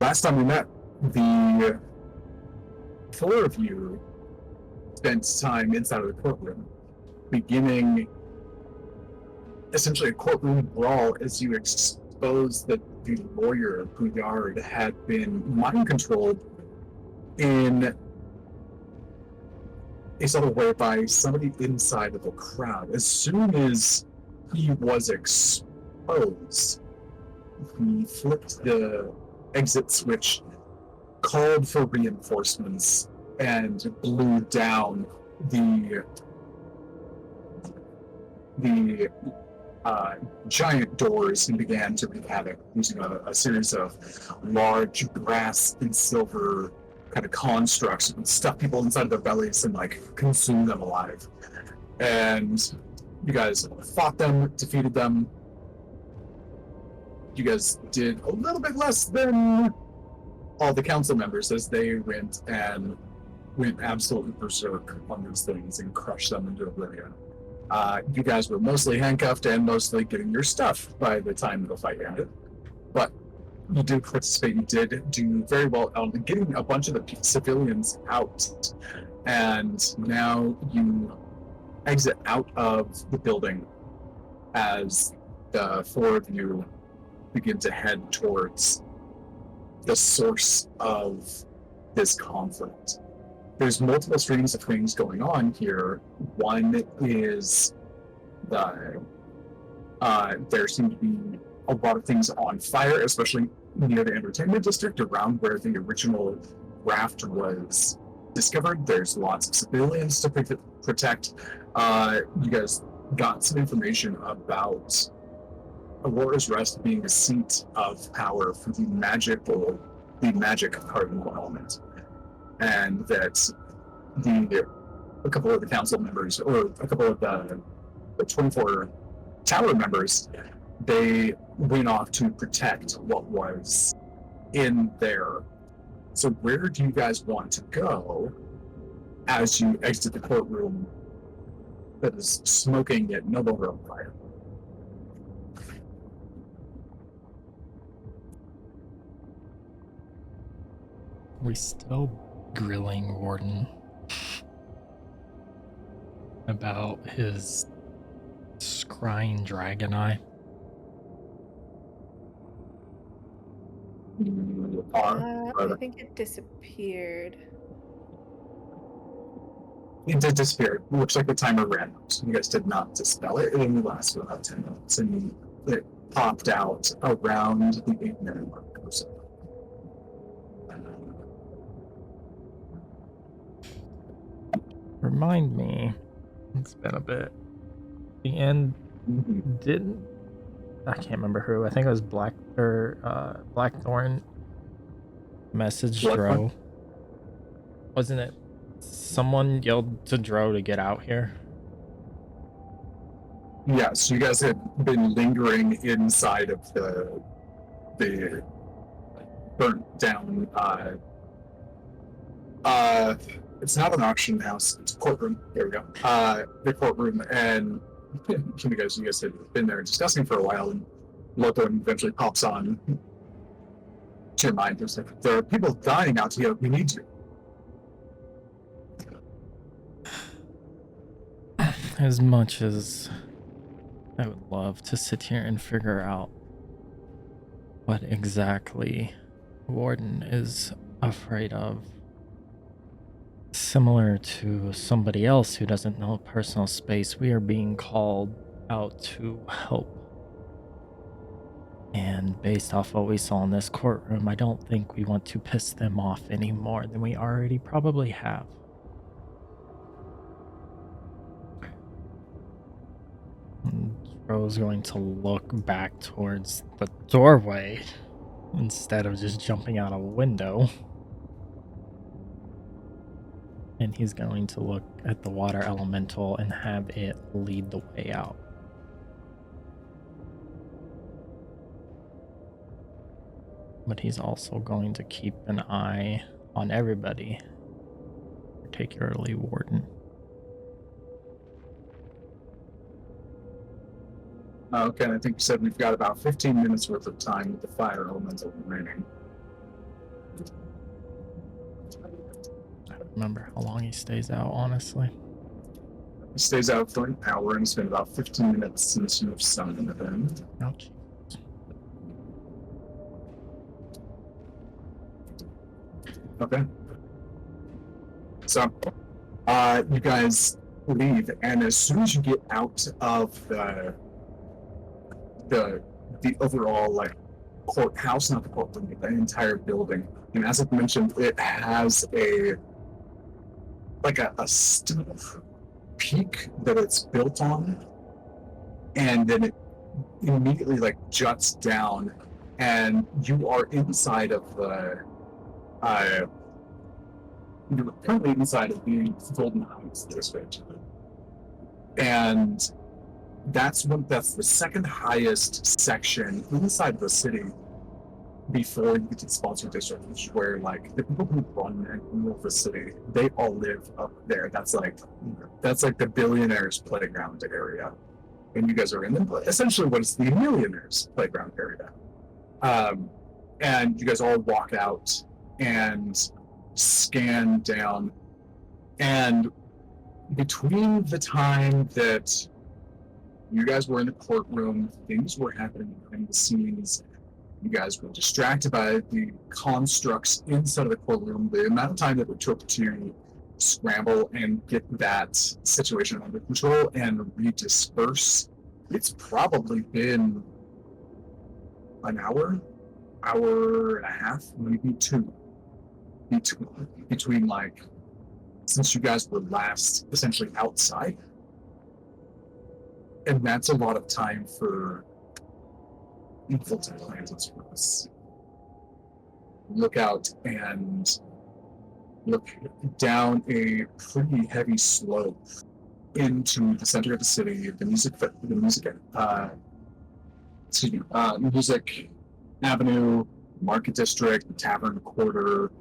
Last time we met, the four of you spent time inside of the courtroom, beginning essentially a courtroom brawl as you exposed that the lawyer, Bouillard, had been mind controlled in a sort of way by somebody inside of the crowd. As soon as he was exposed, he flipped the exit switch, called for reinforcements, and blew down the giant doors and began to wreak havoc using a series of large brass and silver kind of constructs and stuff people inside of their bellies and like consume them alive. And you guys fought them, defeated them. You guys did a little bit less than all the council members as they went absolutely berserk on these things and crushed them into oblivion. You guys were mostly handcuffed and mostly getting your stuff by the time the fight ended. But you did participate. You did do very well on getting a bunch of the civilians out. And now you exit out of the building as the four of you begin to head towards the source of this conflict. There's multiple streams of things going on here. One is there seem to be a lot of things on fire, especially near the entertainment district around where the original raft was discovered. There's lots of civilians to protect. You guys got some information about Aurora's Rest being a seat of power for the magic cardinal element, and that a couple of the council members, or a couple of the 24 tower members, they went off to protect what was in there. So where do you guys want to go as you exit the courtroom that is smoking yet no longer on fire? We still grilling Warden about his scrying dragon eye? I think it disappeared. It did disappear. It looks like the timer ran out. You guys did not dispel it. It only lasted about 10 minutes, and it popped out around the 8-minute mark or so. Remind me, it's been a bit. The end didn't. I can't remember who. I think it was Blackthorn messaged Dro. Wasn't it? Someone yelled to Dro to get out here. Yes, you guys had been lingering inside of the burnt down. It's not an auction house. It's a courtroom. There we go. The courtroom, and you guys had been there discussing for a while, and Loco eventually pops on to your mind. There's like, there are people dying out here. We need you. As much as I would love to sit here and figure out what exactly Warden is afraid of, similar to somebody else who doesn't know personal space, we are being called out to help. And based off what we saw in this courtroom, I don't think we want to piss them off any more than we already probably have. Dro's going to look back towards the doorway instead of just jumping out a window. And he's going to look at the water elemental and have it lead the way out. But he's also going to keep an eye on everybody, particularly Warden. Okay, I think you said we've got about 15 minutes worth of time with the fire elemental remaining. I don't remember how long he stays out, honestly. He stays out for an hour and it's been about 15 minutes since you've summoned him. Ouch. Okay. So, you guys leave, and as soon as you get out of the overall like courthouse, not the courtroom, the entire building, and as I mentioned, it has a steep peak that it's built on, and then it immediately like juts down, and you are inside of the you're currently inside of the Golden Heights district, and that's the second highest section inside the city before you get to the sponsored district, which is where like the people who run and rule the city, they all live up there. That's like the billionaires' playground area, and you guys are in essentially what is the millionaires' playground area. And you guys all walk out and scan down, and between the time that you guys were in the courtroom, things were happening behind the scenes. You guys were distracted by the constructs inside of the courtroom. The amount of time that it took to scramble and get that situation under control and redisperse, it's probably been an hour and a half, maybe two, between like since you guys were last essentially outside. And that's a lot of time for infiltrate plans for us. Look out and look down a pretty heavy slope into the center of the city. Music Avenue, Market District, Tavern Quarter,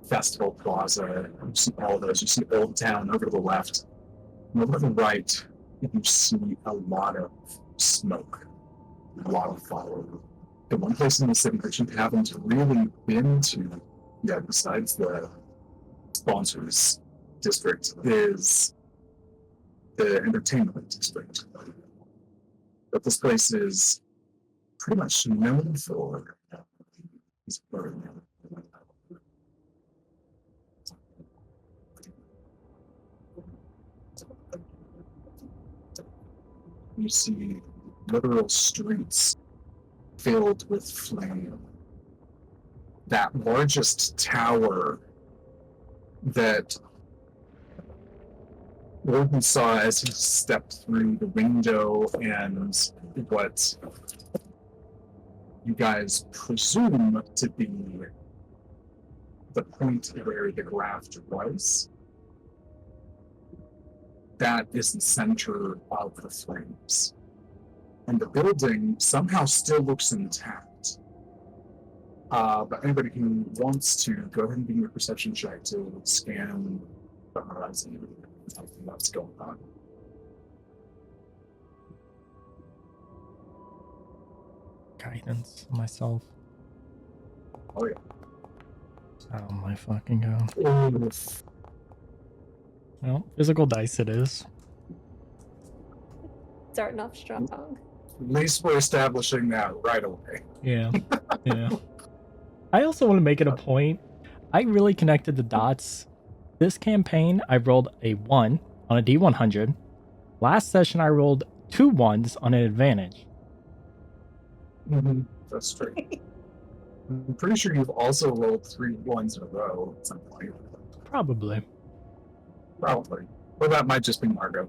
Festival Plaza. You see all those. You see Old Town over to the left. And over to the right, you see a lot of smoke, a lot of fire. The one place in the city that you haven't really been to yet, besides the sponsors district, is the entertainment district. But this place is pretty much known for these birds. You see literal streets filled with flame. That largest tower that Warden saw as he stepped through the window, and what you guys presume to be the point where the graft was, that is the center of the flames. And the building somehow still looks intact. But anybody who wants to go ahead and give me a perception check to scan the horizon, something that's going on. Guidance myself. Oh yeah. Oh my fucking god. Oof. Well, physical dice it is. Starting off strong. At least we're establishing that right away. Yeah. Yeah. I also want to make it a point. I really connected the dots. This campaign, I rolled a 1 on a D100. Last session, I rolled 2 1s on an advantage. Mm-hmm. That's true. I'm pretty sure you've also rolled 3 1s in a row at some point. Probably. Probably. Or that might just be Margot.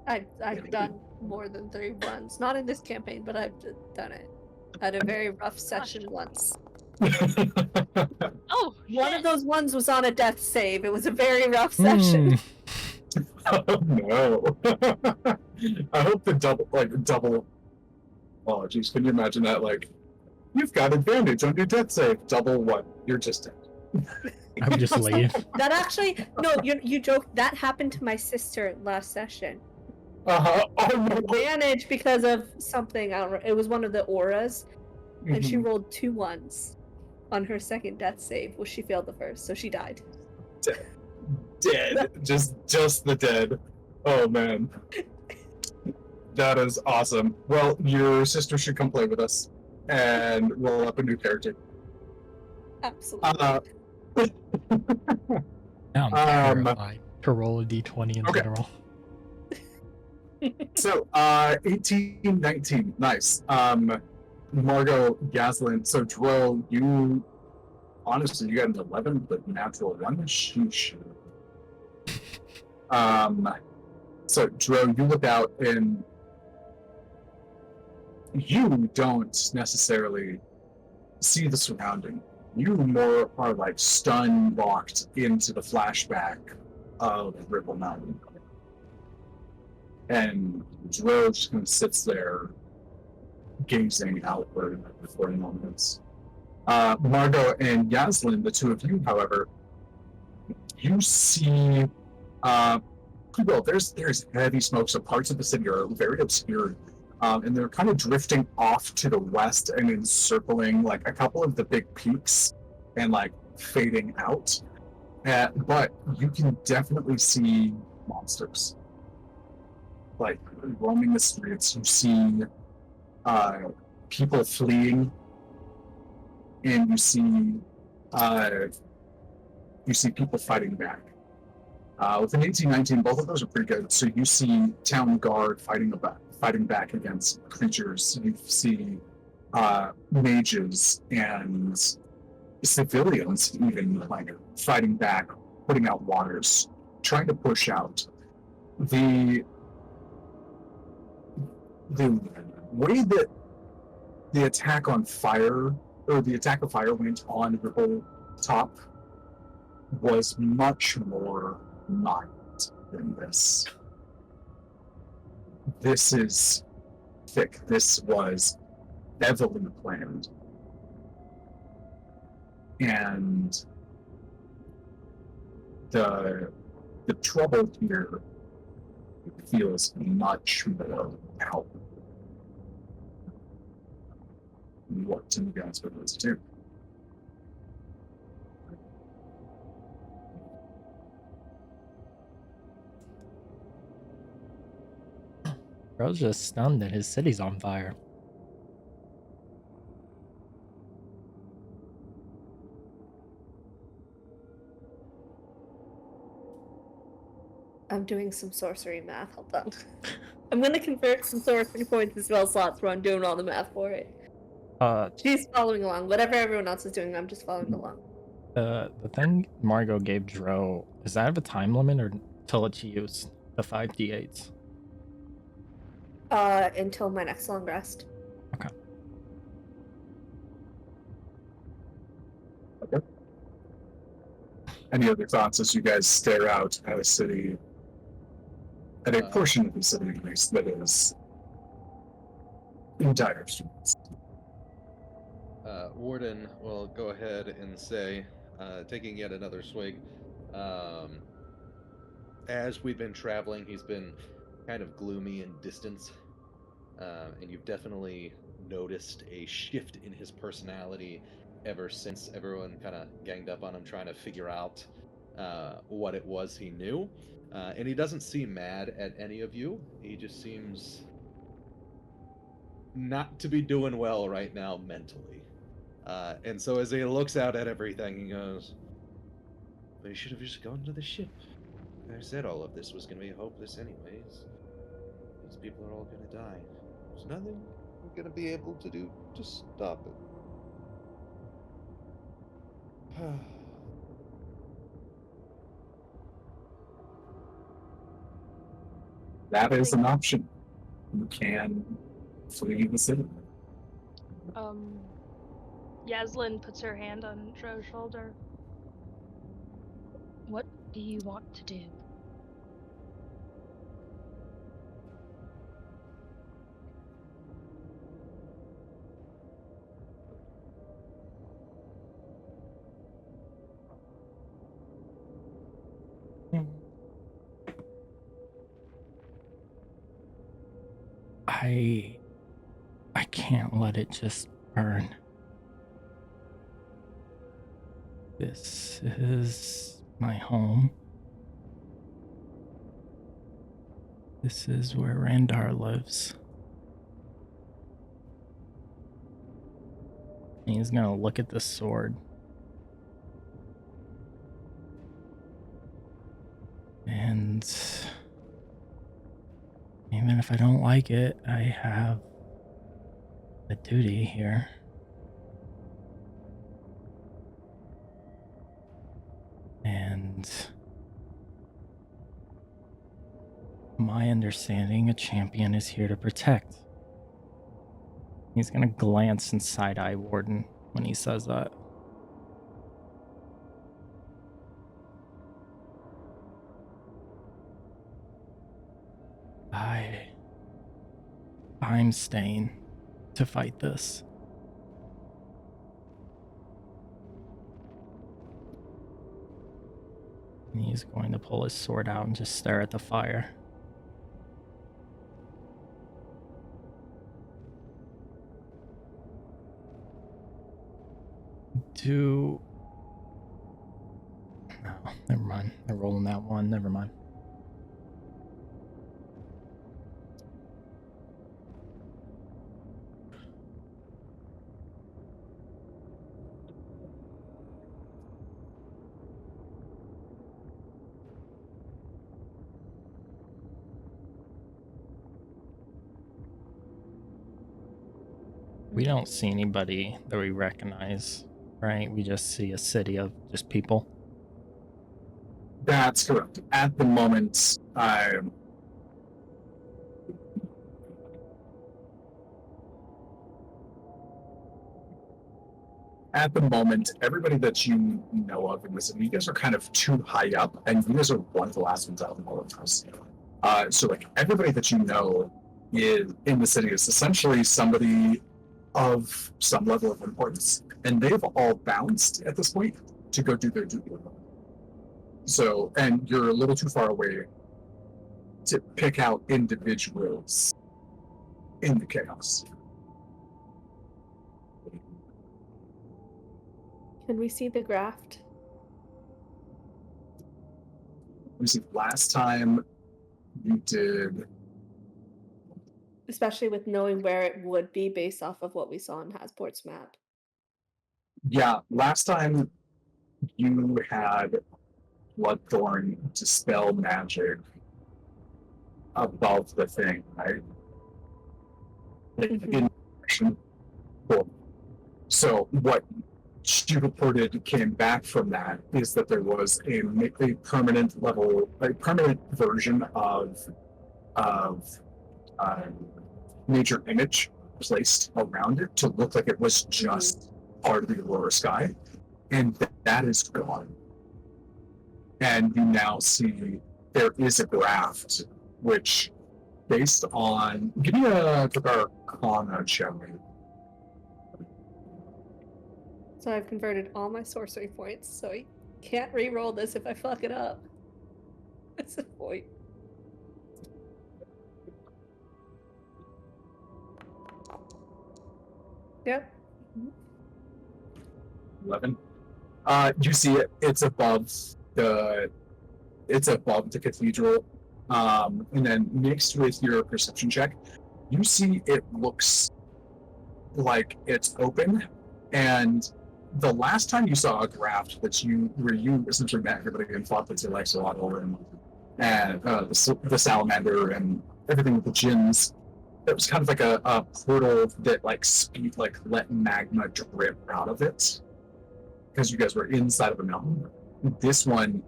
I've done more than 3 1s. Not in this campaign, but I've done it. I had a very rough session once. Oh, One of those ones was on a death save. It was a very rough Hmm. session. Oh no. I hope the double. Oh geez, can you imagine that? Like, you've got advantage on your death save. Double what? You're just dead. I would just leave. That actually, no, you joke. That happened to my sister last session. Oh no. Advantage because of something. I don't know. It was one of the auras, and she Mhm. rolled 2 1s. on her second death save, well, she failed the first, so she died. Dead. Just the dead. Oh man. That is awesome. Well, your sister should come play with us and roll up a new character. Absolutely. Now I'm terrified to roll a d20 in Okay. general. So, 18, 19. Nice. Margot, Gaslin. So, Dro, you honestly, you got an 11, but natural 1. Sheesh. So, Dro, you look out and you don't necessarily see the surrounding. You more are like stun locked into the flashback of Ripple Mountain. And Dro just kind of sits there gazing outward for moments. Margot and Yaslin, the two of you, however, you see well, there's heavy smoke, so parts of the city are very obscured. And they're kind of drifting off to the west and encircling like a couple of the big peaks and like fading out. But you can definitely see monsters. Like roaming the streets, you see people fleeing, and you see people fighting back. With an 18-19, both of those are pretty good. So you see town guard fighting back against creatures. You see mages and civilians even like fighting back, putting out waters, trying to push out. The way that the attack on fire, or the attack of fire went on Ripple Top was much more mild than this. This is thick. This was heavily planned. And the trouble here feels much more palpable. What do you guys want to do? Bro's just stunned that his city's on fire. I'm doing some sorcery math. Hold on. I'm gonna convert some sorcery points to spell slots where I'm doing all the math for it. She's following along. Whatever everyone else is doing, I'm just following along. The thing Margot gave Dro, does that have a time limit or till it's used? The 5d8s? Until my next long rest. Okay. Okay. Any other thoughts as you guys stare out at a city, at a portion of the city at least, that is in dire straits? Warden will go ahead and say, taking yet another swig, as we've been traveling, he's been kind of gloomy and distant, and you've definitely noticed a shift in his personality ever since everyone kind of ganged up on him trying to figure out what it was he knew. And he doesn't seem mad at any of you. He just seems not to be doing well right now mentally. And so as he looks out at everything, he goes, "They should have just gone to the ship. I said all of this was going to be hopeless anyways. These people are all going to die. There's nothing we're going to be able to do to stop it." That is an option. You can flee the city. Yaslin puts her hand on Dro's shoulder. What do you want to do? I can't let it just burn. This is my home. This is where Randar lives. And he's gonna look at this sword. And even if I don't like it, I have a duty here. And my understanding, a champion is here to protect. He's gonna glance and side-eye Warden when he says that. I'm staying to fight this. And he's going to pull his sword out and just stare at the fire. No, never mind. They're rolling that one. Never mind. We don't see anybody that we recognize, right? We just see a city of just people. That's correct. At the moment, everybody that you know of in the city, you guys are kind of too high up, and you guys are one of the last ones out of all of us. So, like, everybody that you know is in the city is essentially somebody of some level of importance, and they've all bounced at this point to go do their duty. So, and you're a little too far away to pick out individuals in the chaos. Can we see the graft? Let me see. Last time you did, Especially with knowing where it would be based off of what we saw on Hasport's map. yeah, last time you had Bloodthorn dispel magic above the thing, right? Mhm. Cool. So what she reported came back from that is that there was a permanent version of major image placed around it to look like it was just part of the Aurora sky, and that is gone. And you now see there is a graft, which, based on, give me a Arcana check. So I've converted all my sorcery points, so I can't re-roll this if I fuck it up. That's a point. Yep. 11. You see it. It's above the cathedral, and then mixed with your perception check, you see it looks like it's open. And the last time you saw a graft where you essentially met everybody and fought the Telexolotl and the salamander and everything with the gins, it was kind of like a portal that let magma drip out of it because you guys were inside of a mountain. This one,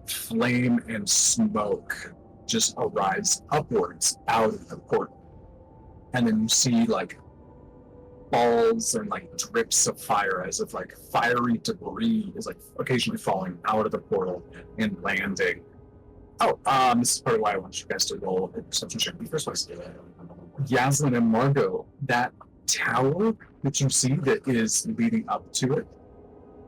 flame and smoke just arise upwards out of the portal, and then you see like balls and like drips of fire as if like fiery debris is like occasionally falling out of the portal and landing. This is part of why I want you guys to roll a perception check in the first place. Yaslin and Margot, that tower that you see that is leading up to it,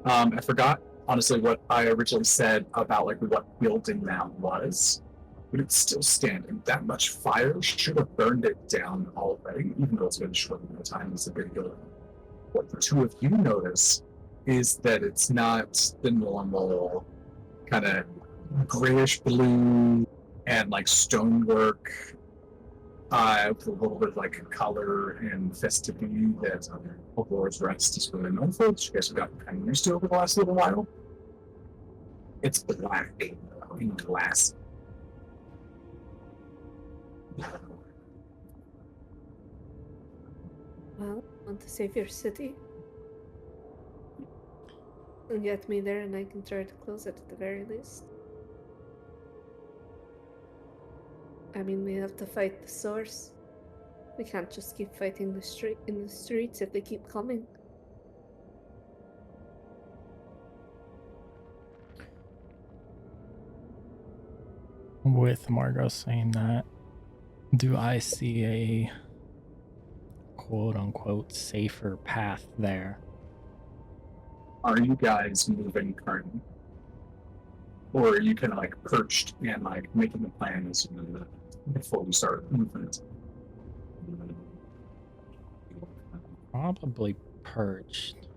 I forgot honestly what I originally said about like what building that was, but it's still standing. That much fire should have burned it down already, even though it's been a short amount of time. It's a big deal. What the two of you notice is that it's not the normal kind of grayish blue and like stonework with a little bit of like color and festivity that Aurora's Rest is really known for, which you guys have gotten kind of used to over the last little while. It's black and glassy. Well, want to save your city? And get me there, and I can try to close it at the very least. I mean, we have to fight the source. We can't just keep fighting the streets if they keep coming. With Margot saying that, do I see a quote-unquote safer path there? Are you guys moving currently? Or are you kind of like perched and like making the plans before we start movement? Probably perched.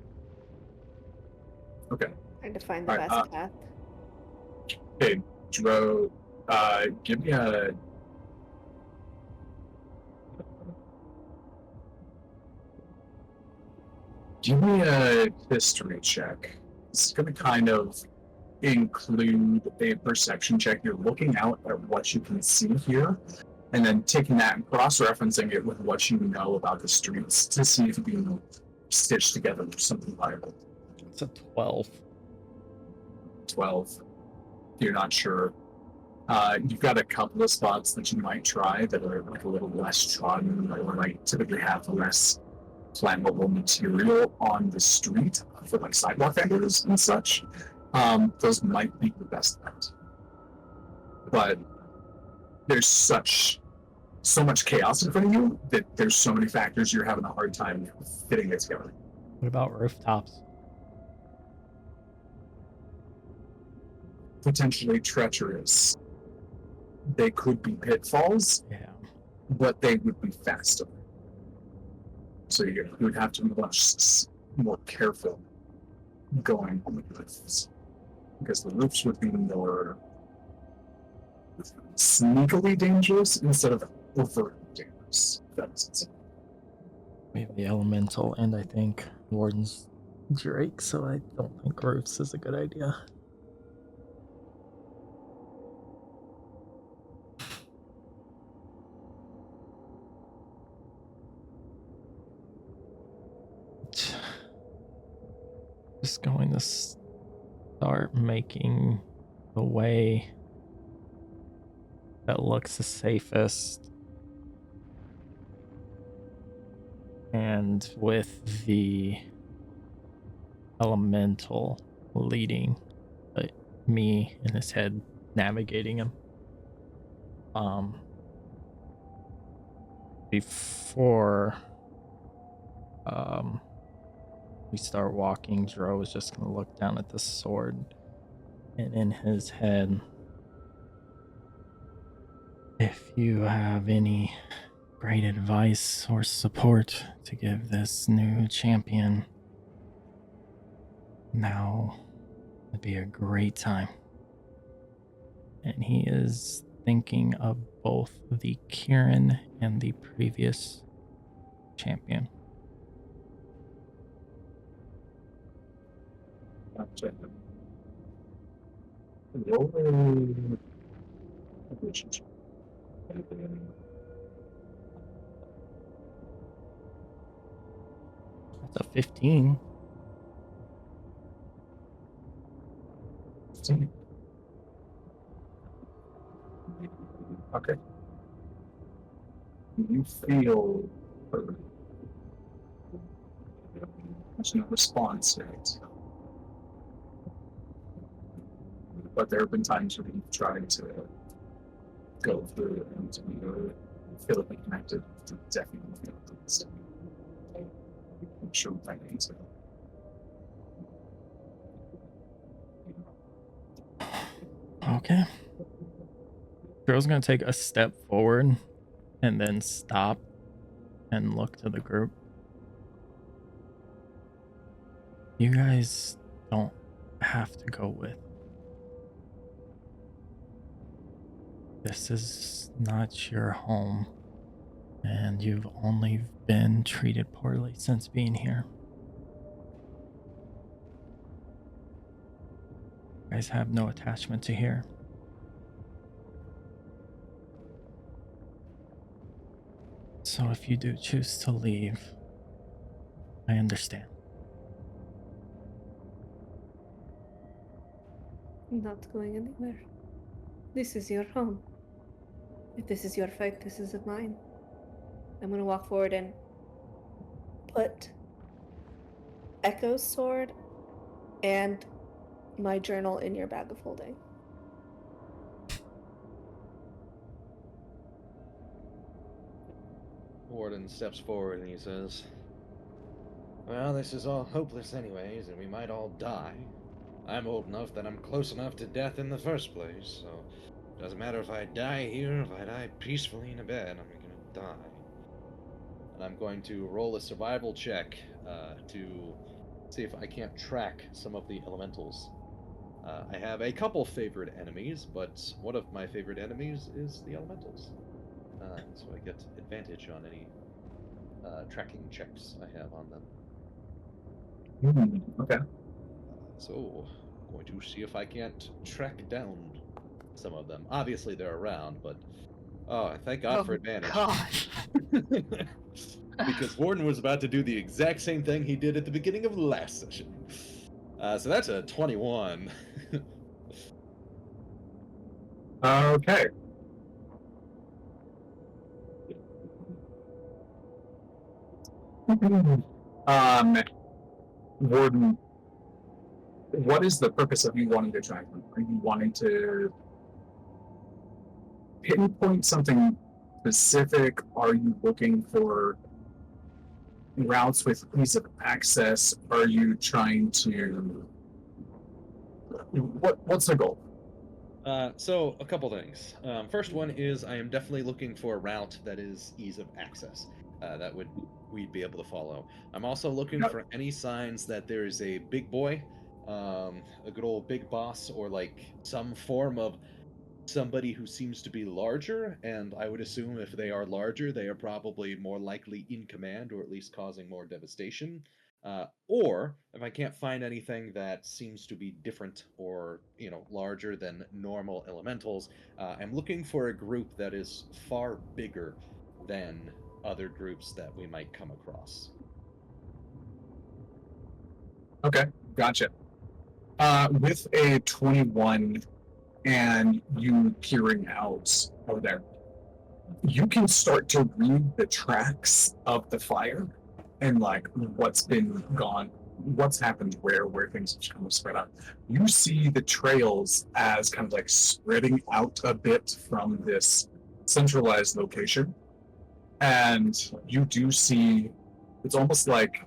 Okay. Trying to find the Alright, best path. Okay, Dro, give me a history check. It's going to kind of include a perception check. You're looking out at what you can see here, and then taking that and cross-referencing it with what you know about the streets to see if you can stitch together something viable. It's a 12. 12. You're not sure. You've got a couple of spots that you might try that are like a little less trodden, or might typically have less flammable material on the street for like sidewalk vendors and such. Those might be the best bet. But there's so much chaos in front of you that there's so many factors you're having a hard time fitting it together. What about rooftops? Potentially treacherous. They could be pitfalls, Yeah. but they would be faster. So you would have to be much more careful going on the roofs, because the roofs would be more sneakily dangerous instead of overtly dangerous. That makes sense. We have the elemental and I think Warden's Drake, so I don't think roofs is a good idea. Just going to start making the way that looks the safest, and with the elemental leading, but me in his head navigating him. Before we start walking, Dro is just gonna look down at the sword, and in his head, if you have any great advice or support to give this new champion, now would be a great time. And he is thinking of both the Kieran and the previous champion. Gotcha. That's a 15. Okay. You feel there's no response yet. But there have been times when you've tried to go through it and you feel it connected to definitely feel it. I'm sure that means it. Okay. Girl's gonna take a step forward and then stop and look to the group. You guys don't have to go with. This is not your home, and you've only been treated poorly since being here. You guys have no attachment to here. So if you do choose to leave, I understand. I'm not going anywhere. This is your home. If this is your fight, this is mine. I'm gonna walk forward and put Echo's sword and my journal in your bag of holding. Warden steps forward and he says, "Well, this is all hopeless anyways, and we might all die. I'm old enough that I'm close enough to death in the first place, so it doesn't matter if I die here, if I die peacefully in a bed, I'm gonna die." And I'm going to roll a survival check to see if I can't track some of the elementals. I have a couple favorite enemies, but one of my favorite enemies is the elementals. So I get advantage on any tracking checks I have on them. Okay. So, going to see if I can't track down some of them. Obviously, they're around, but thank God for advantage. Gosh. Because Warden was about to do the exact same thing he did at the beginning of the last session. So that's a 21. Okay. Warden, what is the purpose of you wanting to track them? Are you wanting to pinpoint something specific? Are you looking for routes with ease of access? Are you trying to what's the goal? So a couple things. First one is I am definitely looking for a route that is ease of access. That we'd be able to follow. I'm also looking for any signs that there is a big boy, a good old big boss, or like some form of somebody who seems to be larger. And I would assume if they are larger, they are probably more likely in command, or at least causing more devastation. Or if I can't find anything that seems to be different or larger than normal elementals, I'm looking for a group that is far bigger than other groups that we might come across. Okay, gotcha. With a 21 and you peering out over there, you can start to read the tracks of the fire and like what's been gone, what's happened where things have kind of spread out. You see the trails as kind of like spreading out a bit from this centralized location. And you do see, it's almost like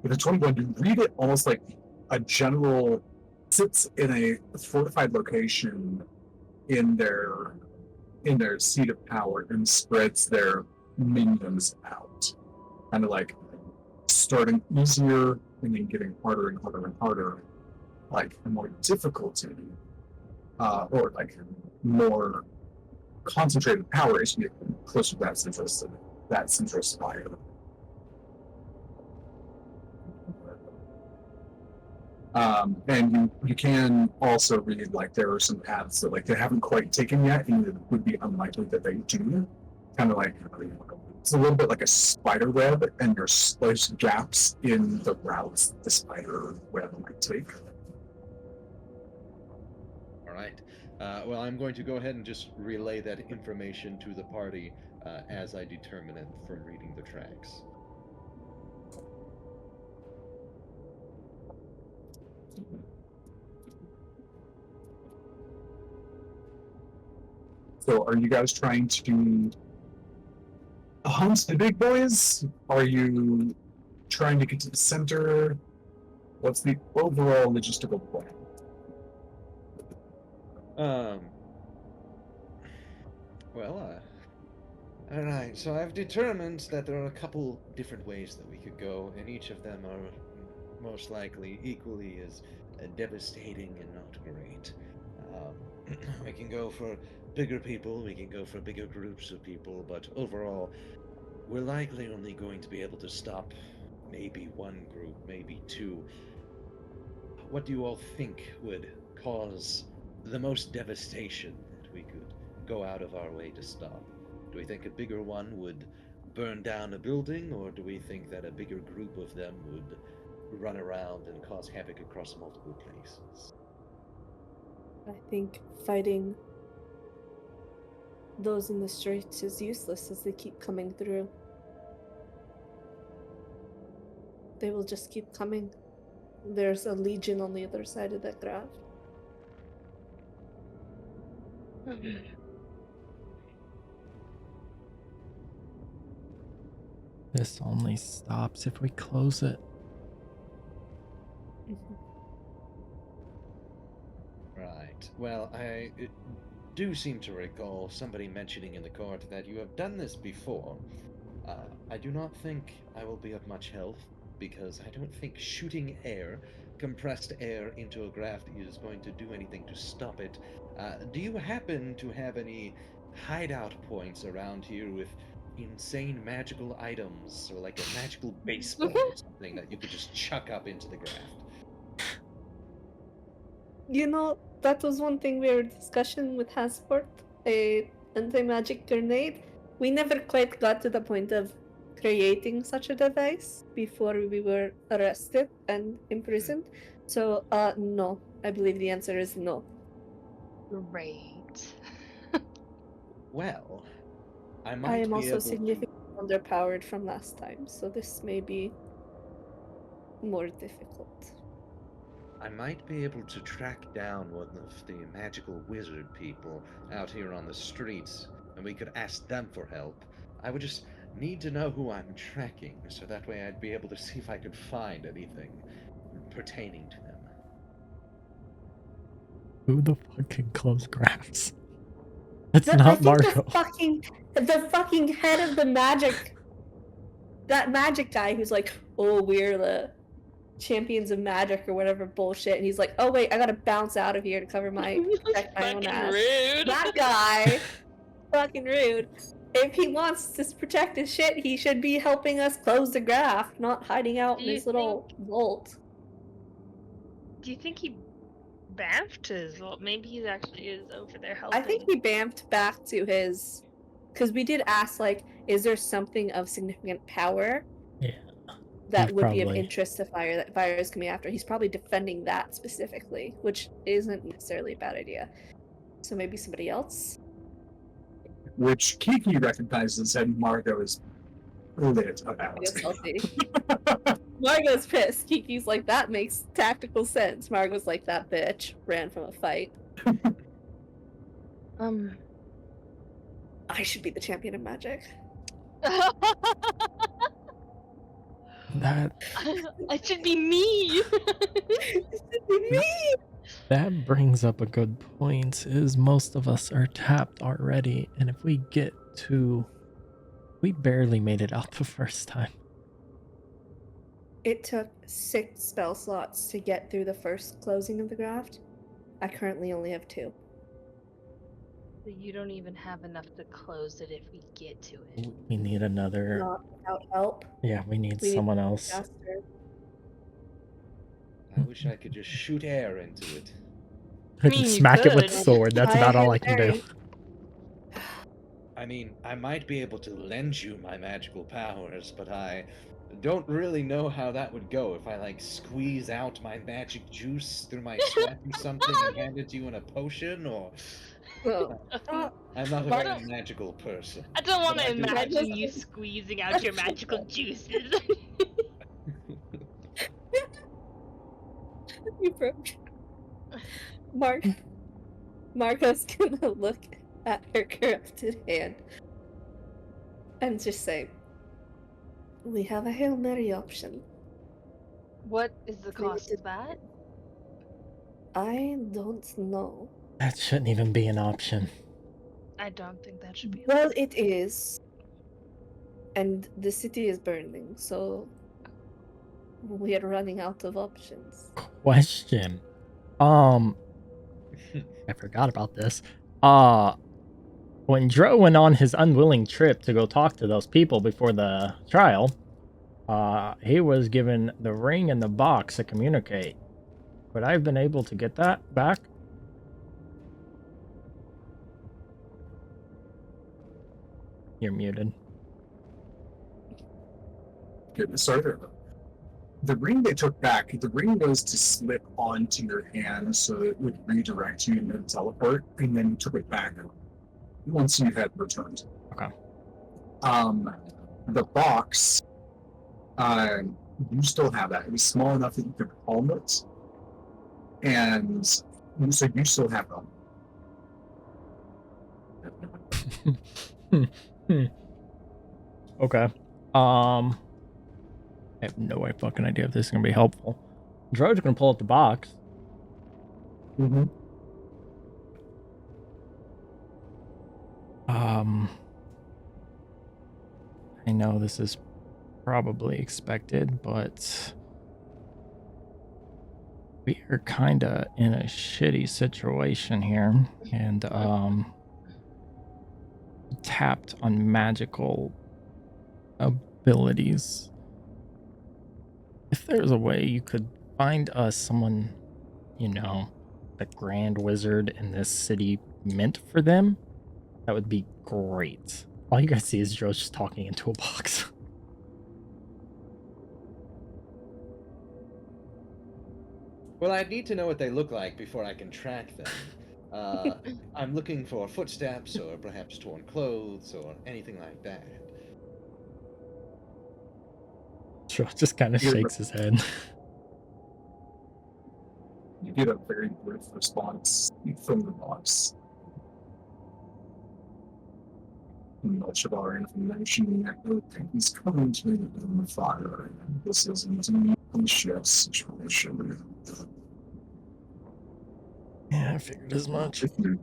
with a 21, you read it almost like a general sits in a fortified location in their seat of power and spreads their minions out, kind of like starting easier and then getting harder and harder and harder, like more difficulty, or like more concentrated power as you get closer to that central spire. And you can also read like there are some paths that like they haven't quite taken yet, and it would be unlikely that they do. Kind of like it's a little bit like a spider web, and there's gaps in the routes that the spider web might take. All right. Well, I'm going to go ahead and just relay that information to the party as I determine it from reading the tracks. So are you guys trying to hunt the big boys? Are you trying to get to the center? What's the overall logistical plan? Well, all right. So I've determined that there are a couple different ways that we could go, and each of them are most likely equally as devastating and not great. We can go for bigger people, we can go for bigger groups of people, but overall, we're likely only going to be able to stop maybe one group, maybe two. What do you all think would cause the most devastation that we could go out of our way to stop? Do we think a bigger one would burn down a building, or do we think that a bigger group of them would run around and cause havoc across multiple places? I think fighting those in the streets is useless as they keep coming through. They will just keep coming. There's a legion on the other side of that graph. This only stops if we close it. Right. Well, I do seem to recall somebody mentioning in the court that you have done this before. I do not think I will be of much help, because I don't think shooting air, compressed air, into a graft is going to do anything to stop it. Do you happen to have any hideout points around here with insane magical items, or like a magical baseball or something that you could just chuck up into the graft? You know, that was one thing we were discussing with Hasport, a anti-magic grenade. We never quite got to the point of creating such a device before we were arrested and imprisoned. So, no. I believe the answer is no. Great. Well, I I might am be also able significantly underpowered from last time, so this may be more difficult. I might be able to track down one of the magical wizard people out here on the streets, and we could ask them for help. I would just need to know who I'm tracking, so that way I'd be able to see if I could find anything pertaining to them. Who the fuck can close graphs? It's I not think Marco. the fucking head of the magic, that magic guy who's like, oh, we're the champions of magic or whatever bullshit, and he's like, oh wait, I gotta bounce out of here to cover my protect my own Fucking ass. rude. That guy, fucking rude. If he wants to protect his shit, he should be helping us close the graft, not hiding out Do in you his little vault. Do you think he bamfed his? Well, maybe he actually is over there helping. I think he bamfed back to his, because we did ask, like, is there something of significant power Yeah. that He's would be of probably- interest to Fire that Fire is coming after? He's probably defending that specifically, which isn't necessarily a bad idea. So maybe somebody else? Which Kiki recognizes and Margot is lit about. I guess I'll see. Margot's pissed. Kiki's like, that makes tactical sense. Margot's like, that bitch ran from a fight. I should be the champion of magic. That It should be me. It should be me! that brings up a good point. Is most of us are tapped already, and if we get to, we barely made it out the first time. It took 6 spell slots to get through the first closing of the graft. I currently only have 2. You don't even have enough to close it if we get to it. We need another. Not without help. Yeah, we need We need someone else. Faster. I wish I could just shoot air into it. I mean, can you smack it with could. the sword. That's I about all am I can do. very- I mean, I might be able to lend you my magical powers, but I don't really know how that would go if I, like, squeeze out my magic juice through my sweat or something and hand it to you in a potion, or... Well, I'm not a Why very don't- magical person. I don't want But to I do- imagine you squeezing out your magical juices. you broke. Marco's gonna look at her corrupted hand and just say, we have a Hail Mary option. What is the Maybe cost it's- of that? I don't know. That shouldn't even be an option. I don't think that should be. Well, it is. And the city is burning, so We are running out of options. Question. I forgot about this. When Dro went on his unwilling trip to go talk to those people before the trial, he was given the ring and the box to communicate. Would I have been able to get that back? You're muted. Good. Sorry. The ring they took back, the ring was to slip onto your hand so it would redirect you into teleport, and then you took it back once you had returned. Okay. The box, you still have that. It was small enough that you could palm it, and so you still have them. Okay. I have no fucking idea if this is gonna be helpful. Dro's gonna pull up the box. Mm-hmm. I know this is probably expected, but we are kinda in a shitty situation here, and tapped on magical abilities. If there's a way you could find us someone, you know, the Grand Wizard in this city meant for them, that would be great. All you guys see is Joe's just talking into a box. Well, I'd need to know what they look like before I can track them. I'm looking for footsteps or perhaps torn clothes or anything like that. Joe just kind of shakes his head. You get a very brief response from the box. Much of our information, I don't think he's currently in the fire. This is indeed a shit situation. Yeah, I figured as much. If you're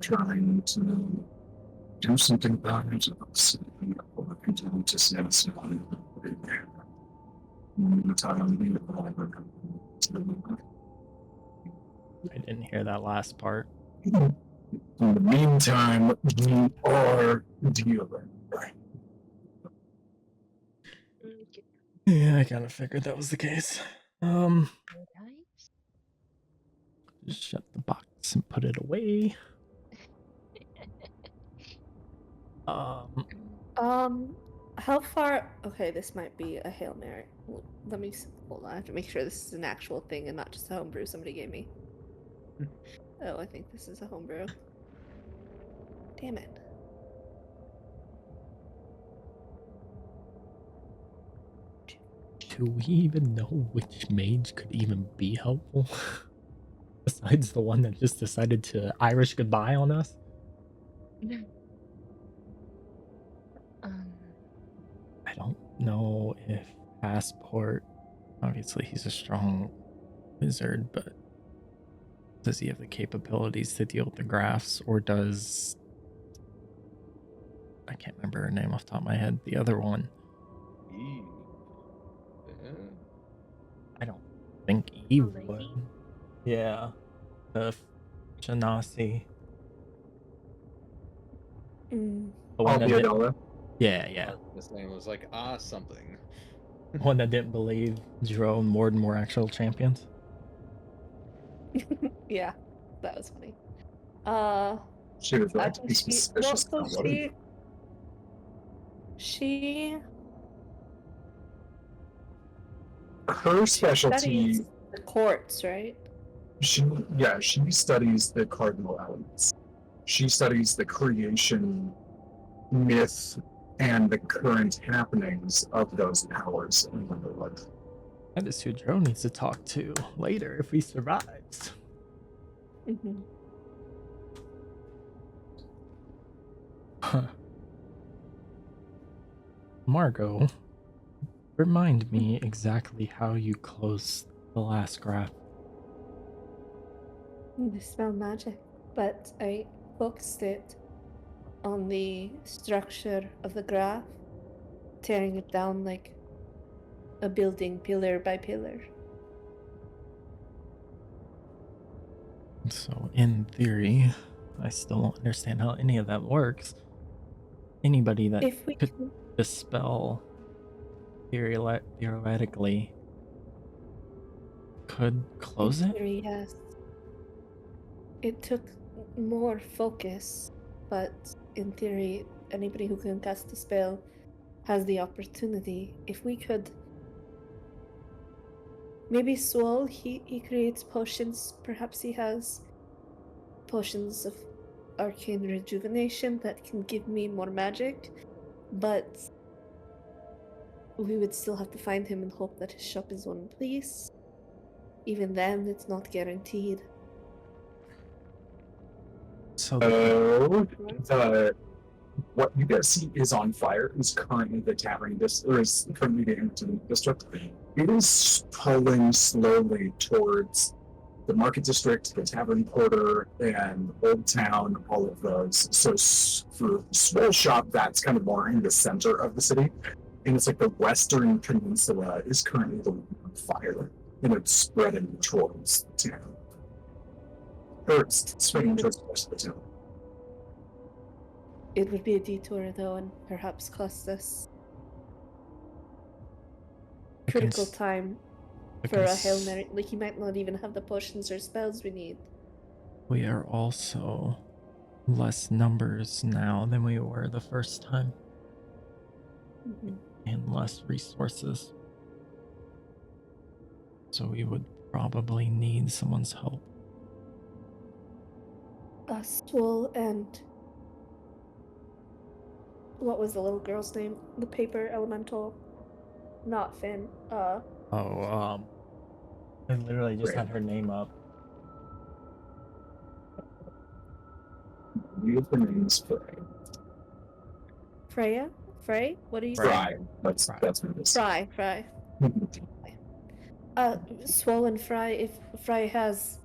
trying to do something about it, or continue to send someone, I didn't hear that last part. in the meantime, you are dealing. Yeah, I kind of figured that was the case. Just shut the box and put it away. How far? Okay, this might be a Hail Mary. Let me hold on. I have to make sure this is an actual thing and not just a homebrew somebody gave me. Oh, I think this is a homebrew. Damn it. Do we even know which mage could even be helpful? Besides the one that just decided to Irish goodbye on us? I don't know if Passport, obviously he's a strong wizard, but does he have the capabilities to deal with the graphs, or does, I can't remember her name off the top of my head, the other one? I don't think he would. Yeah. The Genasi. The one that didn't, yeah. This name was like something. One that didn't believe Jiro and Morden were actual champions. Yeah, that was funny. She was right to be She, suspicious. well, so she Her specialty, studies the courts, right? she studies the cardinal elements. She studies the creation myth and the current happenings of those powers in the world. That is who Jiro needs to talk to later if he survives. Mm-hmm. Huh. Margot, remind me exactly how you closed the last graph. Dispel magic, but I focused it on the structure of the graph, tearing it down like a building pillar by pillar. So, in theory, I still don't understand how any of that works. Anybody that If we could can, dispel theoretically could close in it? theory, yes. It took more focus, but in theory, anybody who can cast a spell has the opportunity. If we could, maybe Swole, he creates potions. Perhaps he has potions of arcane rejuvenation that can give me more magic, but we would still have to find him and hope that his shop is one place. Even then, it's not guaranteed. So What you guys see is on fire is currently the tavern or is currently the entertainment district. It is pulling slowly towards the market district, the tavern quarter, and Old Town, all of those. So for Swole Shop, that's kind of more in the center of the city. And it's like the western peninsula is currently the one on fire. And it's spreading towards the town. Or it's spreading towards the rest of the town. It would be a detour, though, and perhaps cost us critical time for a Hail Mary. Like, he might not even have the potions or spells we need. We are also less numbers now than we were the first time, and less resources. So we would probably need someone's help. Swole and... What was the little girl's name? The paper elemental. Not Finn. I literally just had her name up. Use the names Freya? Frey? What are you Fry. saying? That's what it is. Fry. Swole and Fry, if Fry has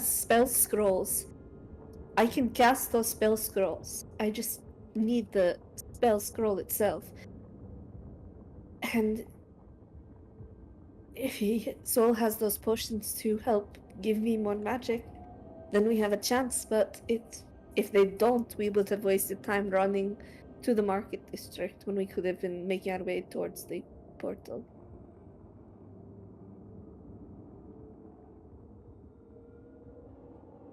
spell scrolls, I can cast those spell scrolls. I just need the spell scroll itself. And if Soul has those potions to help give me more magic, then we have a chance. But if they don't, we would have wasted time running to the market district when we could have been making our way towards the portal.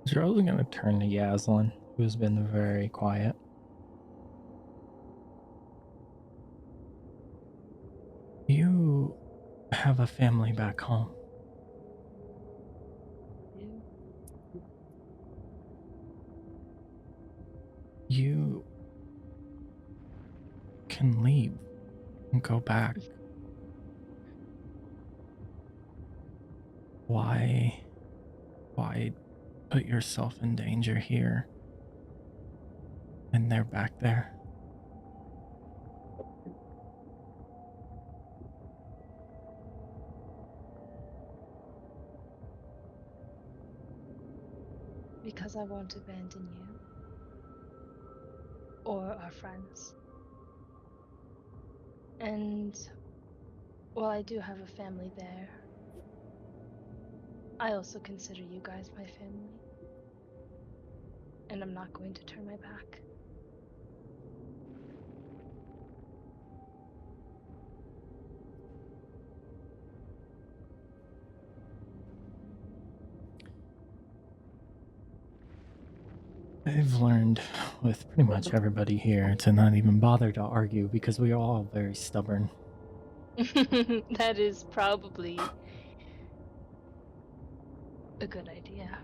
Zero's gonna turn to Yaslin, who's been very quiet. You have a family back home. You can leave and go back. Why put yourself in danger here? And they're back there. Because I won't abandon you. Or our friends. And while I do have a family there, I also consider you guys my family. And I'm not going to turn my back. I've learned with pretty much everybody here to not even bother to argue because we are all very stubborn. That is probably a good idea.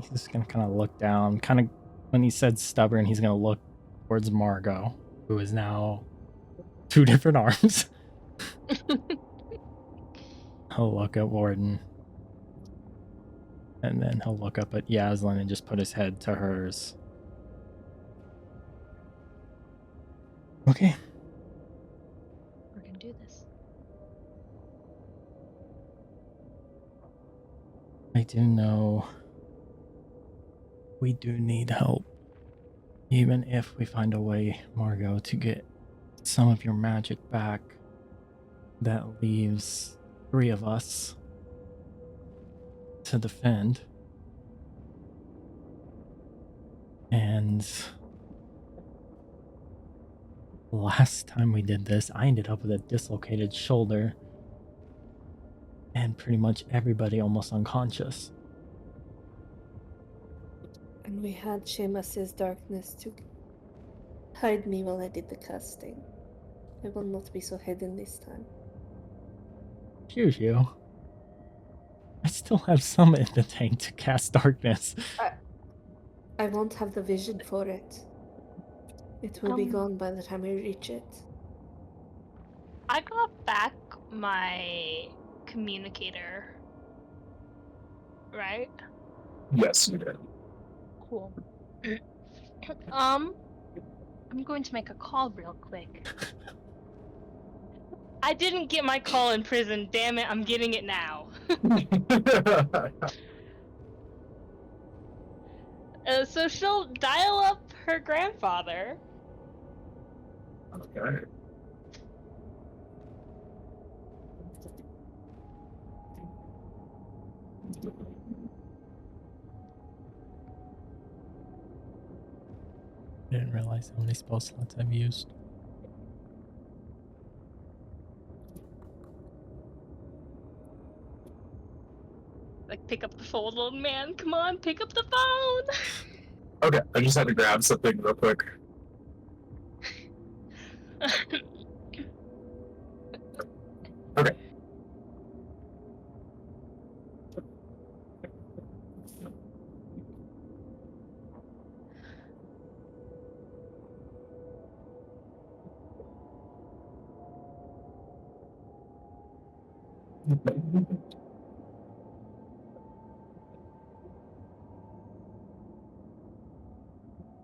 He's just gonna kind of look down. Kind of, when he said stubborn, he's gonna look towards Margot, who is now 2 different arms. He'll look at Warden. And then he'll look up at Yaslin and just put his head to hers. Okay. We're gonna do this. I do know we do need help. Even if we find a way, Margot, to get some of your magic back. That leaves 3 of us to defend. And last time we did this, I ended up with a dislocated shoulder and pretty much everybody almost unconscious. And we had Seamus's darkness to hide me while I did the casting. I will not be so hidden this time. Phew. I still have some in the tank to cast darkness. I won't have the vision for it. It will be Um, gone by the time I reach it. I got back my communicator. Right? Yes, you did. Cool. I'm going to make a call real quick. I didn't get my call in prison, damn it, I'm getting it now. So she'll dial up her grandfather. Okay. I didn't realize how many spell slots I've used. Like, pick up the phone, old man. Come on, pick up the phone. Okay, I just had to grab something real quick. Okay.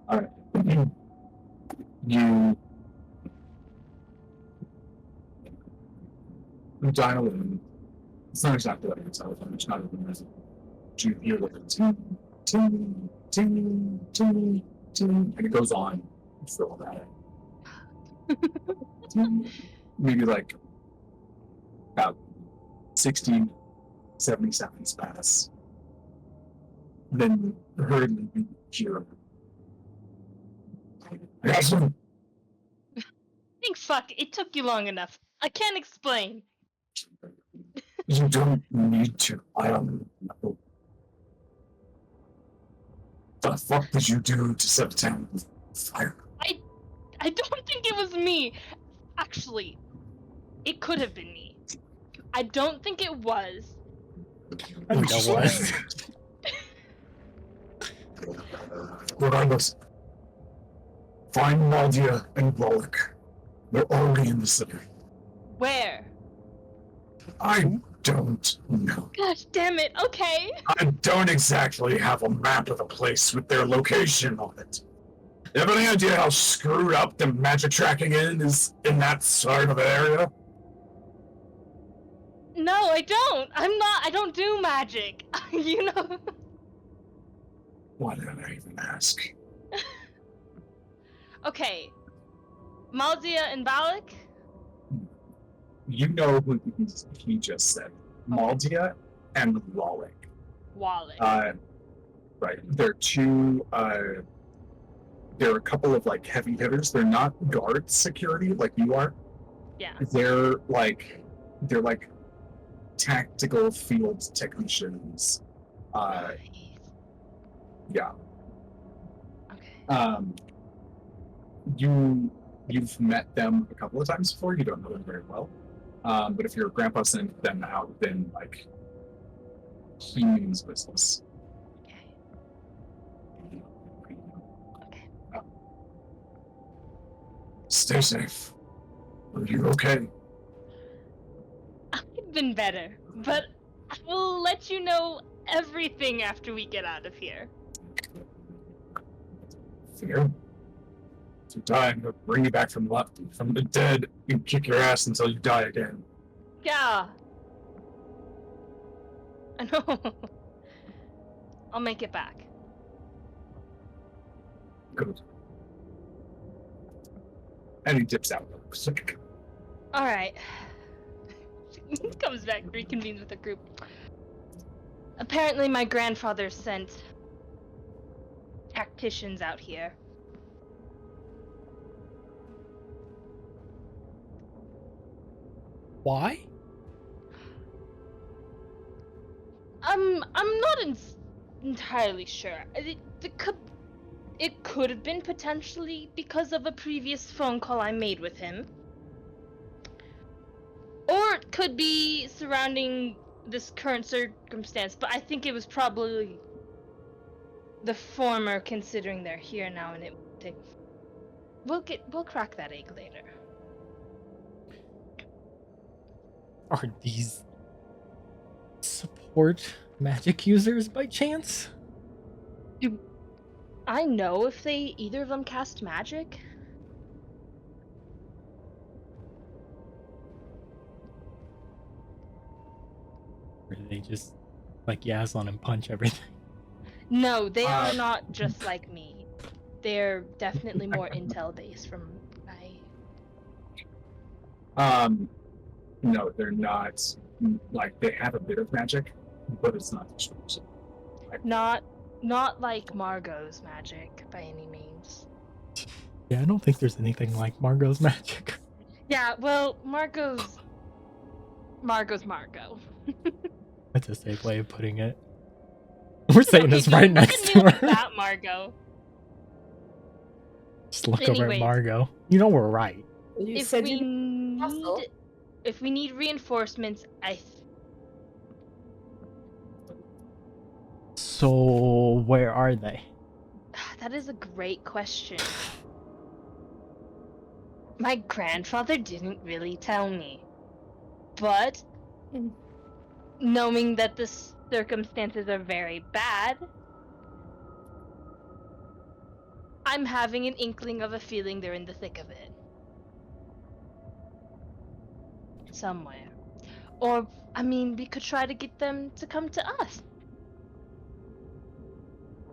All right. You dial in. It's not exactly like a telephone. It's not even as you hear like a ting, ting, ting, ting, ting, and it goes on for all that. Maybe like about 60, 70 seconds pass. Then hurriedly you hear. Yes, Thanks, fuck. It took you long enough. I can't explain. you don't need to. I don't know. The fuck did you do to set the town on fire? I don't think it was me. Actually, it could have been me. I don't think it was. I think it was. Regardless, find Maldia and Wallach. They're already in the city. Where? I don't know. Gosh damn it. Okay. I don't exactly have a map of the place with their location on it. You have any idea how screwed up the magic tracking is in that sort of area? No, I don't. I don't do magic. You know? Why did I even ask? Okay. Maldia and Balak? You know who he just said. Maldia and Wallach. Wallach. Right. They're two, they're a couple of like heavy hitters. They're not guard security like you are. Yeah. They're like tactical field technicians. Nice. Yeah. Okay. You've met them a couple of times before. You don't know them very well. But if your grandpa sent them out, then like he means business. Okay. Stay safe. Are you okay? I've been better, but I will let you know everything after we get out of here. Fear. To die, and bring you back from the dead and kick your ass until you die again. Yeah. I know. I'll make it back. Good. And he dips out. All right. Comes back, reconvenes with the group. Apparently, my grandfather sent tacticians out here. Why? I'm not entirely sure. It could have been potentially because of a previous phone call I made with him. Or it could be surrounding this current circumstance, but I think it was probably the former, considering they're here now, and it would take. We'll crack that egg later. Are these support magic users by chance? Do I know if either of them cast magic? Or do they just like Yazlon and punch everything? No, they are not just like me. They're definitely more intel based from my. No, they're not. Like, they have a bit of magic, but it's not explosive. Not like Margot's magic by any means. Yeah, I don't think there's anything like Margot's magic. Yeah, well, Margot's Margot. That's a safe way of putting it. We're saying this Okay, right don't look next at to me like her. that, Margot. Just look over at Anyways. Margot. You know we're right. You If said we you need hustle. reinforcements, So where are they? that is a great question. My grandfather didn't really tell me. But Mm. knowing that the circumstances are very bad, I'm having an inkling of a feeling they're in the thick of it. Somewhere. Or, I mean, we could try to get them to come to us.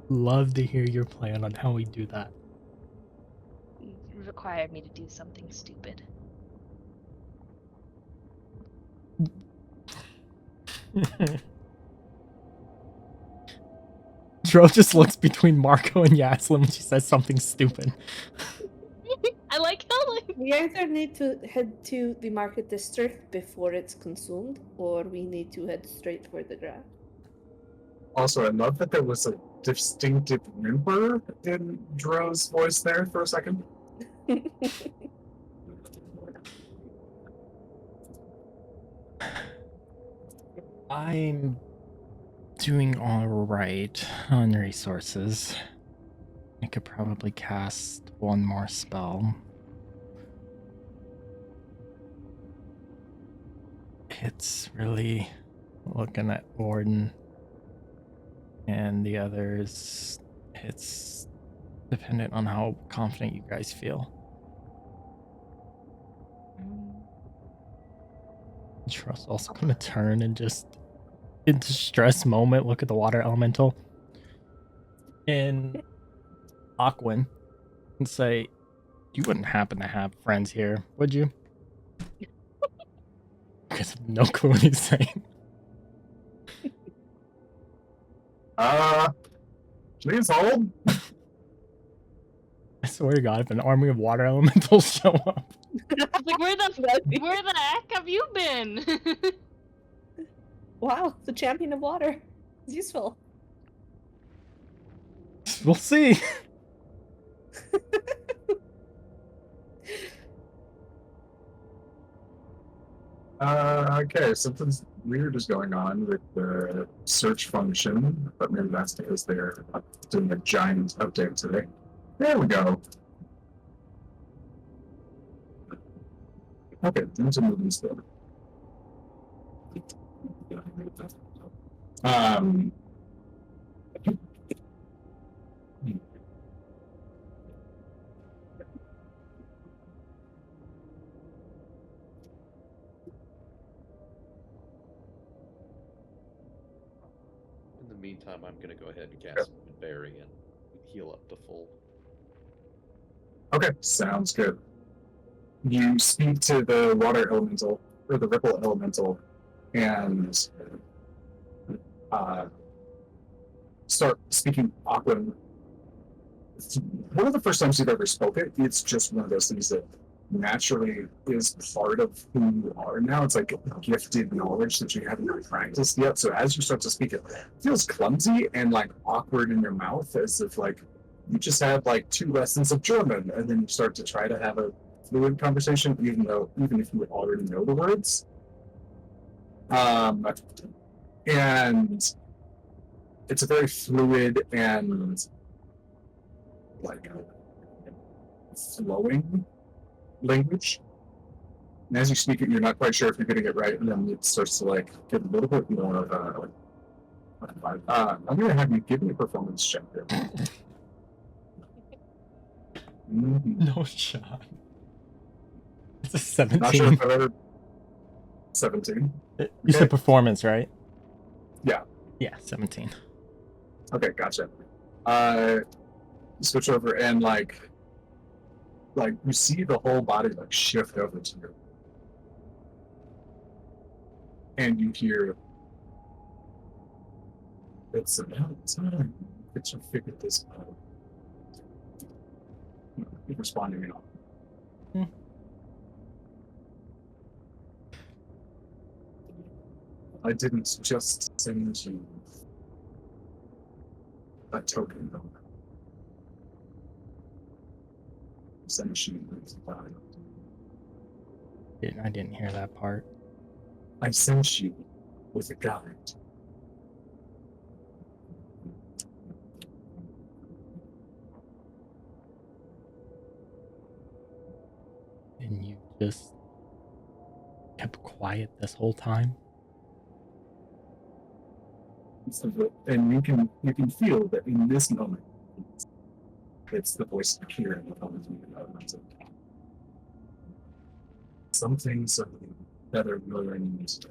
Love to hear your plan on how we do that. It required me to do something stupid. Dro just looks between Marco and Yaslin when she says something stupid. I like how, like, We either need to head to the market district before it's consumed, or we need to head straight for the ground. Also, I love that there was a distinctive whimper in Dro's voice there for a second. I'm doing alright on resources. I could probably cast one more spell. It's really looking at Warden and the others. It's dependent on how confident you guys feel. Trust's also gonna turn and just in distress moment look at the water elemental in Aquin and say, "You wouldn't happen to have friends here, would you?" Because I have no clue what he's saying. Please hold. I swear to God, if an army of water elementals show up, like, where the heck have you been? Wow, the champion of water. It's useful. we'll see. Okay, something's weird is going on with the search function, but maybe that's because they're doing a giant update today. There we go. Okay, things are moving still. In the meantime, I'm gonna go ahead and cast Berry and heal up to full. Okay, sounds good. You speak to the water elemental, or the ripple elemental, and start speaking awkward. It's one of the first times you've ever spoken. It's just one of those things that naturally is part of who you are now. It's like gifted knowledge that you haven't practiced yet. So as you start to speak, it feels clumsy and like awkward in your mouth, as if like you just had like 2 lessons of German, and then you start to try to have a fluid conversation, even if you already know the words. And it's a very fluid and like flowing language. And as you speak it, you're not quite sure if you're getting it right, and then it starts to like get a little bit more of a. I'm going to have you give me a performance check here. No shot. It's a Not sure 17. if I've ever. 17. You said performance, right? Yeah. Yeah, 17. Okay, gotcha. Switch over and like you see the whole body like shift over to you, and you hear, "It's about time that you figured this out." You're responding, you know. I didn't just send you a token, though. I sent you a guide. I didn't hear that part. I sent you with a guide. And you just kept quiet this whole time? And you can feel that in this moment, it's the voice of Kira that comes to you. Some things are better learned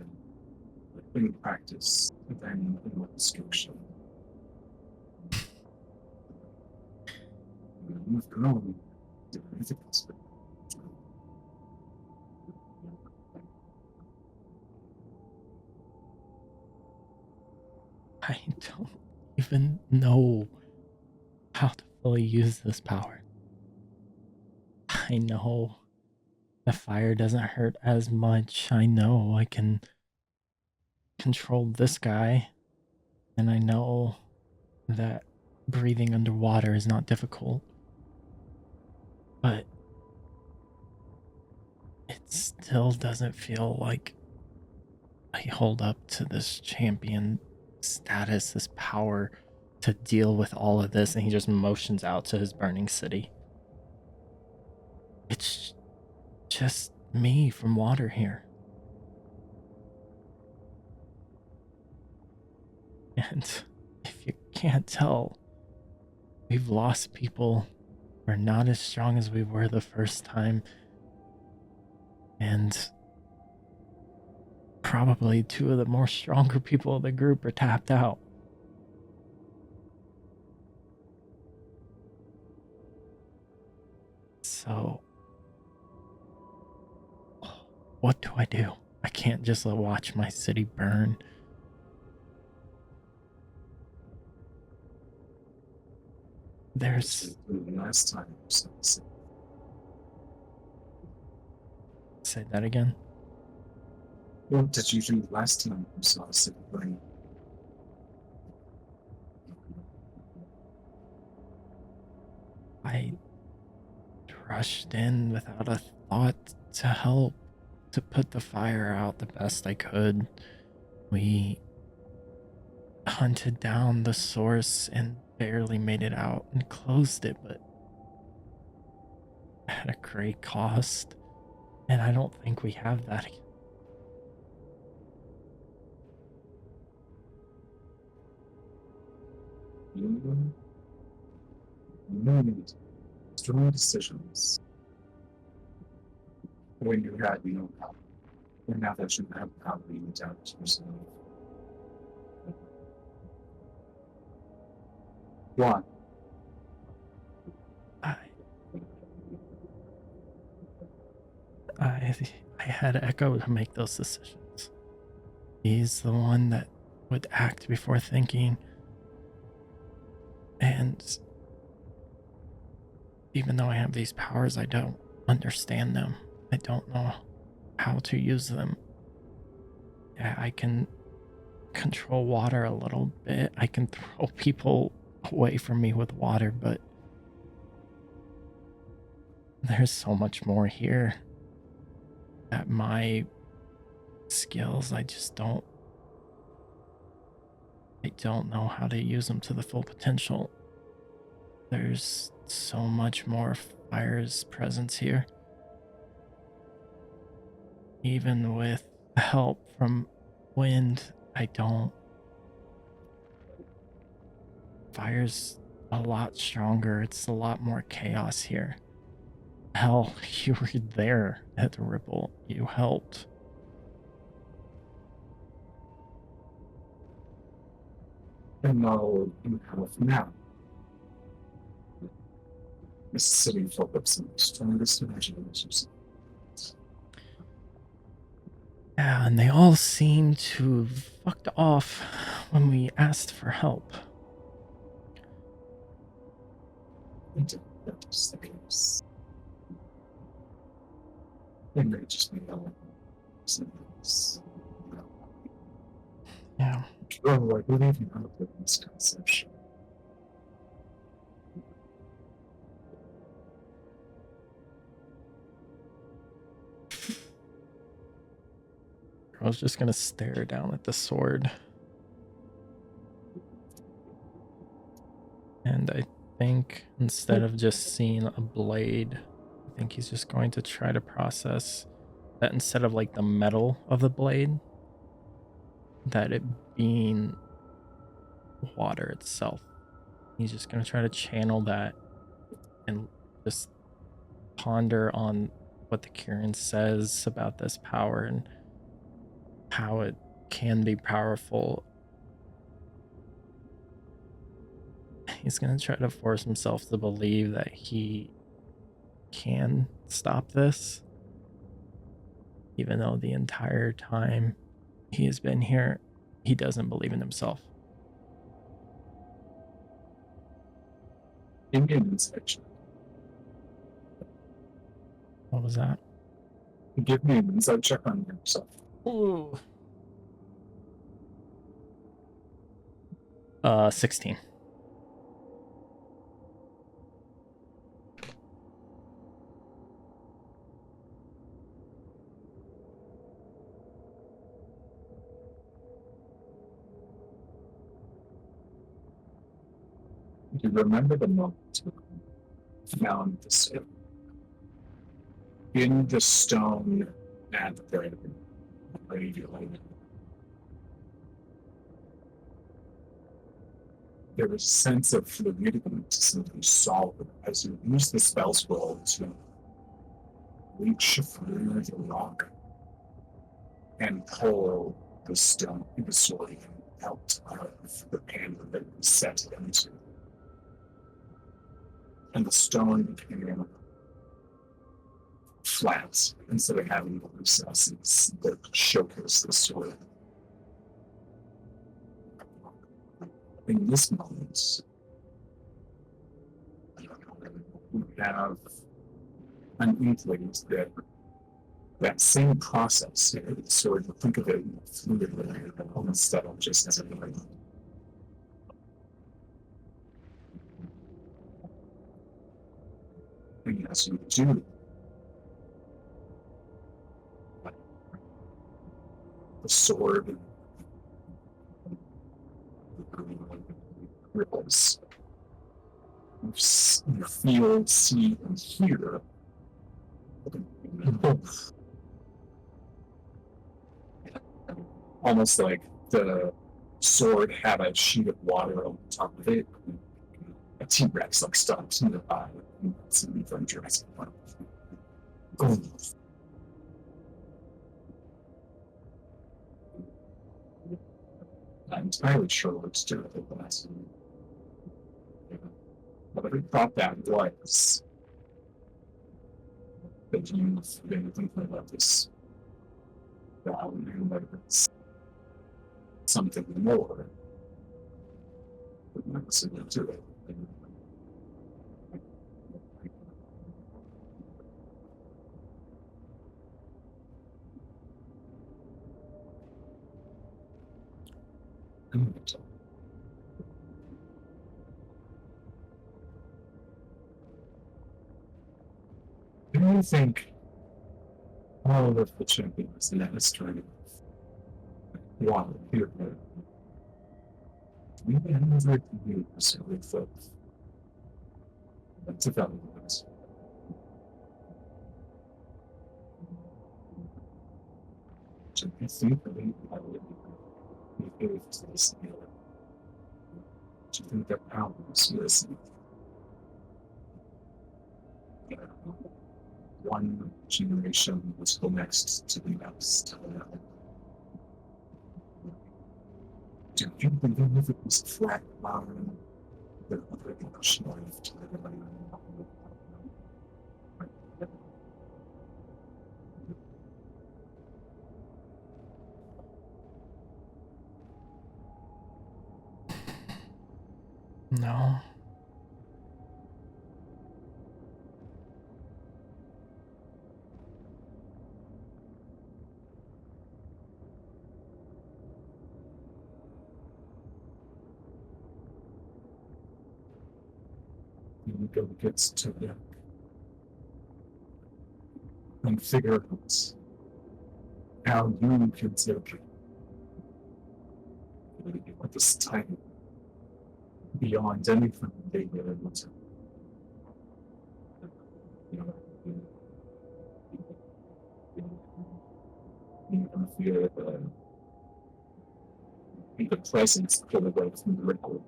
in practice than in instruction. You've grown significantly. I don't even know how to fully use this power. I know the fire doesn't hurt as much. I know I can control this guy. And I know that breathing underwater is not difficult. But it still doesn't feel like I hold up to this champion status, this power to deal with all of this. And he just motions out to his burning city. It's just me from water here. And if you can't tell, we've lost people. We're not as strong as we were the first time. And probably 2 of the more stronger people in the group are tapped out. So, what do I do? I can't just watch my city burn. There's... Last time you saw the city. Say that again? What did you do last time you saw the city burn? I rushed in without a thought to help, to put the fire out the best I could. We hunted down the source and barely made it out and closed it, but at a great cost. And I don't think we have that again. You made strong decisions when you had no power. And now that you have power, you doubt yourself. Why? I had Echo to make those decisions. He's the one that would act before thinking. And even though I have these powers, I don't understand them. I don't know how to use them. Yeah, I can control water a little bit. I can throw people away from me with water, but there's so much more here. At my skills, I don't know how to use them to the full potential. There's so much more fire's presence here. Even with help from wind, fire's a lot stronger. It's a lot more chaos here. Hell, you were there at the Ripple. You helped. And now you have now. The city full of some of the strongest imaginations. Yeah, and they all seem to have fucked off when we asked for help. That is the case. They may just be elements. Yeah. Oh, I believe you have a misconception. I was just gonna stare down at the sword. And I think instead of just seeing a blade, I think he's just going to try to process that instead of like the metal of the blade, that it being water itself. He's just going to try to channel that and just ponder on what the Kirin says about this power and how it can be powerful. He's going to try to force himself to believe that he can stop this, even though the entire time he has been here, he doesn't believe in himself. Give me an insight check. What was that? Give me an insight check on yourself. Ooh. 16. Do you remember the moment when you found the stone? In the stone at the radio, there was a sense of fluidity to something solid as you used the spell scroll to reach through the rock and pull the stone, the sword out of the pan that it was set into. And the stone became flat instead of having the recesses that showcase the sword. In this moment, we have an inkling that that same process, so to think of it fluidly instead of just as a and as you do, the sword ripples. You feel, see, and hear almost like the sword had a sheet of water on top of it. A T-Rex like stops in the eye. Something from Jurassic Park. I'm entirely sure what it's doing with the last. But I thought that was that you've been thinking about this value, that it's something more than similar to it. Do you think all of the champions in that history want here? We have years with development. Do you think that we gave to this year? Do you think that ours was one generation was the next to the next? Do you believe it was flat line that revolution lived? No. You go gets to them and figure out how you can take this time beyond anything they were able to. You can feel the presence pull away from the record.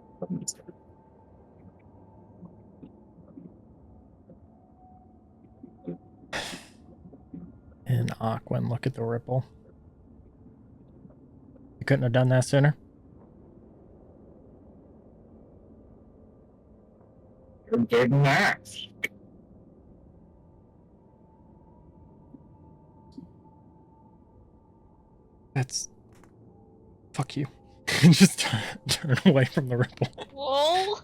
And Aquan, look at the ripple. You couldn't have done that sooner. You didn't ask. That's... Fuck you. Just turn away from the ripple. Whoa.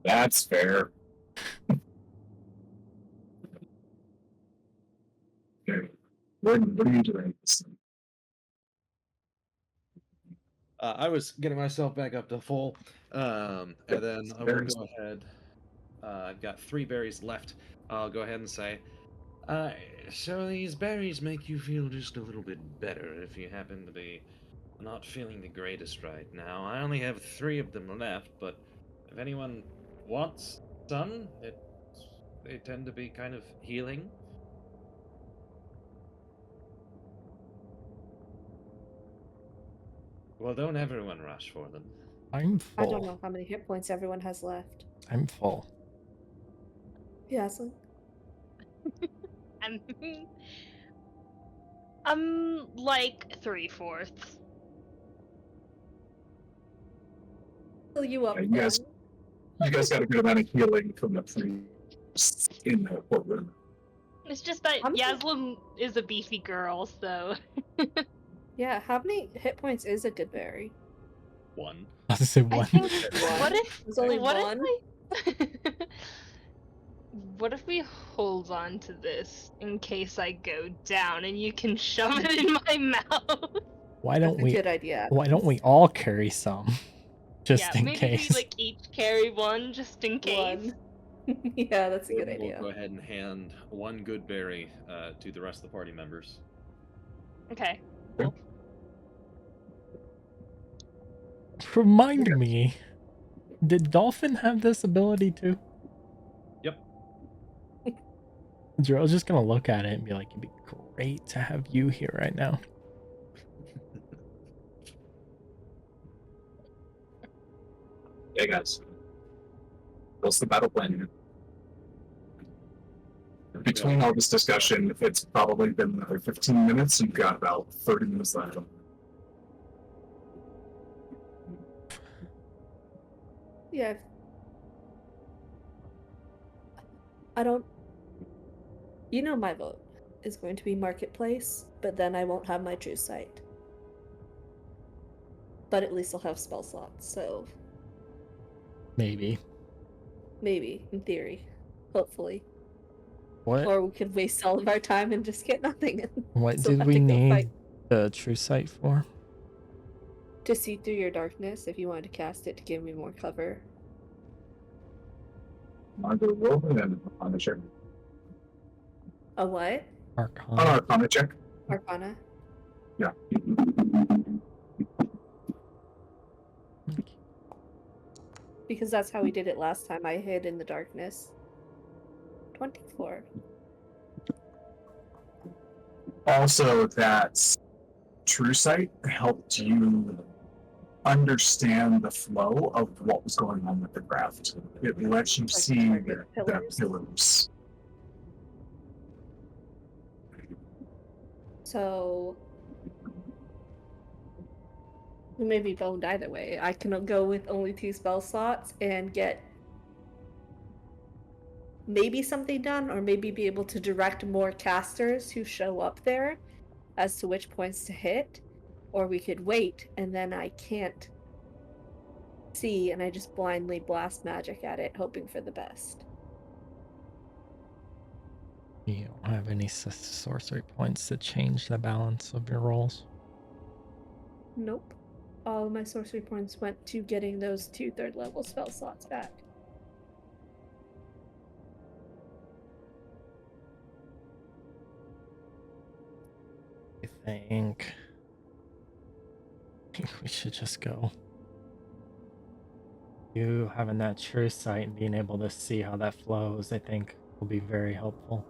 That's fair. Okay. What are you doing this thing? I was getting myself back up to full, and then I will go ahead. I've got 3 berries left. I'll go ahead and say, so these berries make you feel just a little bit better if you happen to be not feeling the greatest right now. I only have 3 of them left, but if anyone wants some, they tend to be kind of healing. Well, don't everyone rush for them. I'm full. I don't know how many hit points everyone has left. I'm full. Yaslin? I'm like 3/4. Fill you up. Yeah, you guys got a good amount of healing from the priests in the courtroom. It's just that I'm- Yaslin is a beefy girl, so. Yeah, how many hit points is a good berry? 1. I was gonna say I one. think. What if? There's only what one? What if we hold on to this in case I go down and you can shove it in my mouth? Why That's don't a we? good idea. Why don't we all carry some, just Yeah, in maybe case? we like each carry one just in case. One. Yeah, that's a good We'll idea. go ahead and hand 1 good berry to the rest of the party members. Okay. Remind me, did Dolphin have this ability too? Yep. Zero's just gonna look at it and be like, it'd be great to have you here right now. Hey guys, what's the battle plan here? Between all this discussion, it's probably been another 15 minutes. You've got about 30 minutes left. Yeah. I don't. You know my vote is going to be marketplace, but then I won't have my true sight. But at least I'll have spell slots, so Maybe. maybe, in theory. Hopefully. What Or we could waste all of our time and just get nothing and what still did have we to go need fight. the true sight for? To see through your darkness if you wanted to cast it to give me more cover. On the roll and then on the check. A what? Arcana. On our comic check. Arcana? Yeah. Because that's how we did it last time. I hid in the darkness. 24. Also, that true sight helped you understand the flow of what was going on with the craft. It lets you Like see target the pillars. pillars. So we may be boned either way. I can go with only 2 spell slots and get maybe something done, or maybe be able to direct more casters who show up there as to which points to hit. Or we could wait and then I can't see and I just blindly blast magic at it, hoping for the best. You don't have any sorcery points to change the balance of your rolls. Nope. All of my sorcery points went to getting those 2 third level spell slots back. I think we should just go. You having that true sight and being able to see how that flows, I think, will be very helpful.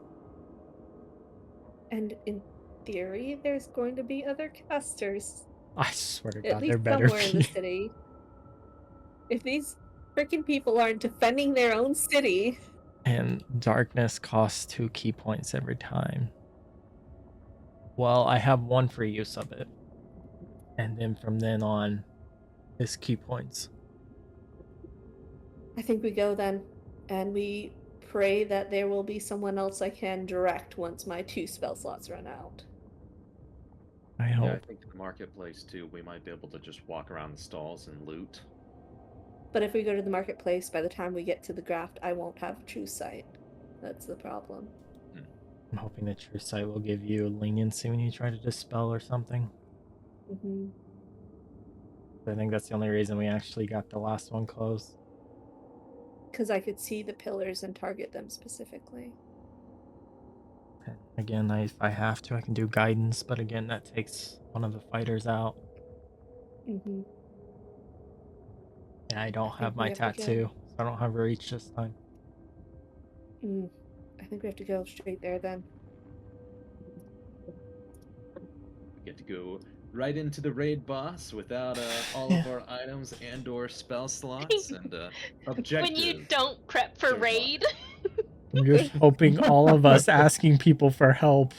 And in theory, there's going to be other casters. I swear to At God, least there better somewhere in the be. city. If these freaking people aren't defending their own city. And darkness costs 2 key points every time. Well, I have 1 free use of it. And then from then on is key points. I think we go then, and we pray that there will be someone else I can direct once my 2 spell slots run out. I Yeah, I hope. think the marketplace too. We might be able to just walk around the stalls and loot. But if we go to the marketplace, by the time we get to the graft, I won't have true sight. That's the problem. I'm hoping that true sight will give you leniency when you try to dispel or something. Mm-hmm. I think that's the only reason we actually got the last one closed. Because I could see the pillars and target them specifically. Again, if I have to, I can do guidance, but again, that takes one of the fighters out. Mm-hmm. And I don't I have think my we have to go. tattoo, so I don't have reach this time. I think we have to go straight there then. We get to go right into the raid boss without all Yeah. of our items and/or spell slots and objectives. When you don't prep for They're raid. I'm just hoping all of us asking people for help.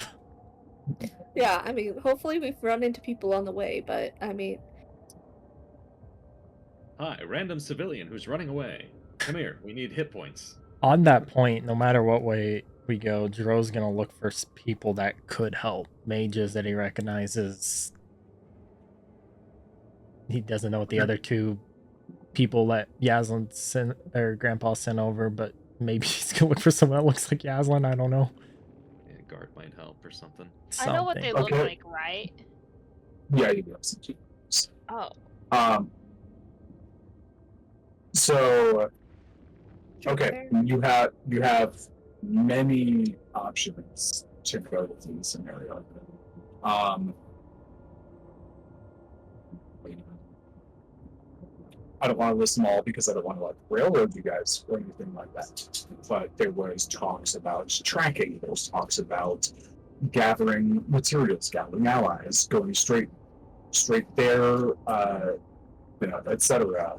Yeah, I mean, hopefully we've run into people on the way, but I mean, Hi, random civilian who's running away. Come here, we need hit points. On that point, no matter what way we go, Jero's gonna look for people that could help. Mages that he recognizes. He doesn't know what the other 2 people that Yaslin sent or Grandpa sent over, but maybe he's gonna look for someone that looks like Yaslin. I don't know. Yeah, guard might help or something. I know what they look Okay. like, right? Yeah, you have some keys. Oh. So drink okay, there. you have many options to go with in the scenario. I don't want to list them all because I don't want to like railroad you guys or anything like that. But there was talks about tracking. There was talks about gathering materials, gathering allies, going straight there, etc.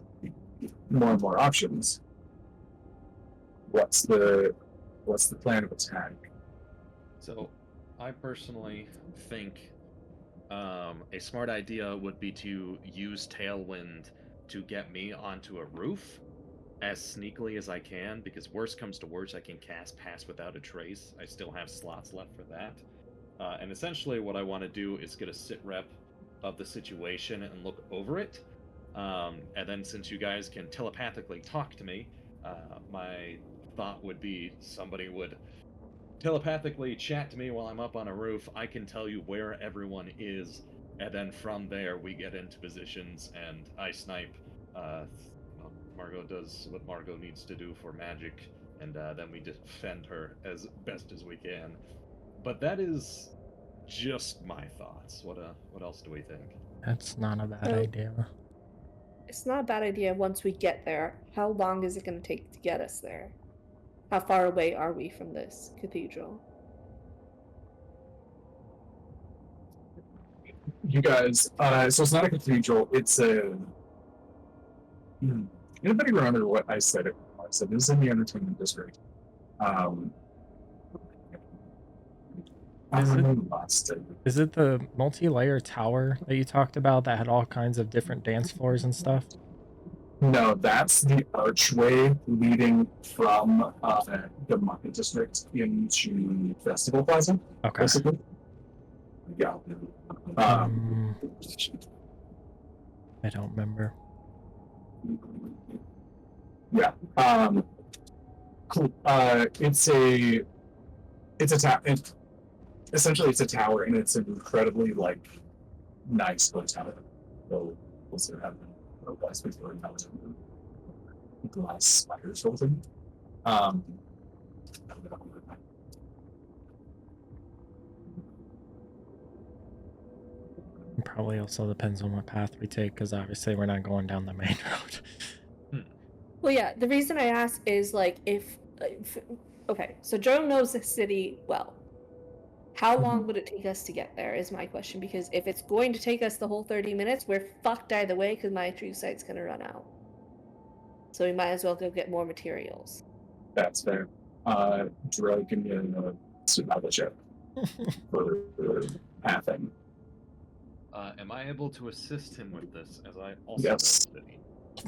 More and more options. What's the plan of attack? So, I personally think a smart idea would be to use Tailwind to get me onto a roof, as sneakily as I can, because worst comes to worst, I can cast Pass Without a Trace. I still have slots left for that. And essentially what I want to do is get a sit rep of the situation and look over it. And then since you guys can telepathically talk to me, my thought would be somebody would telepathically chat to me while I'm up on a roof. I can tell you where everyone is, and then from there we get into positions and I snipe. Margot does what Margot needs to do for magic, and then we defend her as best as we can. But that is just my thoughts. What else do we think? That's not a bad So- idea. It's not a bad idea once we get there. How long is it going to take to get us there? How far away are we from this cathedral? You guys, so it's not a cathedral, it's a. Anybody remember what I said it was? I said this is in the entertainment district. I Is it- remember last it. Is it the multi-layer tower that you talked about that had all kinds of different dance floors and stuff? No, that's the archway leading from the market district into Festival Plaza, Okay. basically. Yeah. I don't remember. Yeah. Cool. It's a tower. Essentially, it's a tower, and it's an incredibly nice hotel. So we'll see what happens. Otherwise, we can glass spiders or something. It probably also depends on what path we take, because obviously we're not going down the main road. Well, yeah, the reason I ask is if okay, so Joe knows the city well. How long would it take us to get there is my question, because if it's going to take us the whole 30 minutes, we're fucked either way because my true sight's going to run out. So we might as well go get more materials. That's fair. Drew, give me a survival check for pathing. Am I able to assist him with this, as I also Yes. know the city?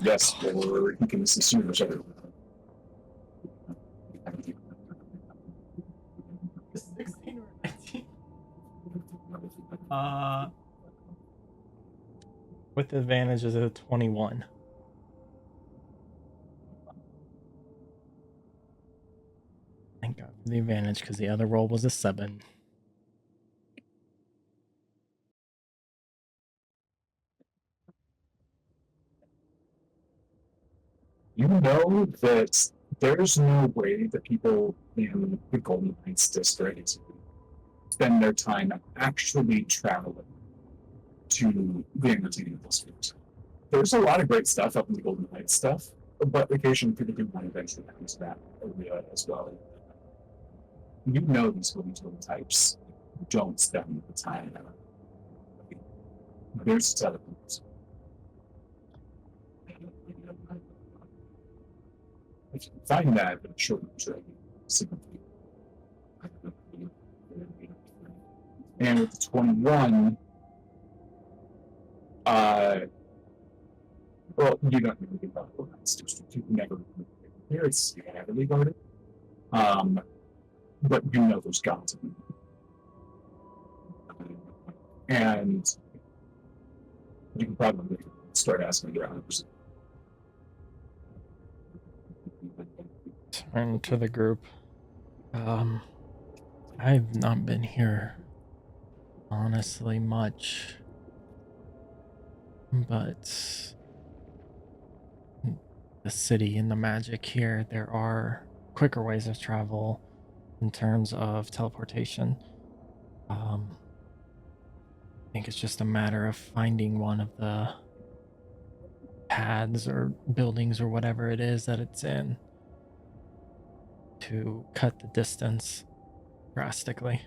Yes, or you can assist you whichever. 16 or 19? With advantage is a 21. Thank God for the advantage, because the other roll was a 7. You know that there's no way that people in the Golden Heights district spend their time actually traveling to the entertainment district. There's a lot of great stuff up in the Golden Heights stuff, but occasionally people do want to venture back into that area as well. You know these Golden types don't spend the time there. There's teleports. If you find that, I'm sure and with the 21, well, you don't really think about the Heights district. You never here. It's heavily guarded. But you know there's got to be. And you can probably start asking around. Turn to the group. I've not been here honestly much, but the city and the magic here, there are quicker ways of travel in terms of teleportation. I think it's just a matter of finding one of the paths or buildings or whatever it is that it's in to cut the distance drastically.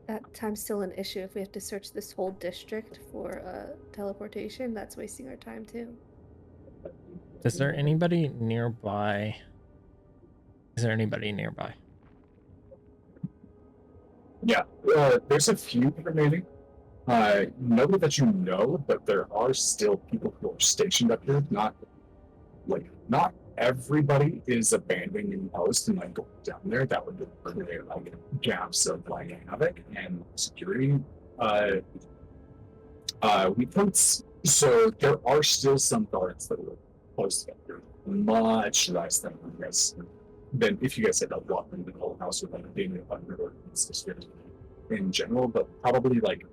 That time's still an issue. If we have to search this whole district for teleportation, that's wasting our time too. Is there anybody nearby? Is there anybody nearby? Yeah, there's a few remaining. Nobody that you know, but there are still people who are stationed up here. Not everybody is abandoning post and like going down there. That would create like gaps of like havoc and security weak points. So there are still some guards that were posted up here, much less than you guys than if you guys had walked into the whole house or like being under in general, but probably like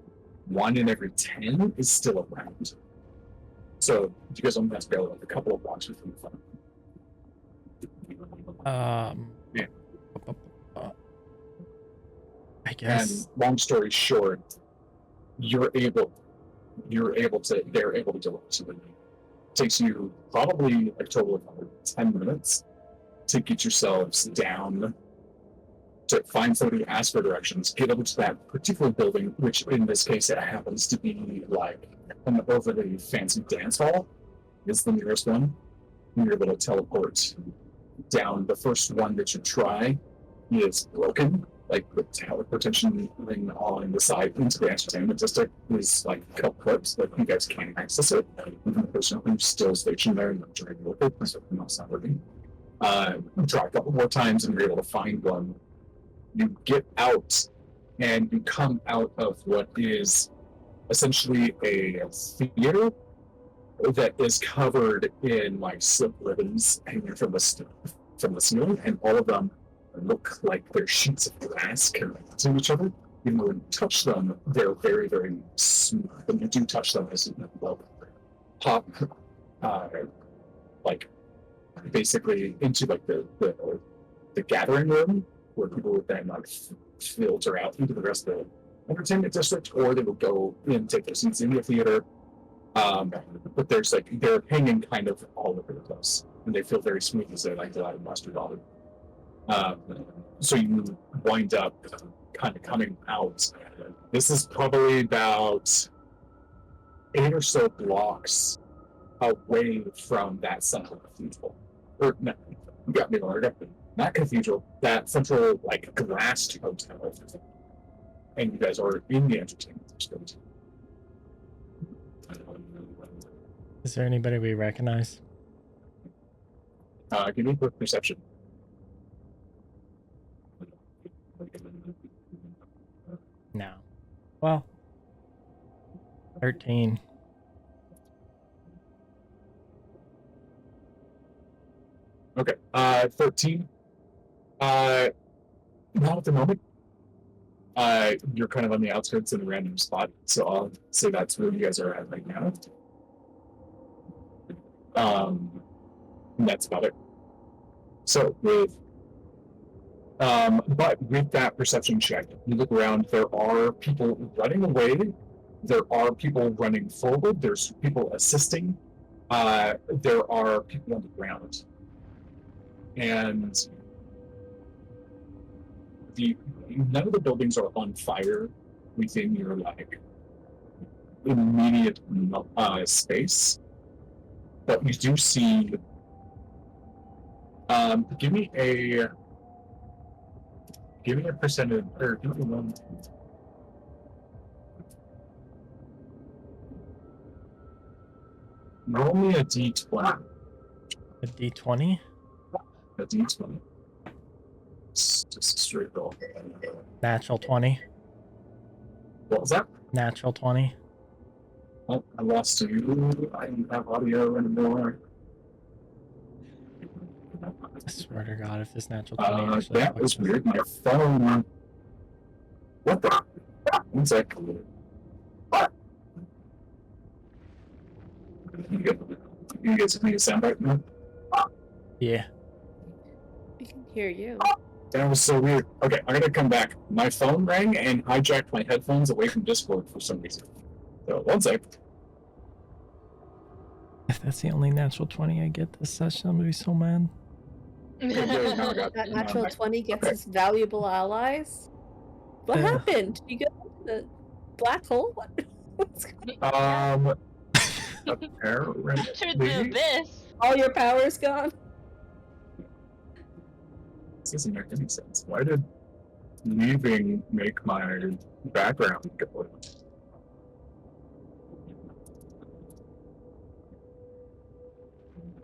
1 in every 10 is still around. So you guys only have to go like a couple of blocks within the front. Yeah. I guess. And long story short, they're able to deliver. So it takes you probably a total of 10 minutes to get yourselves down, to find somebody, ask for directions, get over to that particular building, which in this case it happens to be like an overly fancy dance hall is the nearest one. And you're able to teleport down. The first one that you try is broken, like the teleportation ring on the side into the entertainment district is like clips, like you guys can't access it. Even the person who's still stationed there and not trying to work it because something else not working. Try a couple more times and you're able to find one. You get out and you come out of what is essentially a theater that is covered in like silk ribbons hanging from the ceiling, and all of them look like they're sheets of glass connecting to each other. Even when you touch them, they're very, very smooth. When you do touch them, as well, pop, like basically into like the gathering room where people would then like filter out into the rest of the entertainment district, or they would go and take their seats in the theater. But there's like they're hanging kind of all over the place, and they feel very smooth as they like to out of mustard on it. So you wind up kind of coming out. This is probably about 8 or so blocks away from that central cathedral. Or no, you got me wrong. Not cathedral, that central like glassed hotel. And you guys are in the entertainment district. Is there anybody we recognize? Give me a quick perception. No. Well, 13. Okay. 13. Not at the moment. You're kind of on the outskirts in a random spot, so I'll say that's where you guys are at right now. And that's about it. So but with that perception check, you look around, there are people running away, there are people running forward, there's people assisting, there are people on the ground. And none of the buildings are on fire within your like immediate space, but you do see. Give me a percentage, or give me one. Roll me a d20. A D20? A d20. Just a straight roll. Natural 20. What was that? Natural 20. Oh, I lost you. I don't have audio anymore. I swear to God, if this natural 20 actually That was weird. My phone. What the? 1 sec. What? You guys make a sound right now? Yeah. We can hear you. That was so weird. Okay, I'm gonna come back. My phone rang and hijacked my headphones away from Discord for some reason. So 1 sec. If that's the only natural 20 I get this session, I'm gonna be so mad. That natural 20 gets us valuable allies. What Yeah. happened? You go into the black hole? What's going on? Entered the Apparently, abyss. All your power's gone? this doesn't make any sense. Why did leaving make my background go?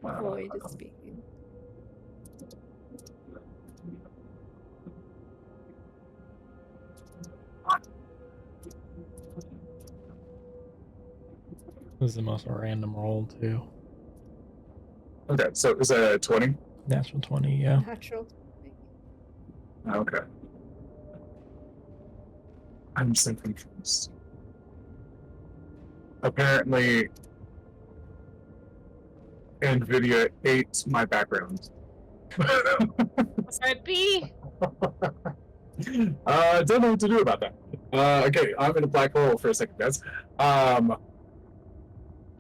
Void is speaking. This is the most random roll too. Okay, so is that a 20? Natural 20, yeah. Natural. Okay. I'm so confused. Apparently, NVIDIA ate my background. Might be. Don't know what to do about that. Okay, I'm in a black hole for a second, guys.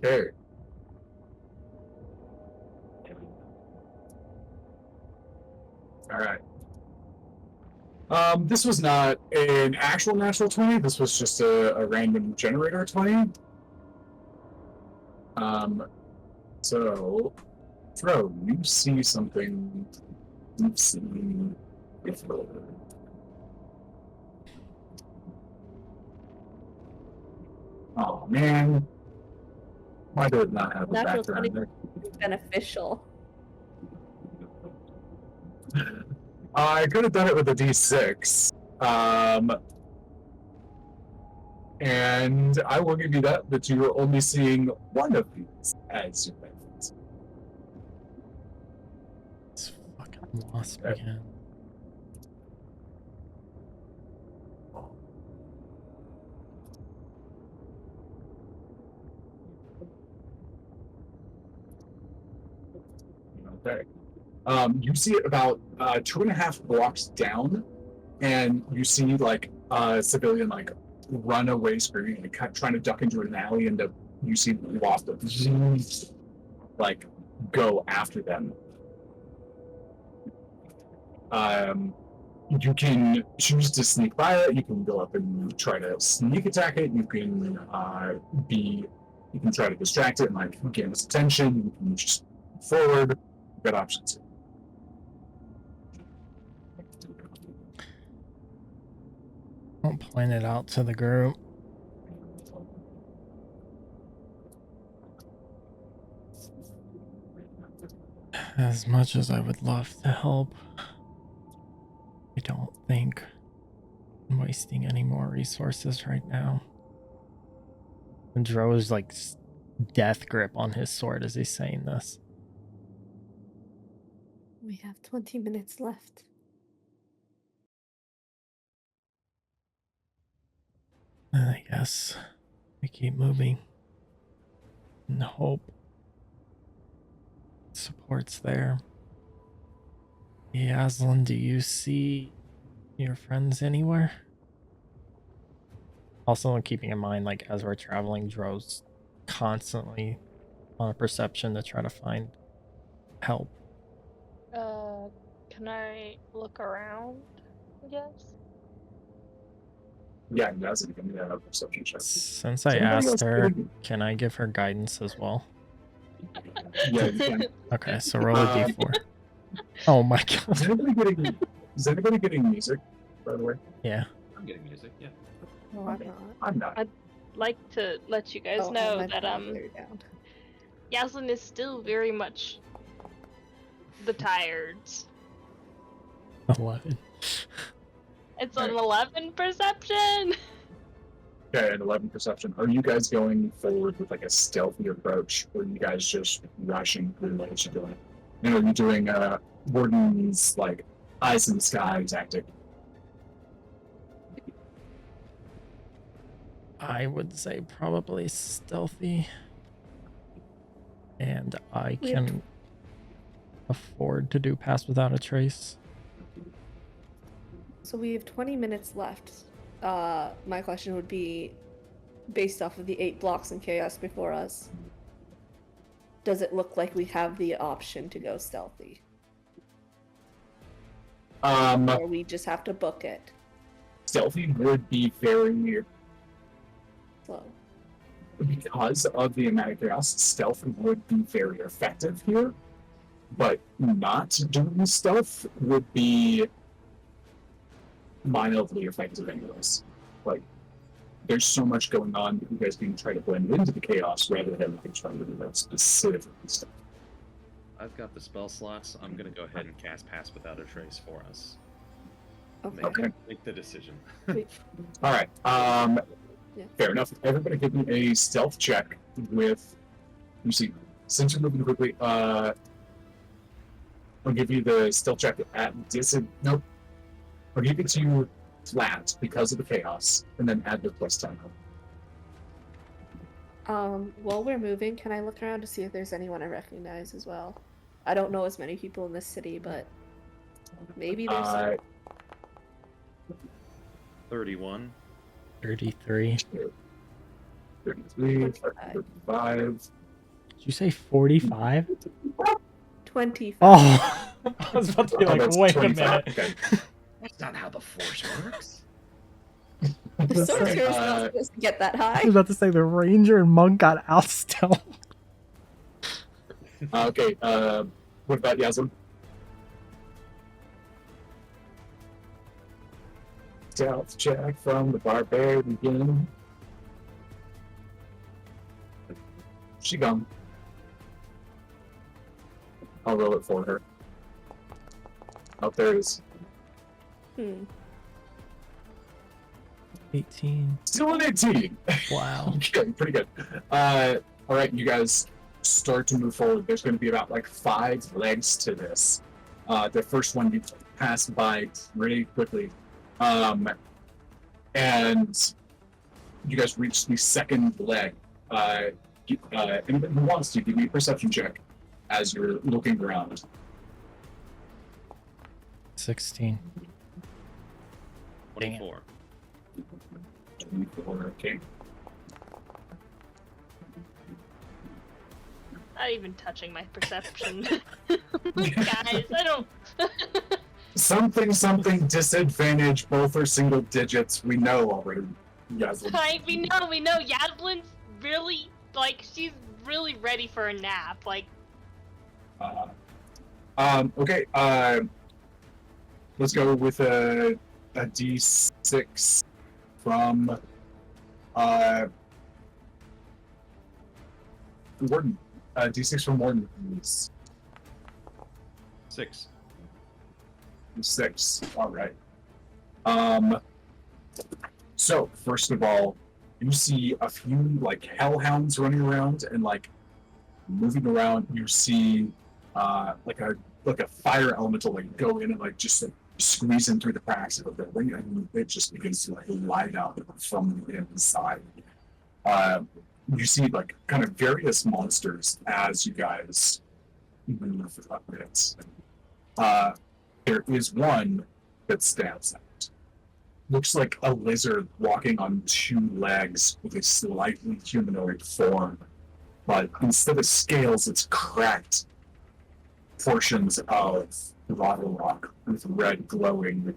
Okay. All right. This was not an actual natural 20. This was just a random generator 20. So, Fro, you see something. You've seen before. Oh man, why did it not have a Natural background 20 there? is beneficial. I could have done it with a D6. And I will give you that you are only seeing one of these as your benefit. This fucking wasp Okay. again. Okay. You see it about 2.5 blocks down, and you see like a civilian like run away screaming and trying to duck into an alley, and you see the wasp like go after them. You can choose to sneak by it. You can go up and try to sneak attack it. You can you can try to distract it and like gain its attention. You can just forward. Good options. I'll point it out to the group. As much as I would love to help, I don't think I'm wasting any more resources right now. And Dro's like death grip on his sword as he's saying this. We have 20 minutes left. I guess we keep moving and hope support's there. Yaslin, do you see your friends anywhere? Also, keeping in mind, like, as we're traveling, Dro's constantly on a perception to try to find help. Can I look around? I guess. Yeah, that's a perception check. Since I Somebody asked else her, getting- can I give her guidance as well? Yeah, you can. Okay, so roll a d4. Oh my god. Is anybody getting music, by the way? Yeah. I'm getting music, yeah. No, I'm not. I'm not. I'd like to let you guys Oh, know my that phone cleared down. Yaslin is still very much the tireds. 11. It's an 11 perception. Okay, an 11 perception. Are you guys going forward with like a stealthy approach, or are you guys just rushing through what you're doing? You know, you're doing Warden's like eyes in the sky tactic. I would say probably stealthy. And I can afford to do pass without a trace. So we have 20 minutes left. My question would be, based off of the 8 blocks in chaos before us, does it look like we have the option to go stealthy? Or we just have to book it Stealthy would be very, slow? because of the amount of chaos, stealth would be very effective here. But not doing stealth would be mildly effective anyways. Like, there's so much going on that you guys can try to blend into the chaos rather than trying to do that specific stuff. I've got the spell slots. I'm gonna go ahead and cast Pass Without a Trace for us. Okay. Okay. Make the decision. Wait, All right. Yeah. Fair enough. Everybody give me a stealth check with. You see, since you're moving quickly, I'll give you the stealth check at Nope. I'll give it to you flat because of the chaos, and then add the plus 10. While we're moving, can I look around to see if there's anyone I recognize as well? I don't know as many people in this city, but maybe there's some. 31. 33. 33, 35. Did you say 45? 25. Oh, I was about to be Oh, like, that's wait a 25. minute. Okay. That's not how the Force works. The sorcerer's Uh, not supposed to get that I high. was about to say the ranger and monk got out still. Okay. What about Yasmin? Stealth check from the barbarian. She gone. I'll roll it for her. Oh, there it is. 18. Still an 18. Wow. Okay, pretty good. All right, you guys start to move forward. There's going to be about like 5 legs to this. The first one you pass by really quickly, and you guys reach the second leg. Anybody who wants to give me a perception check as you're looking around. 16. 24. Okay. Not even touching my perception. Guys, I don't. Something disadvantage. Both are single digits. We know already. Yes. We know. Yaslin's really, she's really ready for a nap. Okay. Let's go with a D6 from Warden. D6 from Warden. 6. 6. All right. So first of all, you see a few like hellhounds running around and like moving around. You see like a fire elemental like go in and like just like squeeze in through the cracks of the building, and it just begins to like light up from the inside. You see like kind of various monsters as you guys move up it. There is one that stands out. Looks like a lizard walking on 2 legs with a slightly humanoid form, but instead of scales, it's cracked portions of lava rock with red glowing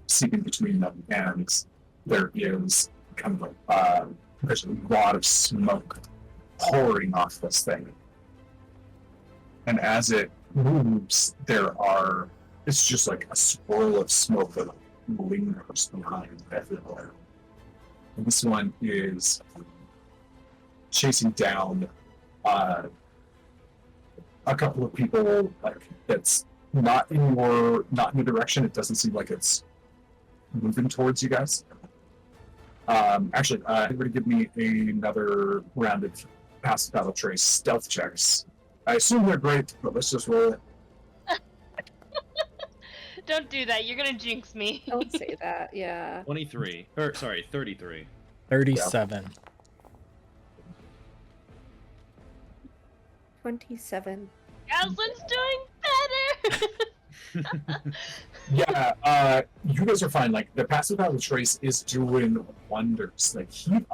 seeping between them, and there is kind of there's a lot of smoke pouring off this thing. And as it moves, it's just like a swirl of smoke that lingers behind everywhere. And this one is chasing down a couple of people, like that's not in your direction. It doesn't seem like it's moving towards you guys. Actually, everybody give me another round of past battle trace stealth checks. I assume they're great, but let's just roll it. Don't do that. You're gonna jinx me. Don't say that. Yeah. 33. 33. 37. 27. Yaslin's doing better. Yeah, you guys are fine. Like the passive battle trace is doing wonders. Like heat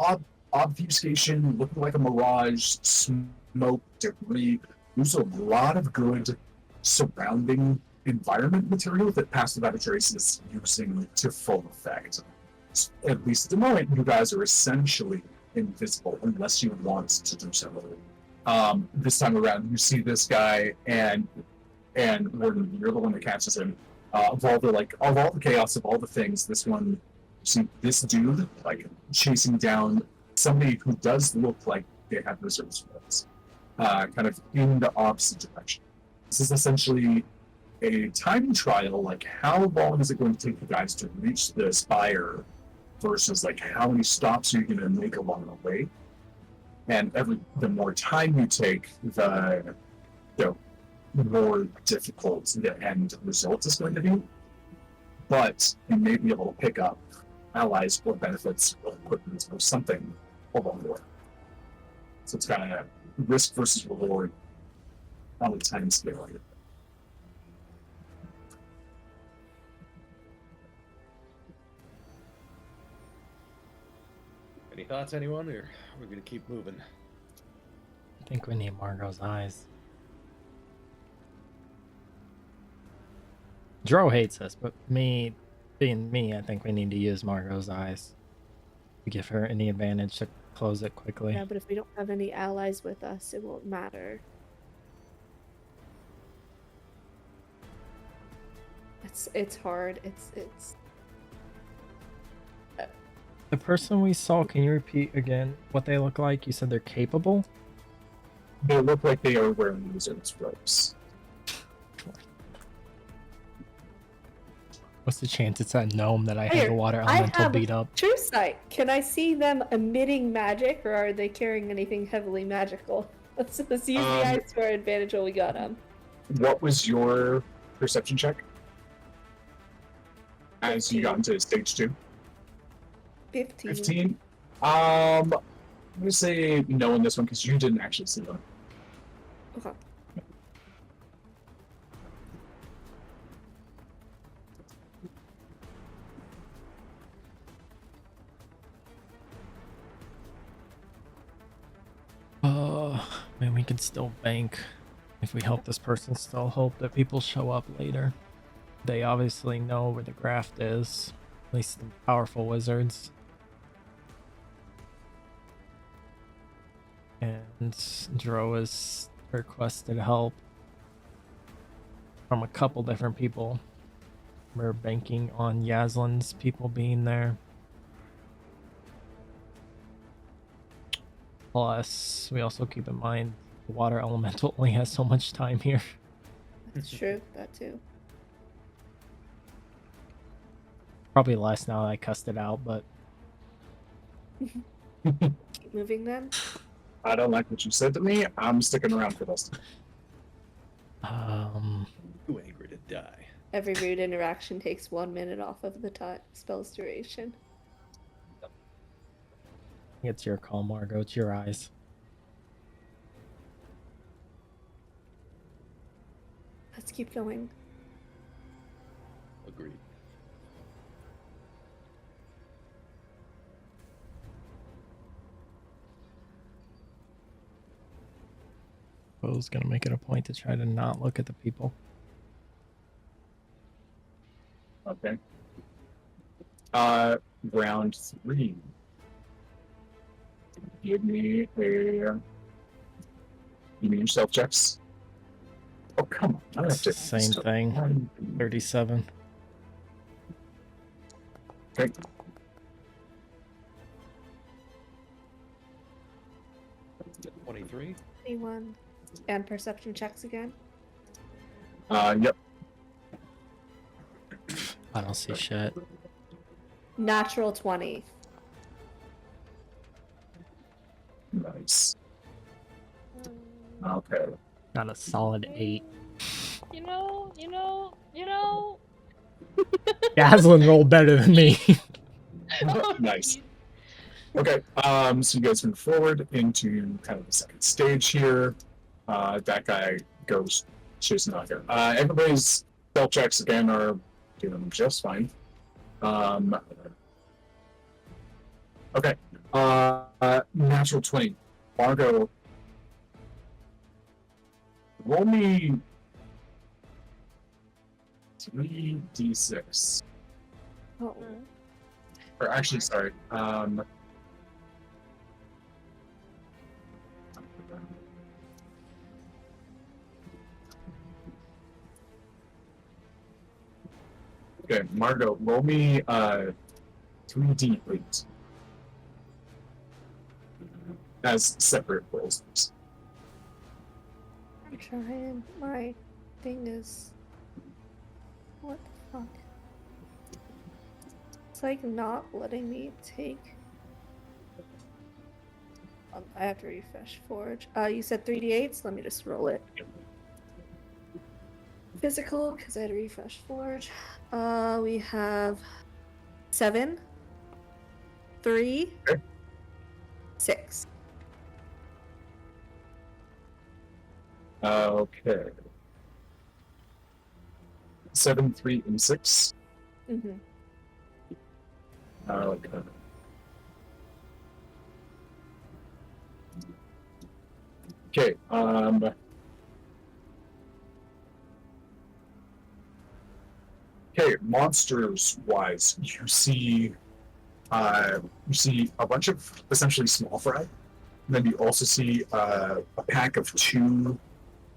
obfuscation, looking like a mirage, smoke, debris. There's a lot of good surrounding environment material that passive battle trace is using to full effect. At least at the moment, you guys are essentially invisible unless you want to do so. This time around, you see this guy, and Warden, you're the one that catches him. Of all the chaos of all the things, this one, you see this dude like chasing down somebody who does look like they have reserves for this, kind of in the opposite direction. This is essentially a time trial, like how long is it going to take you guys to reach the spire versus like how many stops are you going to make along the way. And the more time you take, the more difficult the end result is going to be. But you may be able to pick up allies or benefits or equipment or something along the way. So it's kind of risk versus reward on the time scale. Any thoughts, anyone, or we're gonna keep moving? I think we need Margot's eyes. Dro hates us, but me, being me, I think we need to use Margot's eyes to give her any advantage to close it quickly. Yeah, but if we don't have any allies with us, it won't matter. It's hard. It's. The person we saw, can you repeat again what they look like? You said they're capable? They look like they are wearing wizard's robes. What's the chance it's that gnome that I had Here, the water I elemental have beat up? True sight. Can I see them emitting magic, or are they carrying anything heavily magical? Let's use the eyes to our advantage while we got them. What was your perception check? As you got into stage 2? 15. 15? I'm gonna say no in this one because you didn't actually see them. Okay. I mean, we can still bank if we help this person. Still hope that people show up later. They obviously know where the graft is, at least the powerful wizards. And Dro has requested help from a couple different people. We're banking on Yaslin's people being there. Plus, we also keep in mind the water elemental only has so much time here. That's true. That too. Probably less now that I cussed it out, but Keep moving them. I don't like what you said to me. I'm sticking around for this. Too angry to die. Every rude interaction takes 1 minute off of the spell's duration. it's your call, Margot. It's your eyes. Let's keep going. Agreed. I was gonna make it a point to try to not look at the people. Okay. Round 3. Give me yourself checks. Oh, come on. I don't have to. Same thing. 37. Okay. $23. 21. And perception checks again. Yep. I don't see shit. Natural 20. Nice. Okay. Got a solid 8. You know. Yaslin rolled better than me. Nice. Okay, so you guys move forward into kind of the second stage here. That guy goes chasing out here. Everybody's stealth checks again are doing just fine. Okay, natural 20. Margot, roll me 3d6. Oh. Or actually, sorry. Okay, Margot, roll me 3d8 as separate rolls. I'm trying. My thing is. What the fuck? It's like not letting me take. I have to refresh Forge. You said 3d8s? Let me just roll it. Physical, because I had to refresh Forge. We have 7, 3, Okay. 6. Okay. 7, 3, and 6. Mm-hmm. Okay. Okay. Okay. Monsters wise, you see a bunch of essentially small fry. And then you also see a pack of 2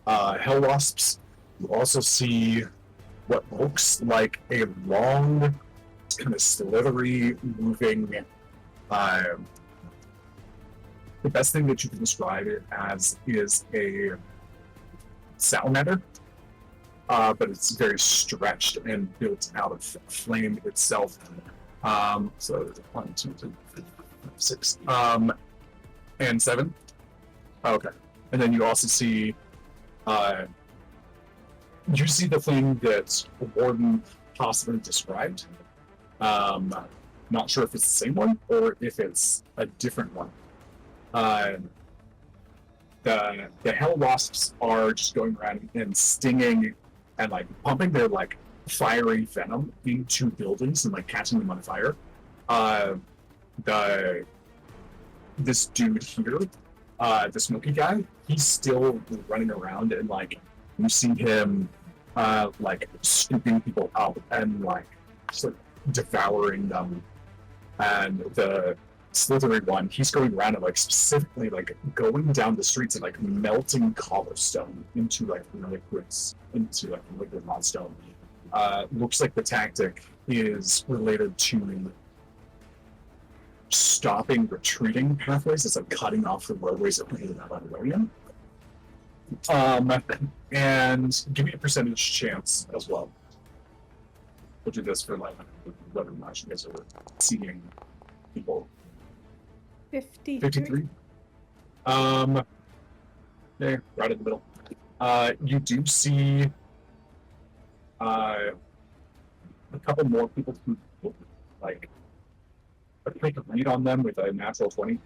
hell wasps. You also see what looks like a long, kind of slithery, moving. The best thing that you can describe it as is a salamander, but it's very stretched and built out of flame itself. So 1, 2, 3, 4, 5, 6, and 7. Okay, and then you also see, you see the thing that Warden possibly described. Not sure if it's the same one or if it's a different one. The hell wasps are just going around and stinging and like pumping their like fiery venom into buildings and like catching them on fire. This dude here, the smoky guy, he's still running around and like you see him like scooping people up and like just like devouring them. And the slithery one, he's going around and like specifically like going down the streets and like melting cobblestone into like liquids, into like liquid limestone. Looks like the tactic is related to stopping retreating pathways. It's like cutting off the roadways that lead to that area. And give me a percentage chance as well. We'll do this for like whether or not you guys are seeing people. 53. There, right in the middle. You do see a couple more people who look like a quick read on them with a natural 20.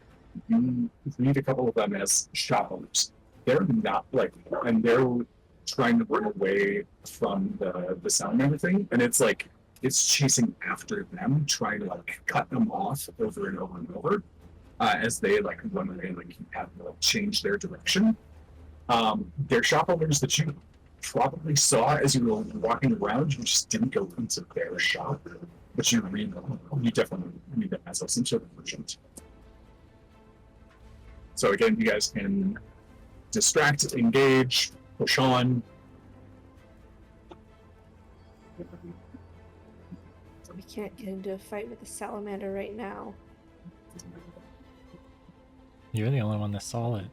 You read a couple of them as shop owners. They're not like, and they're trying to run away from the salamander thing, and it's like it's chasing after them, trying to like cut them off over and over and over. As they like run away and like have to like, change their direction. They're shop owners that you probably saw as you were walking around. You just didn't go into their shop, but you read them. You definitely read them as some sort of merchant. So again, you guys can distract, engage, push on. We can't get into a fight with the salamander right now. You're the only one that saw it.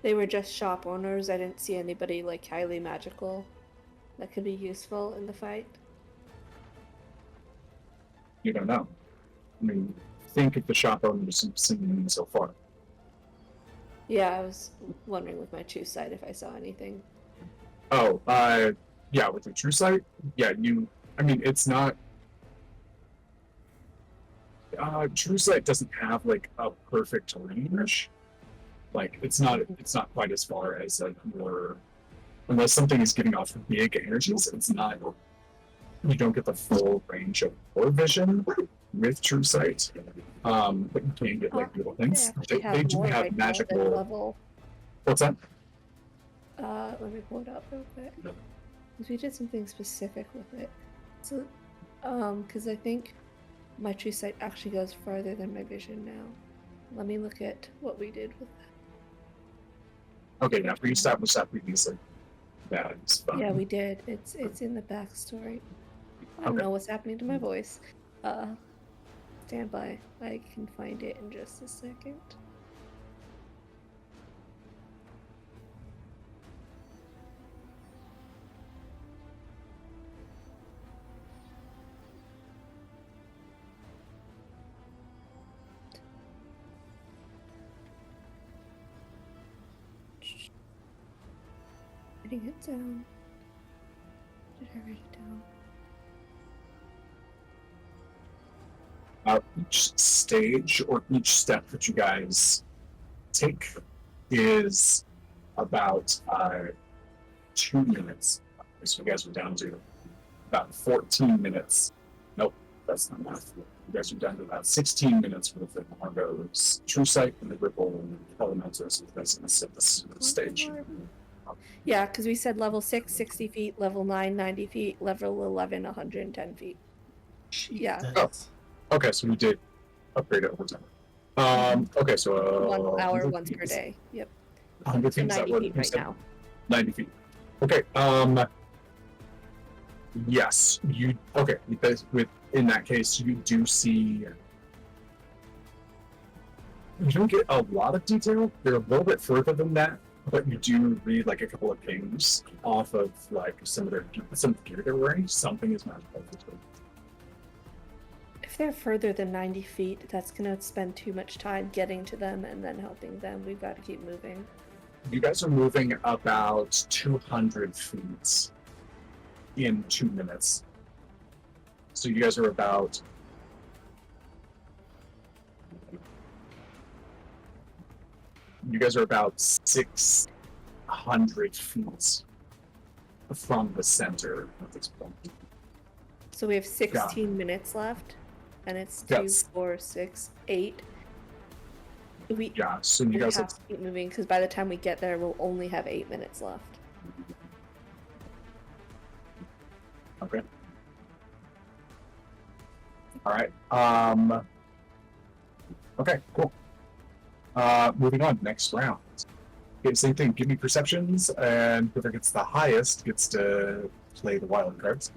They were just shop owners. I didn't see anybody like highly magical that could be useful in the fight. You don't know. I mean, think of the shop owners you've seen so far. Yeah, I was wondering with my true sight if I saw anything. Oh, yeah, with the true sight, yeah, I mean, it's not. True sight doesn't have like a perfect range. Like it's not quite as far as like more, unless something is giving off big energies. It's not. You don't get the full range of your vision with true sight. But you can get like little things. They do have magical. Level. What's that? Let me pull it up real quick. Because we did something specific with it. So, because I think my true sight actually goes farther than my vision now. Let me look at what we did with that. Okay, now we established that previously. That is fun. Yeah, we did. It's in the backstory. I don't know what's happening to my voice. Stand by. I can find it in just a second. writing it down. Did I write it down? Each stage or each step that you guys take is about 2 minutes. So you guys are down to about 14 minutes. Nope, that's not math. You guys are down to about 16 minutes with the Margot's True Sight and the Ripple Elementals that's in this stage. Yeah, because we said level 6, 60 feet, level 9, 90 feet, level 11, 110 feet. Yeah. Oh, okay, so we did upgrade it over time. Okay, so 1 hour 100 once feet per is- day. Yep. 100 So feet, is that 90 what feet you right said? now. 90 feet. Okay, yes, you, okay, because in that case, you do see, you don't get a lot of detail, they're a little bit further than that, but you do read like a couple of pings off of like some of the gear they're wearing, something is magical. If they're further than 90 feet, that's going to spend too much time getting to them and then helping them. We've got to keep moving. You guys are moving about 200 feet in 2 minutes. So you guys are about about 600 feet from the center at this point. So we have 16 minutes left, and it's 2, Yes. 4, 6, 8. We Yeah, so you guys have to keep moving because by the time we get there, we'll only have 8 minutes left. okay. All right. Okay, cool. Moving on, next round. Okay, same thing, give me perceptions, and whoever gets the highest gets to play the wild cards.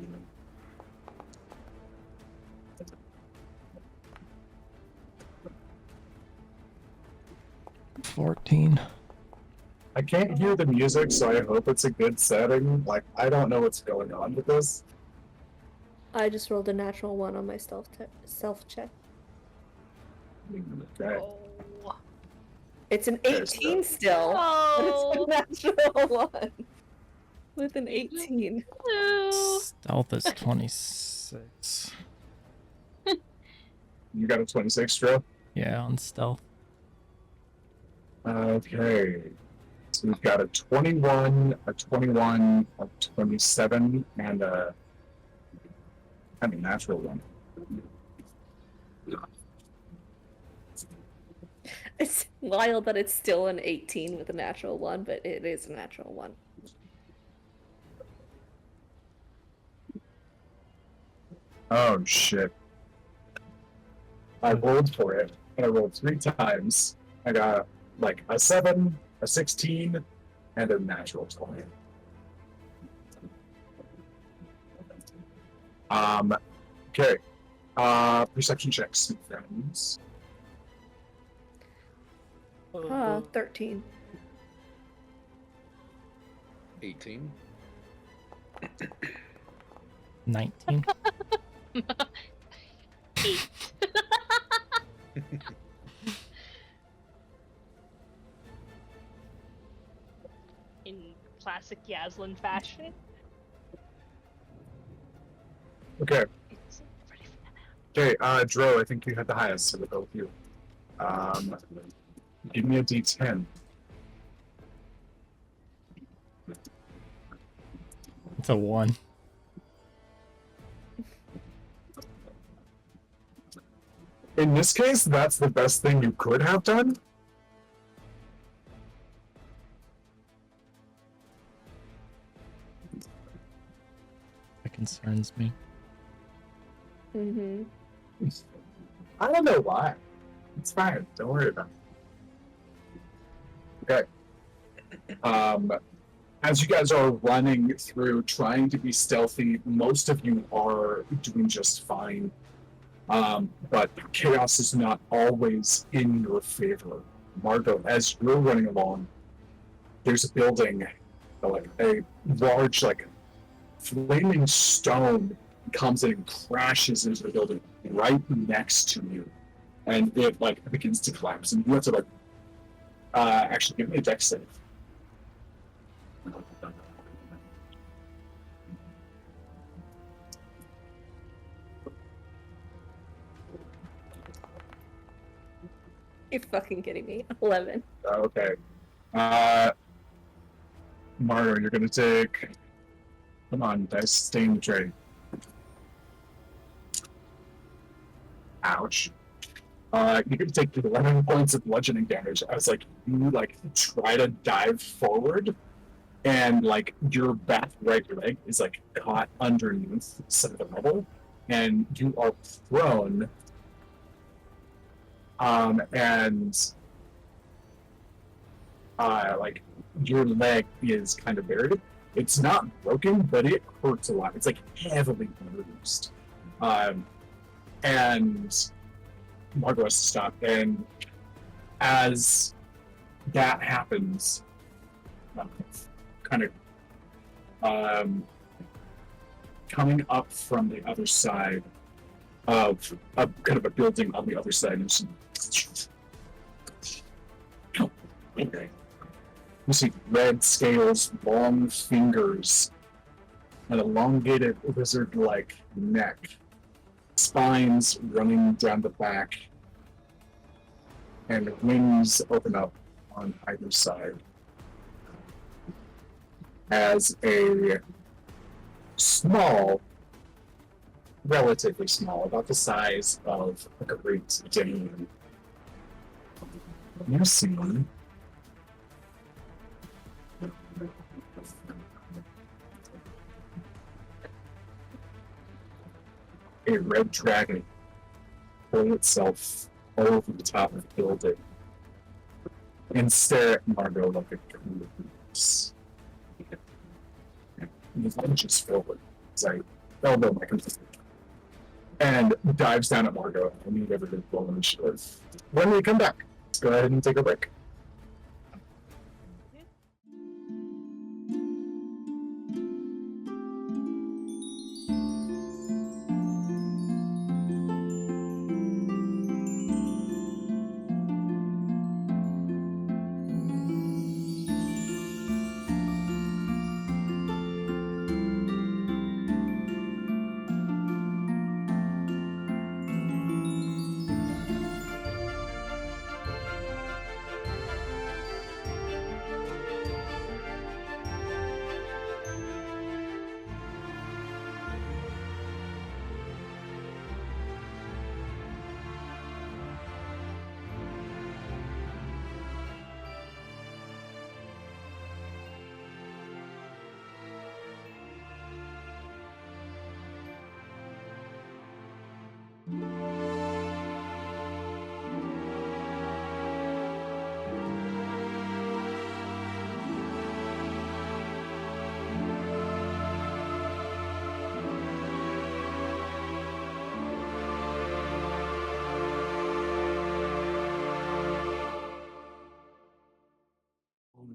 14. I can't hear the music, so I hope it's a good setting. Like, I don't know what's going on with this. I just rolled a natural 1 on my self check. Okay. Oh. It's an Okay, 18 still. Oh. But it's a natural 1. With an 18. No. Stealth is 26. You got a 26, Drew? Yeah, on stealth. Okay. So we've got a 21, a 21, a 27, and a natural one. It's wild that it's still an 18 with a natural 1, but it is a natural 1. Oh, shit. I rolled for it, and I rolled 3 times. I got, like, a 7, a 16, and a natural 20. Okay. Perception checks, friends. 13. 18. 19. 8. In classic Yaslin fashion. Okay. It's ready for that. Okay, Dro, I think you had the highest, so we'll go with you. Give me a D10. It's a 1. In this case, that's the best thing you could have done. That concerns me. Mm-hmm. I don't know why. It's fine. Don't worry about it. Okay. As you guys are running through, trying to be stealthy, most of you are doing just fine. But chaos is not always in your favor. Margot, as you're running along, there's a building, like a large, like, flaming stone comes in and crashes into the building right next to you. And it, like, begins to collapse. And you have to, like, actually give me a dex save. You're fucking kidding me. 11. Okay. Mario, you're gonna take. Come on, dice, stay in the tray. Ouch. You're gonna take 11 points of bludgeoning damage. I was like, you like try to dive forward, and like your back right leg is like caught underneath some of the rubble, and you are prone. And like your leg is kind of buried. It's not broken, but it hurts a lot. It's like heavily bruised. And Margot has to stop. And as that happens, kind of coming up from the other side of a kind of a building on the other side, okay. You see red scales, long fingers, an elongated lizard-like neck, spines running down the back, and wings open up on either side. As a small, relatively small, about the size of a great Dane, you see a red dragon pull itself over the top of the building and stare at Margot like a goose. He lunges forward as I elbow my computer and dives down at Margot. I need everything to roll initiative. When we come back, let's go ahead and take a break.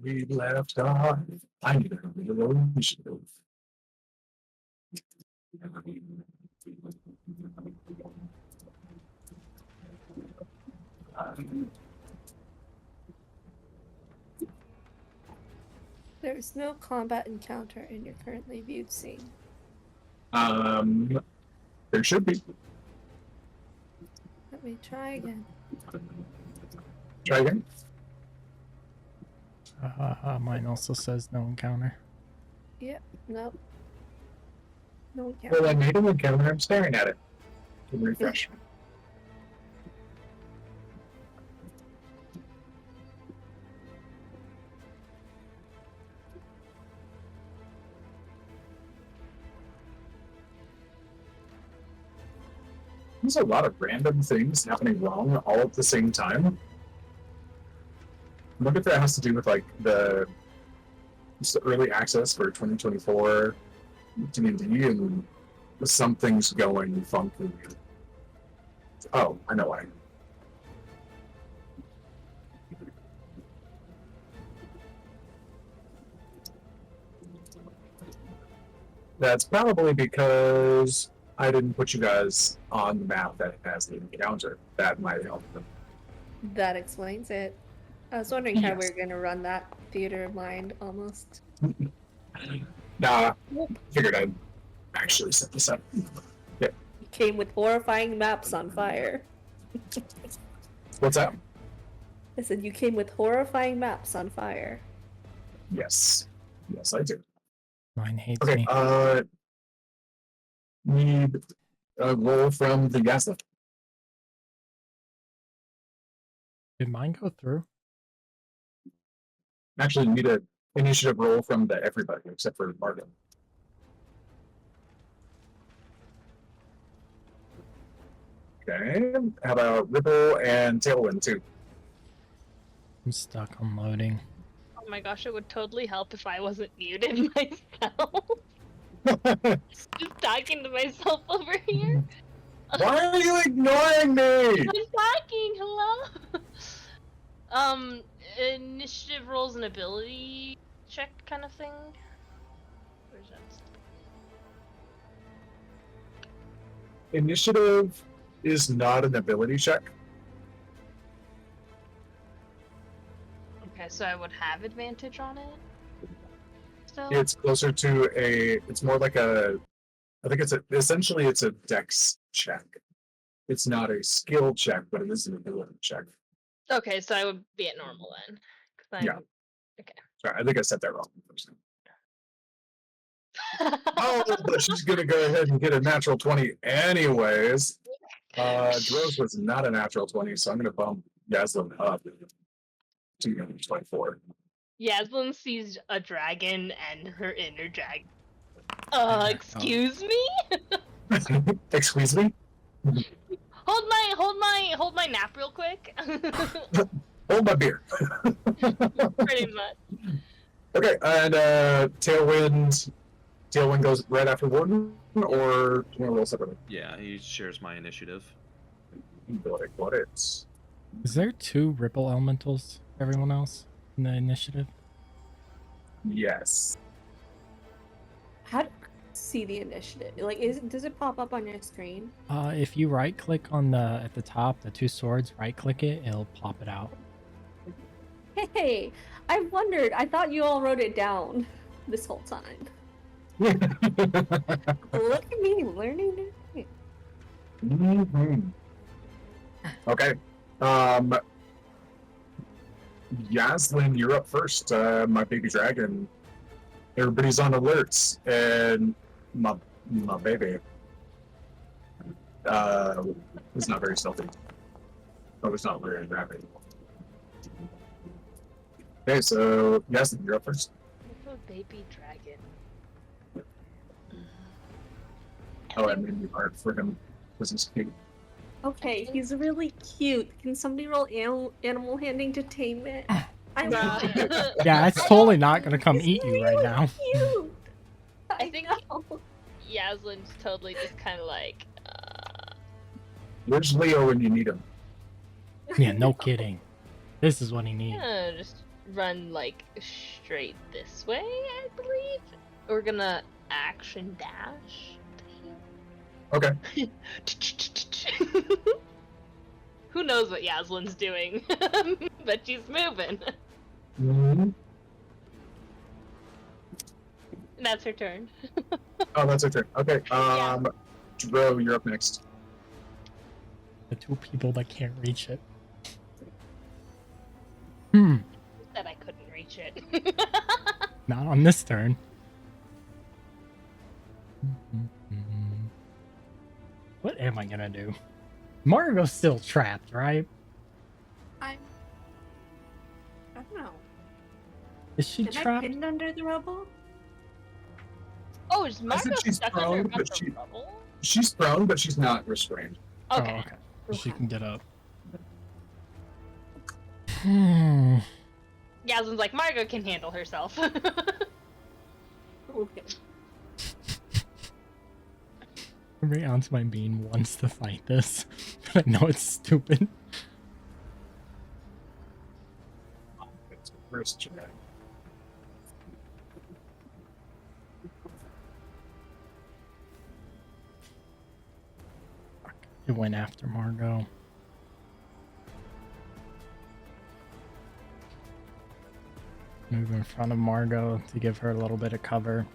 We left off. I need a little initiative. There is no combat encounter in your currently viewed scene. There should be. Let me try again. Try again. Mine also says no encounter. Yep, nope. No encounter. Well, I made an encounter. I'm staring at it. Can refresh. There's a lot of random things happening wrong all at the same time. I wonder if that has to do with like just the early access for 2024 D&D and some things going funky. Oh, I know why. That's probably because I didn't put you guys on the map that has the encounter. That might help them. That explains it. I was wondering how we Yes. were going to run that theater of mind almost. Nah, figured I'd actually set this up. Yeah. You came with horrifying maps on fire. What's that? I said you came with horrifying maps on fire. Yes. Yes, I do. Mine hates Okay, me. need a roll from the Yasla. Did mine go through? Actually, need a initiative roll from the everybody except for Martin. Okay, how about Ripple and Tailwind too? I'm stuck on loading. Oh my gosh, it would totally help if I wasn't muted myself. Just talking to myself over here. Why are you ignoring me? I'm talking. Hello. Initiative rolls and ability check kind of thing. Where's that? Initiative is not an ability check. Okay, so I would have advantage on it. Still. It's closer to a. It's more like a. I think essentially it's a dex check. It's not a skill check, but it is an ability check. Okay, so I would be at normal then. 'Cause I'm... Yeah. Sorry, I think I said that wrong. Oh, but she's gonna go ahead and get a natural 20 anyways. Droz was not a natural 20, so I'm gonna bump Yaslin up to 24. Yaslin sees a dragon and her inner dragon. Excuse me? Excuse me? Hold my nap real quick. Hold my beer. Pretty much. Okay, and Tailwind goes right after Warden, or do you want to roll separately? Yeah, he shares my initiative. Got it. Is there 2 ripple elementals for everyone else in the initiative? Yes. How do you see the initiative? Like, does it pop up on your screen? If you right click on the at the top, the 2 swords, right click it, it'll pop it out. Hey, I wondered. I thought you all wrote it down this whole time. Look at me learning new things. Mm-hmm. Okay. Yaslin, you're up first. My baby dragon. Everybody's on alerts, and my baby is not very stealthy. Oh, it's not very rapid. Okay, so Yaslin, you're up first. Little baby dragon. Oh, I made new art for him. This is cute. Okay, he's really cute. Can somebody roll animal handling detainment? I love it. Yeah, it's totally not gonna come eat you right really now. Cute. I think know. Yaslin's totally just kind of like, Where's Leo when you need him? Yeah, no kidding. This is what he needs. gonna just run like straight this way, I believe. We're gonna action dash. Okay. Who knows what Yaslin's doing, but she's moving. Mm-hmm. That's her turn. Oh, that's her turn. Okay. Dro, you're up next. The 2 people that can't reach it. Said I couldn't reach it. Not on this turn. What am I gonna do? Margot's still trapped, right? I don't know. Is she Am I trapped? pinned under the rubble? Oh, is I Marco said she's stuck prone, under but the rubble? She's prone, but she's not restrained. Okay. Oh, okay. She Okay. can get up. Yaslin's like, Margot can handle herself. Okay. Every ounce of my being wants to fight this, but I know it's stupid. It's first check. It went after Margot. Move in front of Margot to give her a little bit of cover.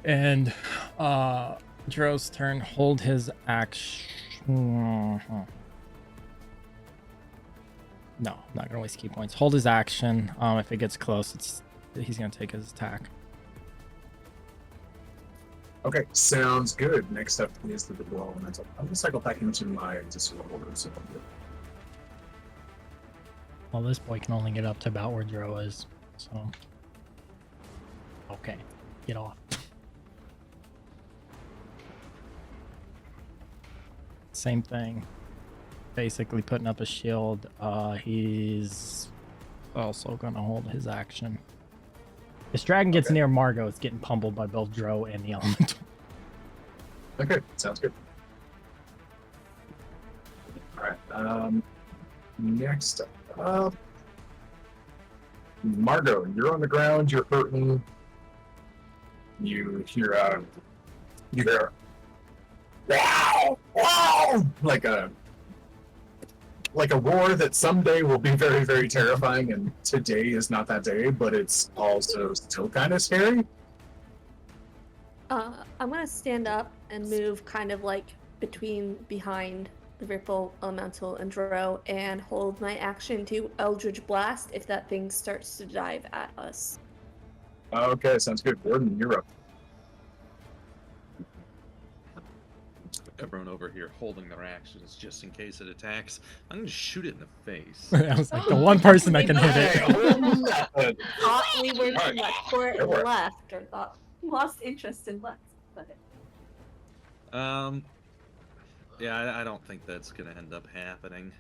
And Dro's turn, hold his action. No, not gonna waste key points. Hold his action. If it gets close, he's gonna take his attack. Okay, sounds good. Next up is the double elemental. I'm gonna cycle back into my disorder. So Well, this boy can only get up to about where Dro is, so. Okay, get off. Same thing. Basically putting up a shield. He's also gonna hold his action. This dragon gets near Margot, it's getting pummeled by both Dro and the elemental. okay, sounds good. All right. Next up, Margot, you're on the ground. You're hurting. You hear wow, wow, like a roar that someday will be very, very terrifying, and today is not that day, but it's also still kind of scary. I'm gonna stand up and move kind of like behind the Ripple Elemental and Dro and hold my action to Eldritch Blast if that thing starts to dive at us. Okay, sounds good. Warden, you're up. Everyone over here holding their actions just in case it attacks. I'm gonna shoot it in the face. I was like, the one person that can hit it. Thought we were too Alright. much for it It worked. left, or thought lost interest in left. But Yeah, I don't think that's gonna end up happening.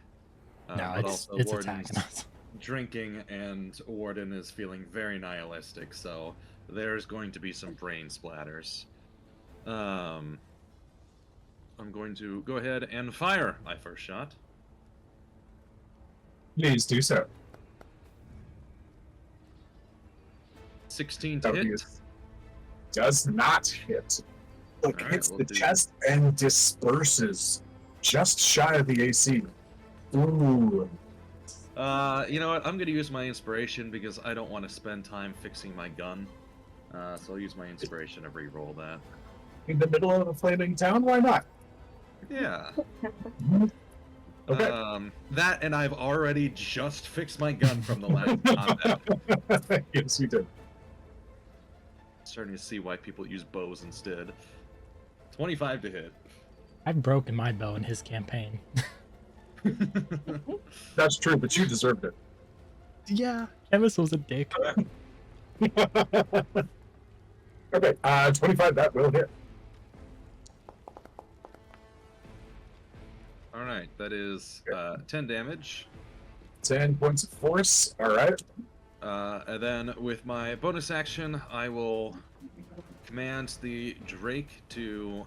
No, but it's also attacking Warden's us. drinking and Warden is feeling very nihilistic, so there's going to be some brain splatters. I'm going to go ahead and fire my first shot. Please do so. 16 to That hit. does not hit. Look, Alright, hits we'll the do- chest and disperses just shy of the AC. Ooh. You know what? I'm going to use my inspiration because I don't want to spend time fixing my gun. So I'll use my inspiration to re-roll that. In the middle of a flaming town? Why not? Yeah. Okay. That and I've already just fixed my gun from the last combat. Yes, you did. Starting to see why people use bows instead. 25 to hit. I've broken my bow in his campaign. That's true, but you deserved it. Yeah, Chemist was a dick. Okay, 25, that will hit. Alright, that is 10 damage. 10 points of force, alright. And then with my bonus action, I will command the Drake to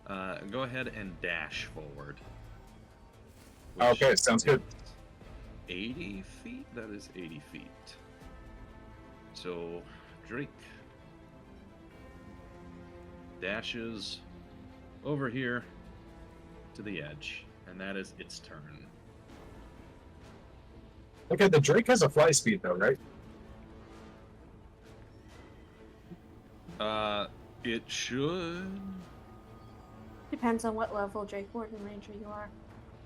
go ahead and dash forward. which Okay, sounds good. is 80 feet? That is 80 feet. So, Drake dashes over here to the edge, and that is its turn. Okay, the Drake has a fly speed though, right? It should. depends on what level Drake Warden Ranger you are.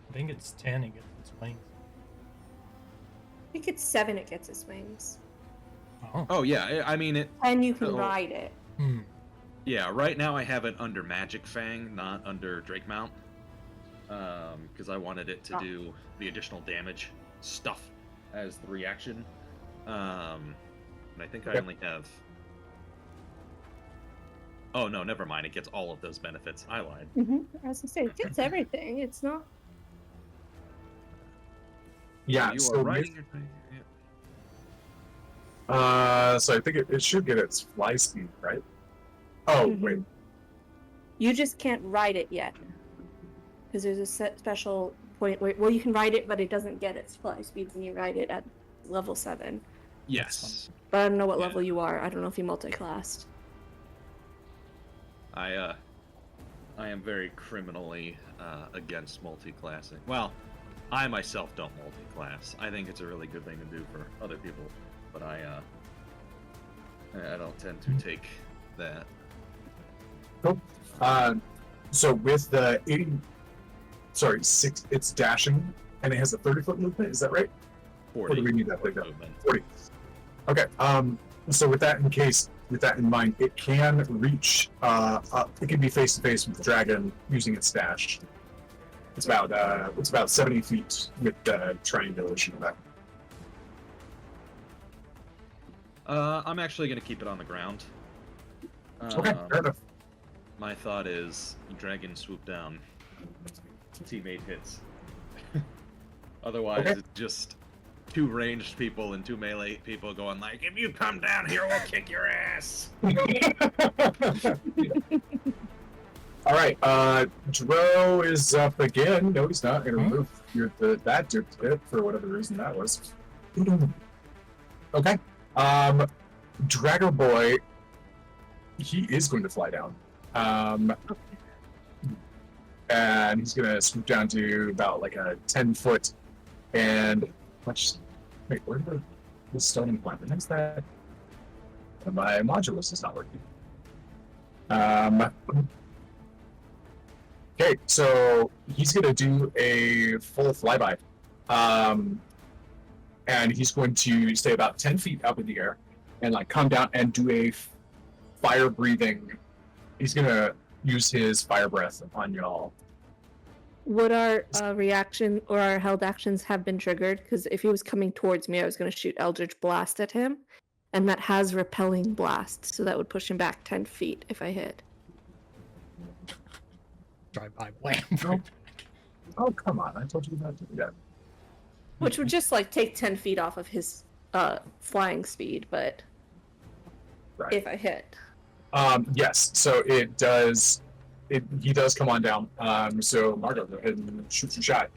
I think it's 10 it gets its wings. I think it's 7 it gets its wings. Oh. Oh yeah, I mean it. And you can Oh. ride it. Hmm. Yeah, right now I have it under Magic Fang, not under Drake Mount. Because I wanted it to Ah. do the additional damage stuff as the reaction. And I think I Okay. only have. Oh no, never mind. It gets all of those benefits. I lied. I was gonna say, it gets everything. It's not. Yeah, you so are riding your thing. so I think it should get its fly speed, right? Oh, Mhm. wait. You just can't ride it yet. Because there's a special point where you can ride it, but it doesn't get its fly speed when you ride it at level 7. Yes, But I don't know what Yeah. level you are. I don't know if you multi-classed. I am very criminally against multi-classing. Well, I myself don't multi-class. I think it's a really good thing to do for other people, but I don't tend to take that. Cool. So with the 80, sorry, 6, it's dashing. And it has a 30-foot movement, is that right? 40. Or do we need that big up? movement. 40. Okay. So with that in mind, it can reach. It can be face to face with the dragon using its dash. It's about 70 feet with triangulation of that. I'm actually going to keep it on the ground. Okay, fair enough. My thought is dragon swoop down. Teammate hits. Otherwise, Okay. it's just two ranged people and two melee people going like, if you come down here, we'll kick your ass. All right, Dro is up again. No, he's not. Gonna move that dude for whatever reason that was. Okay. Drago Boy, he is going to fly down. And he's gonna swoop down to about like a 10-foot and wait, where did the stoning plant? When's that? My modulus is not working. Okay, so he's gonna do a full flyby. And he's going to stay about 10 feet up in the air and like come down and do a fire breathing. He's gonna use his fire breath on y'all. Would our reaction or our held actions have been triggered? Because if he was coming towards me, I was going to shoot Eldritch Blast at him. And that has repelling blast, so that would push him back 10 feet if I hit. Drive by wham. Oh, come on. I told you not to do that. Which would just like take 10 feet off of his flying speed, but Right. if I hit. Yes, so it does. He does come on down. So Margot, go ahead and shoot your shot.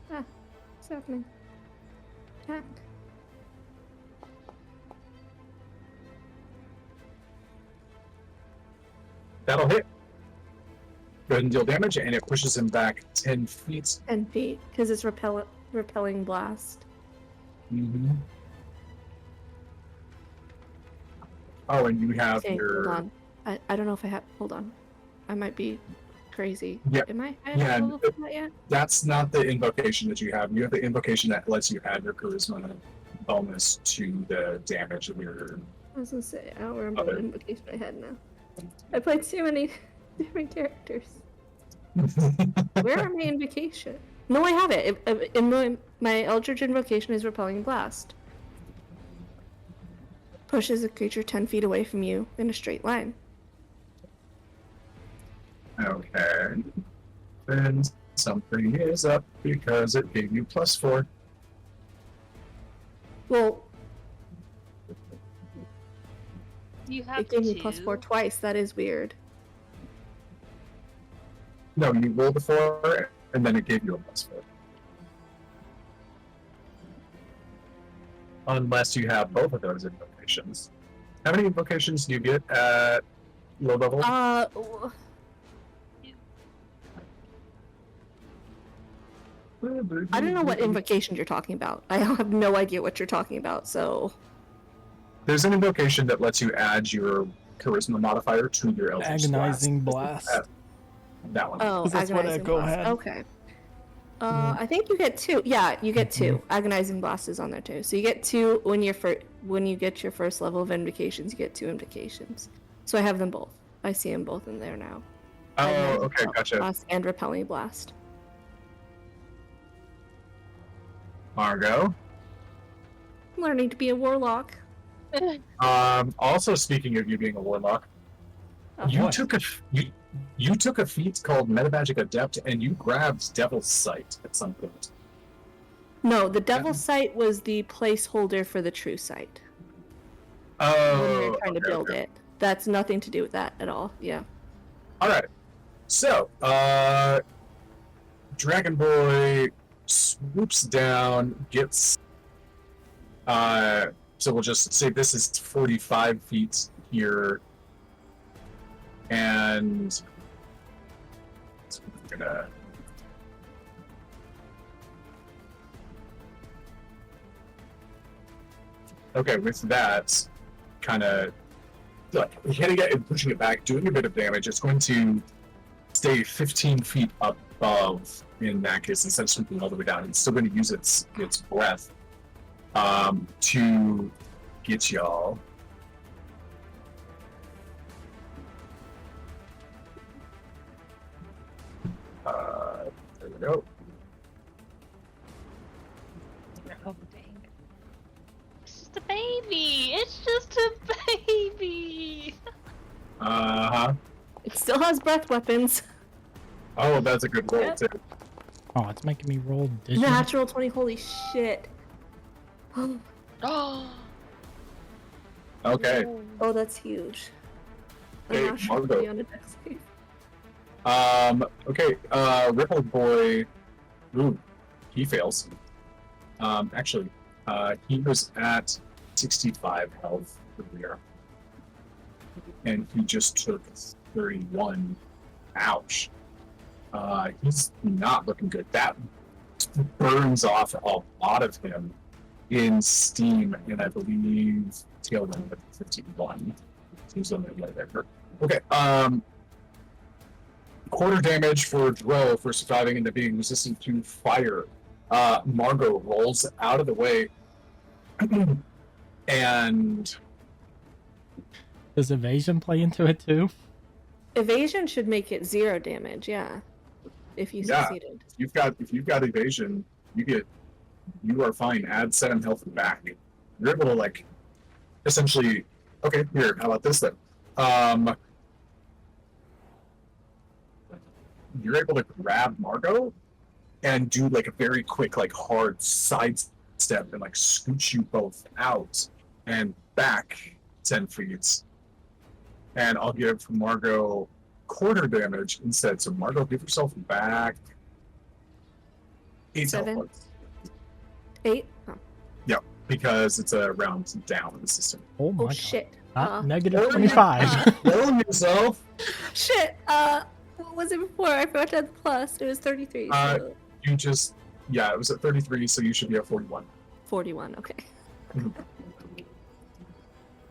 What's happening? Attack. That'll hit. Go ahead and deal damage, and it pushes him back 10 feet. 10 feet, because it's repelling blast. Mm-hmm. Oh, and you have Okay, your. hold on. I don't know if I have. Hold on. I might be crazy. Yeah. Am I? Yeah, Level for that yet? That's not the invocation that you have. You have the invocation that lets you add your charisma bonus to the damage of your. I was gonna say, I don't remember Other. what invocation I had now. I played too many different characters. Where are my invocation? No, I have it. In my Eldritch invocation is Repelling Blast. Pushes a creature 10 feet away from you in a straight line. Okay. Then something is up because it gave you +4. Well, You have it gave me to. +4 twice. That is weird. No, you rolled a 4, and then it gave you a +4. Unless you have both of those invocations. How many invocations do you get at low level? I don't know what invocation you're talking about. I have no idea what you're talking about, so... There's an invocation that lets you add your charisma modifier to your Eldritch Agonizing Blast. That one. Oh, 'Cause that's what Agonizing Echo Blast. had. Okay. I think you get 2. Yeah, you get 2. Agonizing Blast is on there too. So you get 2 when you get your first level of invocations. You get 2 invocations. So I have them both. I see them both in there now. Oh, Agonizing okay, gotcha. Blast and Repelling Blast. Margot. Learning to be a warlock. Also, speaking of you being a warlock, Oh, you boy. took a feat called Metamagic Adept, and you grabbed Devil's Sight at some point. No, the Devil's Sight was the placeholder for the True Sight. Oh, When we were trying to okay, build okay. it. That's nothing to do with that at all. Yeah. All right. So, Dragon Boy swoops down, gets. So we'll just say this is 45 feet here, and so we're gonna. Okay, with that, kind of like hitting it and pushing it back, doing a bit of damage. It's going to stay 15 feet above in that case instead of swooping all the way down. It's still going to use its breath to get y'all. There we go. Oh, dang. It's just a baby. It's just a baby. Uh-huh. It still has breath weapons. Oh, that's a good roll, Yep. too. Oh, it's making me roll digits. Natural 20. Holy shit. Oh. Okay. Oh, that's huge. Hey, I'm not sure Margot. be on a dex save. Okay, Ripple Boy, ooh, he fails. Actually, he was at 65 health earlier. And he just took 31. Ouch. He's not looking good. That burns off a lot of him in steam, and I believe Tailwind at 51. Seems on the way there. Okay, quarter damage for Dro for surviving into being resistant to fire. Margot rolls out of the way, and Does evasion play into it too? Evasion should make it 0 damage, yeah. If you Yeah. succeeded. if you've got evasion, you are fine. Add 7 health back. You're able to like essentially. Okay, here. How about this then? You're able to grab Margot and do like a very quick, like hard side step and like scooch you both out and back 10 feet. And I'll give Margot quarter damage instead. So Margot, give yourself back 8 health 7. points. 8? Oh, Because it's a round down in the system. Oh my oh god. shit. Negative or- 25. Roll yourself. Shit! What was it before? I forgot to add the plus. It was 33. So You just, yeah, it was at 33, so you should be at 41. 41, okay.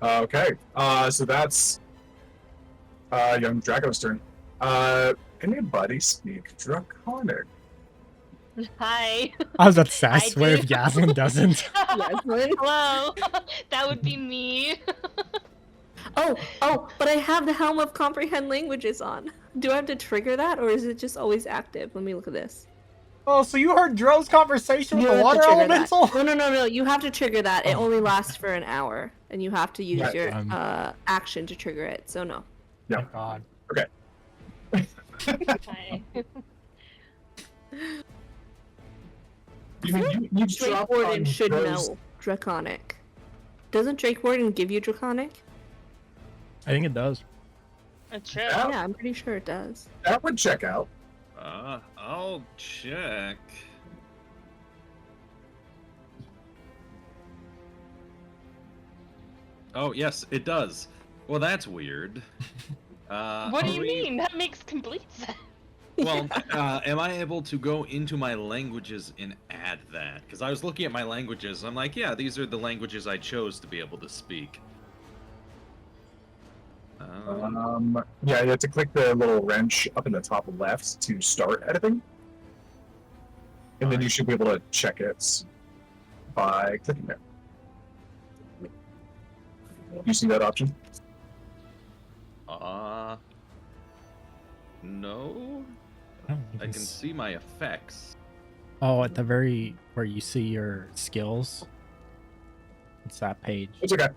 Okay, so that's young Drago's turn. Anybody speak Draconic? Hi. I was about to say, I I swear do. if Yaslin doesn't. Yaslin? Hello. That would be me. Oh, but I have the Helm of Comprehend Languages on. Do I have to trigger that, or is it just always active? Let me look at this. Oh, so you heard Dro's conversation with You the have water to trigger that. elemental? No. You have to trigger that. It Oh. only lasts for an hour, and you have to use Right, your action to trigger it. So no. Yeah. Oh god. Hi. You Drake drop Warden on should Dro's- know Draconic. Doesn't Drake Warden give you Draconic? I think it does. That's true. Yeah. Yeah, I'm pretty sure it does. That would check out. I'll check. Oh, yes, it does. Well, that's weird. What do you are we- mean? That makes complete sense. Well, am I able to go into my languages and add that? Because I was looking at my languages, I'm like, yeah, these are the languages I chose to be able to speak. Yeah, you have to click the little wrench up in the top left to start editing. And then you should be able to check it by clicking there. You see that option? No. I don't I even can see my effects. Oh, at the very where you see your skills. It's that page. It's okay.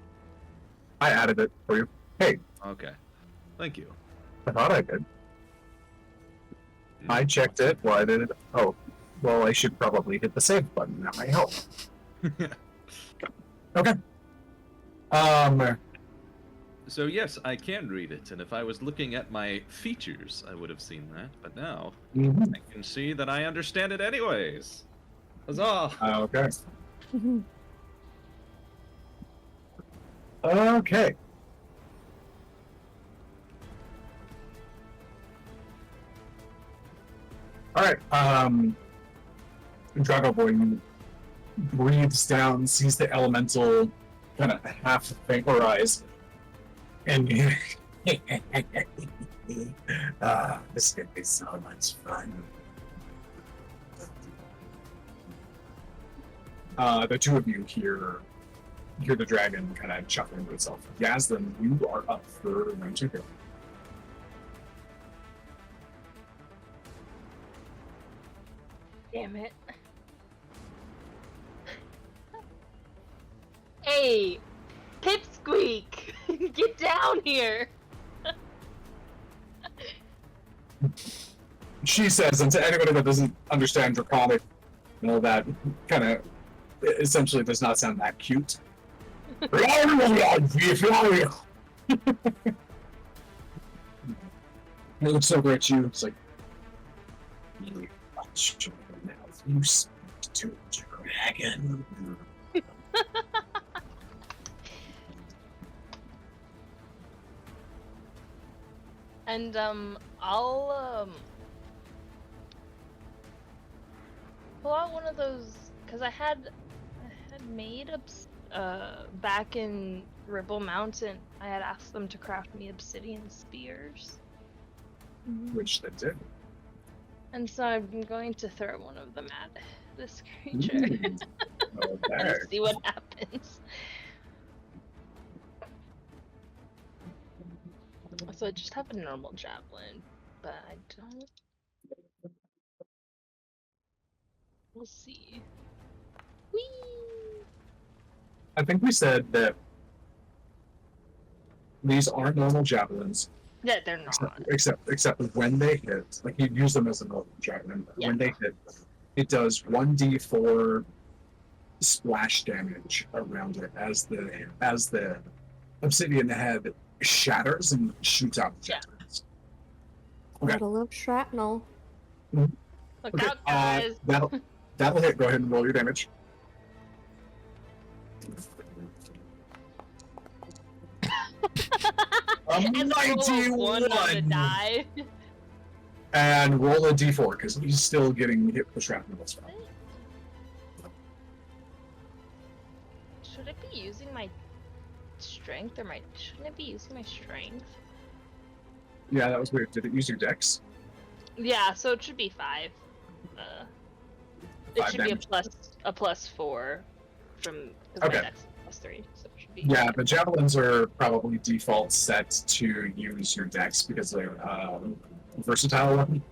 I added it for you. Hey, Okay. Thank you. I thought I did. I checked it. Why did it? Oh, well, I should probably hit the save button. That might help. Okay. So yes, I can read it, and if I was looking at my features, I would have seen that. But now mhm. I can see that I understand it anyways. Huzzah! Okay. Okay. All right. Drago Boy breathes down, sees the elemental kind of half vaporize, And this is gonna be so much fun. The two of you hear the dragon kind of chuckling to itself. Yaslin, you are up for round 2 here. Damn it. Hey, Pipsqueak, get down here. She says, and to anybody that doesn't understand Draconic, that kind of essentially does not sound that cute. It looks over at you. It's like, you watch your mouth. You speak to a dragon. And I'll pull out one of those because I had made back in Ripple Mountain. I had asked them to craft me obsidian spears, Which they did. and so I'm going to throw one of them at this creature Okay. and see what happens. So I just have a normal javelin, but I don't. We'll see. Whee! I think we said that these aren't normal javelins, Yeah, they're not. except when they hit, like you'd use them as a normal javelin. But when they hit, it does 1d4 splash damage around it as the obsidian head shatters and shoots out javelins. Okay. Gotta love shrapnel. Look Okay, out, guys! that'll hit. Go ahead and roll your damage. And roll one on the 91. die. And roll a d4 because he's still getting hit with shrapnel as well. Should I be using my strength or shouldn't I be using my strength? Yeah, that was weird. Did it use your dex? Yeah, so it should be 5. It 5 should damage. be a plus 4 from Okay. my dex is plus 3, so it should be. Yeah, the javelins are probably default set to use your dex because they're versatile weapon.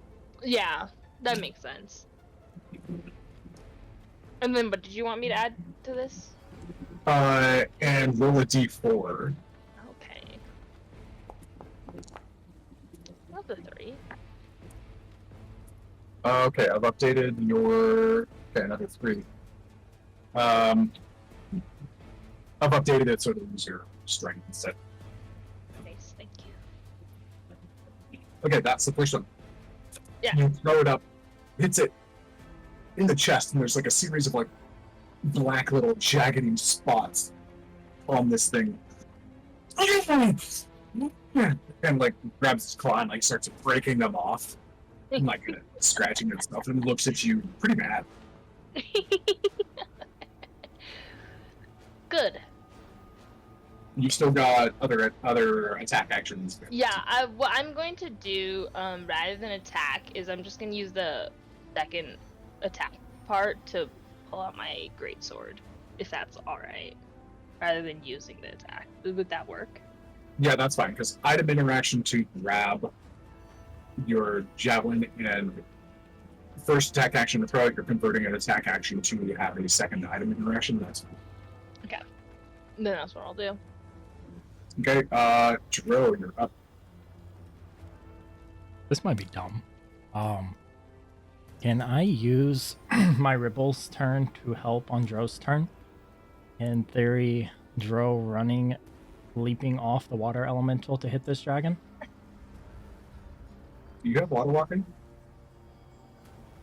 Yeah, that makes sense. And then, but did you want me to add to this? And roll a d4. Okay. Not the 3. Okay, I've updated your. Okay, another 3. I've updated it so to use your strength instead. Nice, thank you. Okay, that's the first one. Yeah. You throw it up, hits it in the chest, and there's like a series of like black little jaggedy spots on this thing. And like grabs his claw and like starts breaking them off. And like scratching itself and looks at you pretty mad. Good. You still got other attack actions. Yeah, what I'm going to do, rather than attack, is I'm just going to use the second attack part to pull out my greatsword, if that's alright. Rather than using the attack. Would that work? Yeah, that's fine, because item interaction to grab your javelin and first attack action to throw it, you're converting an attack action to have a second item interaction. That's fine. Okay. Then that's what I'll do. Okay, Dro, you're up. This might be dumb. Can I use my Ripple's turn to help on Dro's turn? In theory, Dro running, leaping off the water elemental to hit this dragon? Do you have water walking?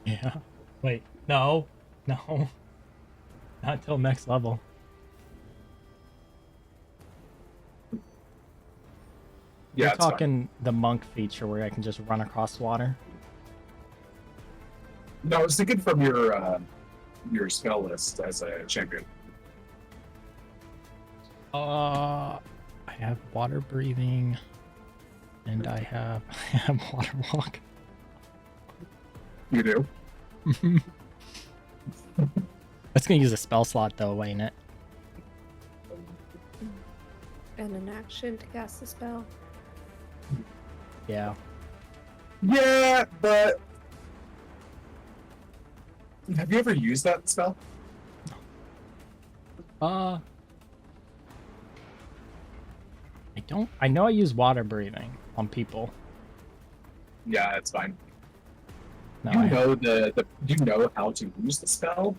Yeah. Wait, no. No. Not till next level. Yeah, You're it's fine. talking the monk feature where I can just run across water. No, I was thinking from your spell list as a champion. I have water breathing, and I have water walk. You do. That's gonna use a spell slot though, ain't it? And an action to cast the spell. Yeah. Yeah, but have you ever used that spell? I don't. I know I use water breathing on people. Yeah, it's fine. No, You know you know how to use the spell.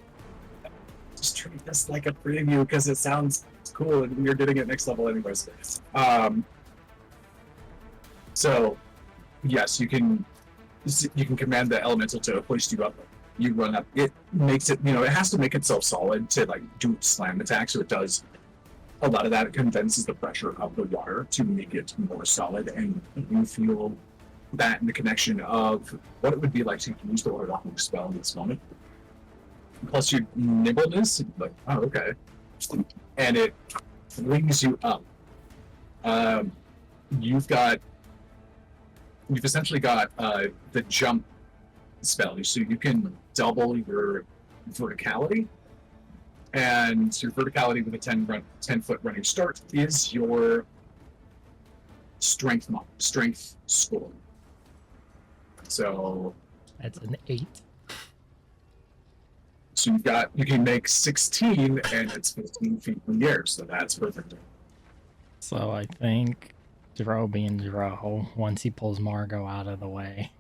Just treat this like a preview because it sounds cool and you're getting it next level anyways. So yes, you can command the elemental to hoist you up. You run up. It makes it, it has to make itself solid to like do slam attack. So it does a lot of that. It condenses the pressure of the water to make it more solid, and you feel that in the connection of what it would be like to use the water walking spell in this moment. Plus your nimbleness, like, oh, okay. And it brings you up. You've essentially got the jump spell, so you can double your verticality, and your verticality with a 10-foot running start is your strength score. So that's an 8. So you can make 16, and it's 15 feet in the air, so that's perfect. So I think Dro being Dro, once he pulls Margot out of the way,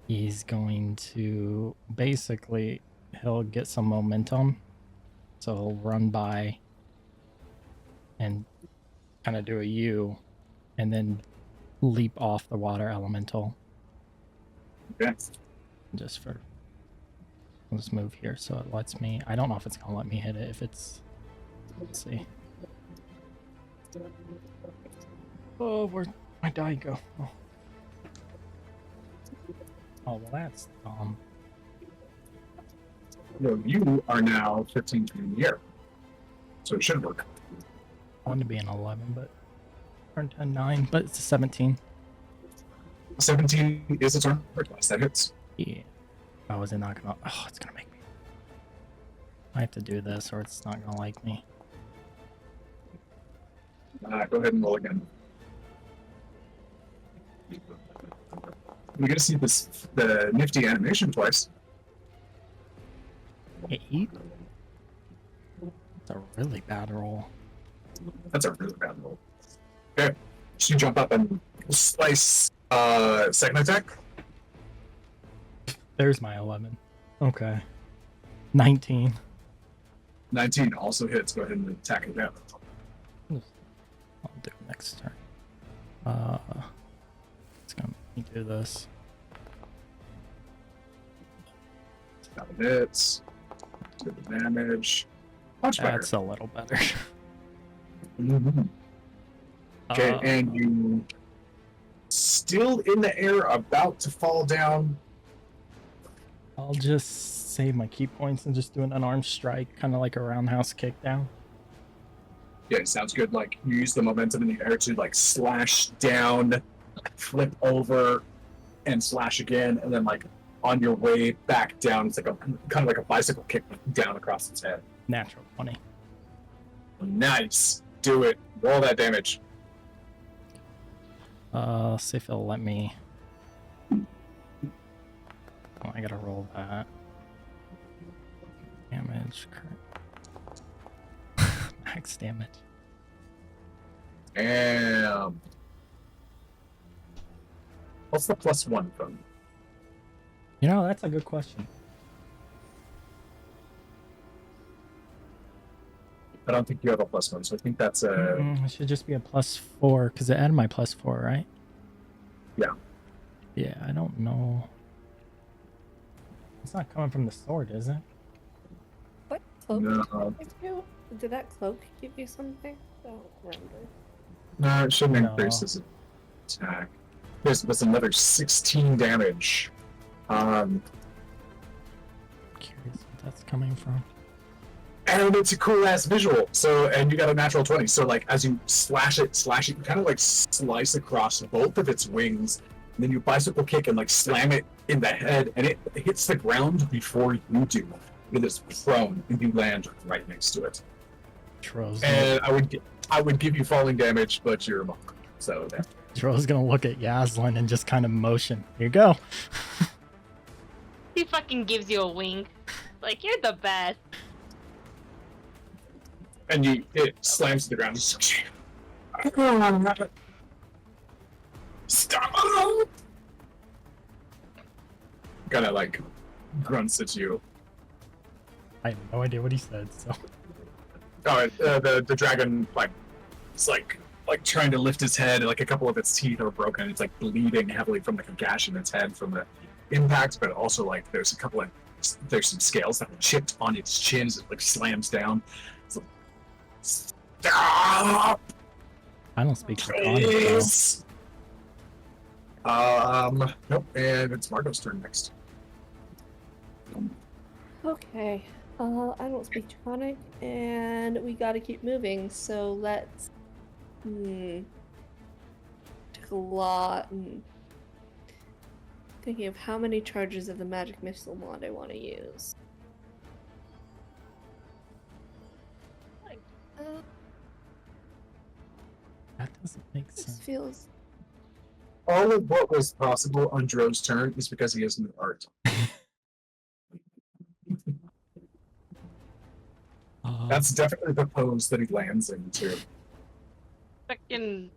he's going to basically, he'll get some momentum. So he'll run by and kind of do a U and then leap off the water elemental. Okay. Just for, let's move here so it lets me, I don't know if it's going to let me hit it. If it's, let's see. Oh, where'd my die go? Oh, well, that's No, you are now 15 feet in the air, so it should work. I wanted to be an 11, but turned to 9, but it's a 17. 17 is a turn for class. That hits. Yeah. Oh, is it not gonna? Oh, it's gonna make me. I have to do this, or it's not gonna like me. Go ahead and roll again. We get to see the nifty animation twice. 8? It's a really bad roll. That's a really bad roll. Okay, so you jump up and slice. Second attack. There's my 11. Okay. 19. 19 also hits. Go ahead and attack it down. I'll do it next turn. It's gonna make me do this. That hits. Do the damage. Much better. That's a little better. Mm-hmm. Okay, and you still in the air, about to fall down. I'll just save my key points and just do an unarmed strike, kind of like a roundhouse kick down. Yeah, sounds good. Like you use the momentum in the air to like slash down, flip over, and slash again, and then like on your way back down, it's like a kind of like a bicycle kick down across its head. Natural 20. Nice. Do it. Roll that damage. See if it'll let me. Oh, I gotta roll that. Damage, current. Max damage. Damn. What's the +1 from? You know, that's a good question. I don't think you have a +1, so I think that's a. It should just be a +4 because it added my +4, right? Yeah. Yeah, I don't know. It's not coming from the sword, is it? What cloak No. did you? Did that cloak give you something? I don't remember. No, it shouldn't No. increase his attack. There's another 16 damage. Curious what that's coming from. And it's a cool ass visual. So, and you got a natural 20. So, like, as you slash it, you kind of like slice across both of its wings. And then you bicycle kick and like slam it in the head, and it hits the ground before you do. It is prone, and you land right next to it. Tro's And I would give you falling damage, but you're a monk. So, yeah. Tro's gonna look at Yaslin and just kind of motion. Here you go. He fucking gives you a wink. Like, you're the best. And it slams to the ground. Stop! Kind of like grunts at you. I have no idea what he said, so. Oh, the dragon it's like trying to lift its head. Like a couple of its teeth are broken. It's like bleeding heavily from the gash in its head from the impact, but also like there's some scales that are chipped on its chin as it like slams down. It's like, stop! I don't speak Draconic, though. Please! Nope. And it's Margot's turn next. Okay. I don't speak Draconic, and we gotta keep moving, so let's... Took a lot. Thinking of how many charges of the magic missile wand I want to use. That doesn't make This sense. feels... All of what was possible on Dro's turn is because he has new art. That's definitely the pose that he lands into. Fucking.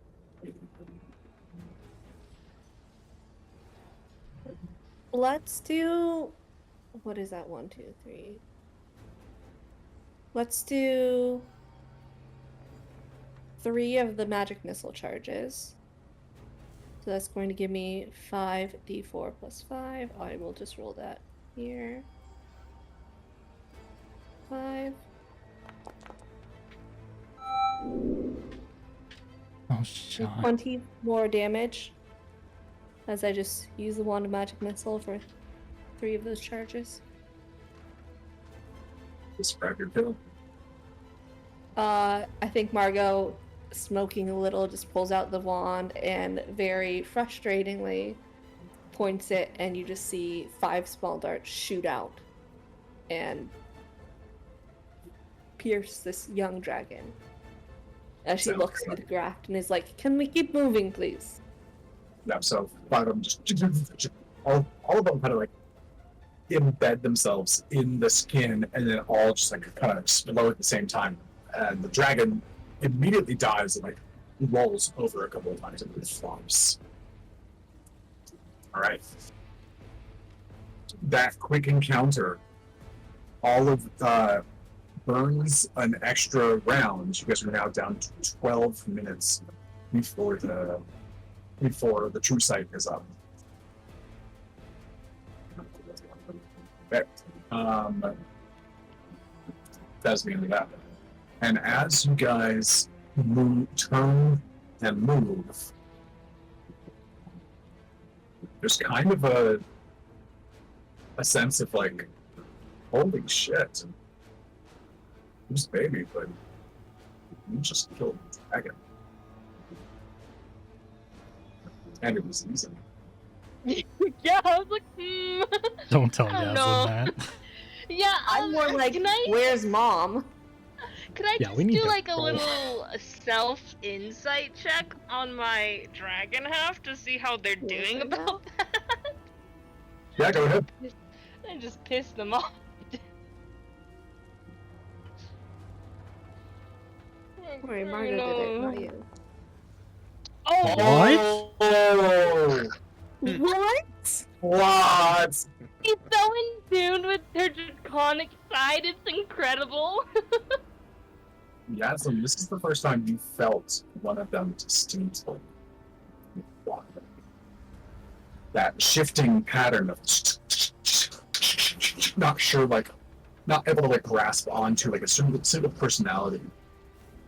Let's do... What is that? 1, 2, 3. Let's do 3 of the magic missile charges. So that's going to give me 5d4 plus 5. I will just roll that here. 5. Oh, shit. 20 more damage. As I just use the wand of magic missile for 3 of those charges. Describe your kill. I think Margot, smoking a little, just pulls out the wand and very frustratingly points it, and you just see 5 small darts shoot out and pierce this young dragon. As she Sounds looks good. at the graft and is like, "Can we keep moving, please?" Yeah, so 5 of them just all of them kind of like embed themselves in the skin, and then all just like kind of explode at the same time. And the dragon immediately dies and like rolls over a couple of times and it flops. All right. That quick encounter, all of burns an extra round. You guys are now down to 12 minutes before the true sight is up. Okay. That's the end of that. And as you guys turn and move, there's kind of a sense of like, holy shit. Who's baby, but you just killed the dragon. And it was easy. Yeah, I was like, Don't tell I don't Yaslin know. that. Yeah, I'm more like, can I, "Where's mom?" can I Yeah, just we need do to like a roll. little self-insight check on my dragon half to see how they're doing Yes, I know. about that? Yeah, go ahead. I just pissed them off. Sorry, Margot did it, not you. Oh, Oh! What? What? she's so in tune with her draconic side, it's incredible. Yeah, so this is the first time you felt one of them distinctly. That shifting pattern of not sure, like, not able to like grasp onto like a single personality.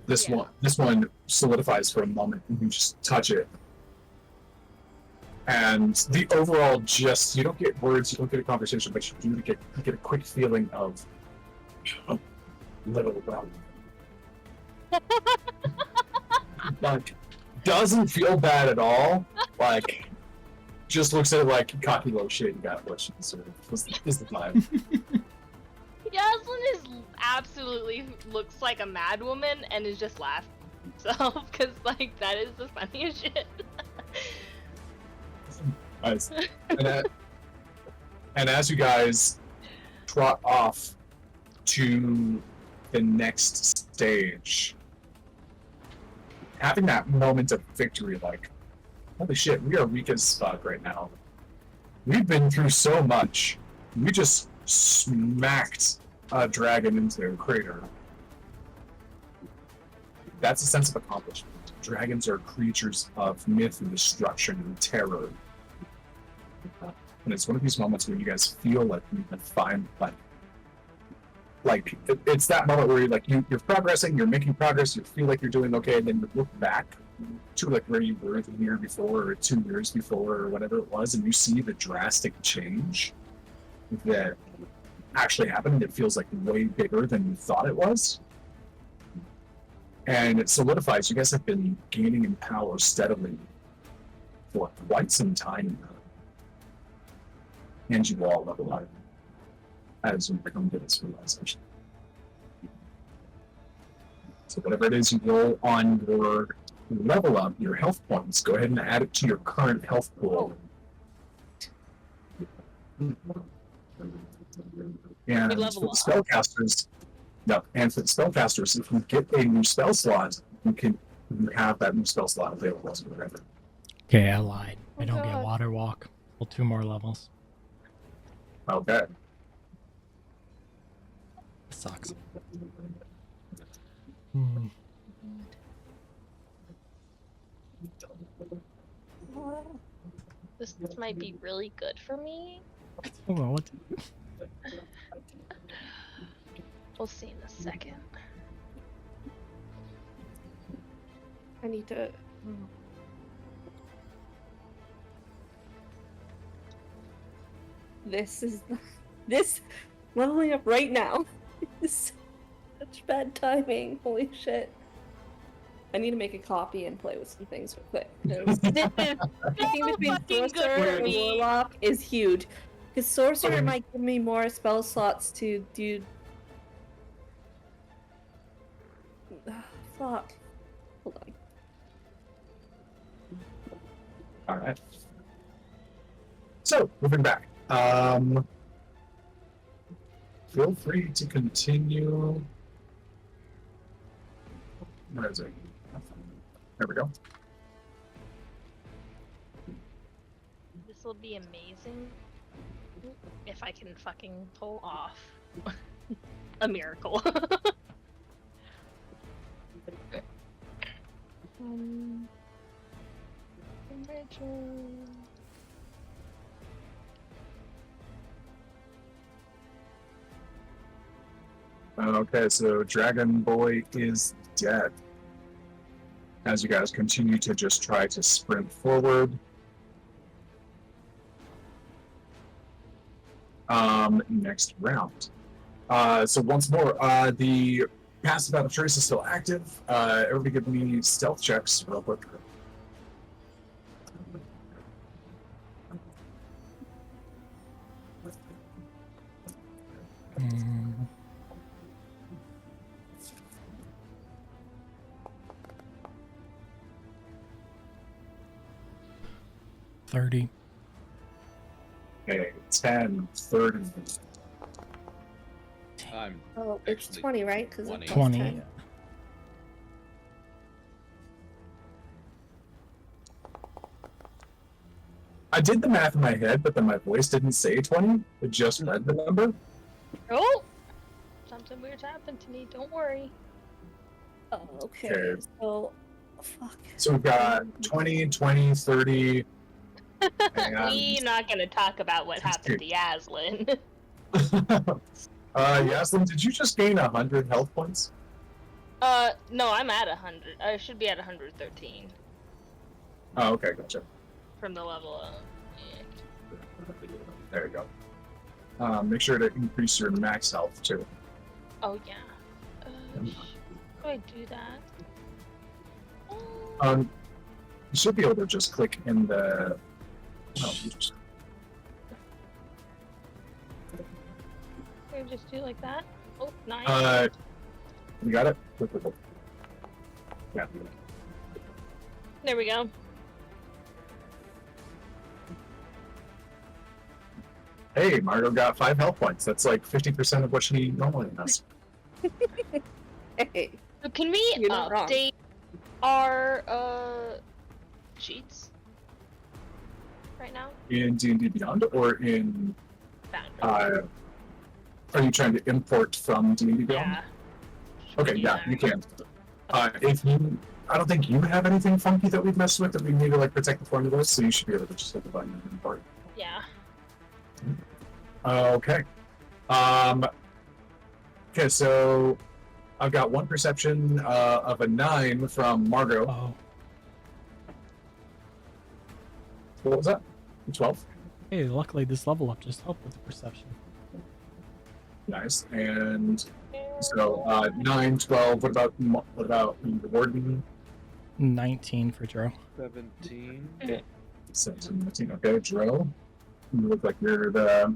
This Yeah. one solidifies for a moment, and you just touch it. And the overall you don't get words, you don't get a conversation, but you do get a quick feeling of little about like doesn't feel bad at all. Like just looks at it like cocky little shit. You got what you deserve. Is the vibe. Yaslin is absolutely looks like a mad woman and is just laughing himself because like that is the funniest shit. Nice. And as you guys trot off to the next stage, having that moment of victory, like, holy shit, we are weak as fuck right now. We've been through so much. We just smacked a dragon into a crater. That's a sense of accomplishment. Dragons are creatures of myth and destruction and terror. And it's one of these moments where you guys feel like you can find it's that moment where you're progressing, you're making progress, you feel like you're doing okay, and then you look back to like where you were the year before or 2 years before or whatever it was, and you see the drastic change that actually happened. It feels like way bigger than you thought it was. And it solidifies you guys have been gaining in power steadily for quite some time now. And you all level up as you come to this realization. So whatever it is you roll on your level up, your health points, go ahead and add it to your current health pool. And for the spellcasters, if you get a new spell slot, you have that new spell slot available to whatever. Okay, I lied. I don't get water walk. Well, 2 more levels. Okay. Sucks. This might be really good for me. I don't know what to do. We'll see in a second. I need to. This leveling up right now is such bad timing. Holy shit. I need to make a copy and play with some things real quick. The thing between Sorcerer and Warlock is huge. Because Sorcerer might give me more spell slots to do. Fuck. Hold on. Alright. So, moving back. Feel free to continue. Where is it? There we go. This will be amazing if I can fucking pull off a miracle. Okay, so Dragon Boy is dead. As you guys continue to just try to sprint forward. Next round. So once more, the passive battle trace is still active. Everybody give me stealth checks real quick. $30. Okay, 10, 30. I'm Oh, it's actually 20, right? Because 20. 20. I did the math in my head, but then my voice didn't say 20. It just read the number. Oh! Something weird's happened to me, don't worry. Oh, okay. Okay. So, fuck. So we've got 20, 20, 30. We're not gonna talk about what happened to Yaslin. Yaslin, did you just gain 100 health points? No, I'm at 100. I should be at 113 Oh, okay, gotcha. from the level up. Yeah. There you go. Make sure to increase your max health too. Oh, yeah. How do I do that? You should be able to just click in the. Oh, you just- Can I just do it like that? Oh, nice. You got it? Click. Yeah. There we go. Hey, Margo got 5 health points. That's like 50% of what she normally has. Hey, So can we You're not wrong. update our sheets right now? In D&D Beyond, or in Found. are you trying to import from D&D Beyond? Yeah. Okay, yeah, you can. If you, I don't think you have anything funky that we've messed with that we need to like protect the formulas, so you should be able to just hit the button and import. Yeah. Okay. Okay, so I've got 1 perception of a 9 from Margot. Oh, What was that? 12. hey, luckily this level up just helped with the perception. Nice. And so 9, 12. What about the warden? 19 for Dro. 17. 17. Okay, Dro. You look like you're the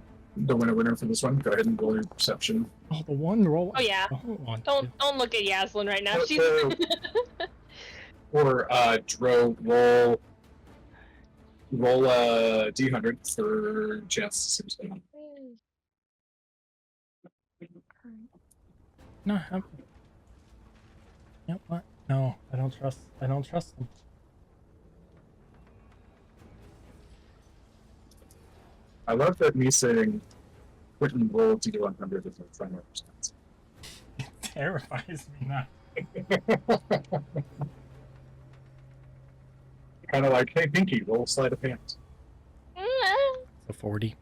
winner for this one. Go ahead and roll your perception. Oh, the one roll. Oh, yeah. I don't want Don't to. look at Yaslin right now. She's Or Dro, roll a d100 for chance to see. No, yep, what? No, I don't trust them. I love that me saying Quentin roll d100 is a primary response. It terrifies me now. Kind of like, hey, Pinky, roll sleight of hand. It's a 40.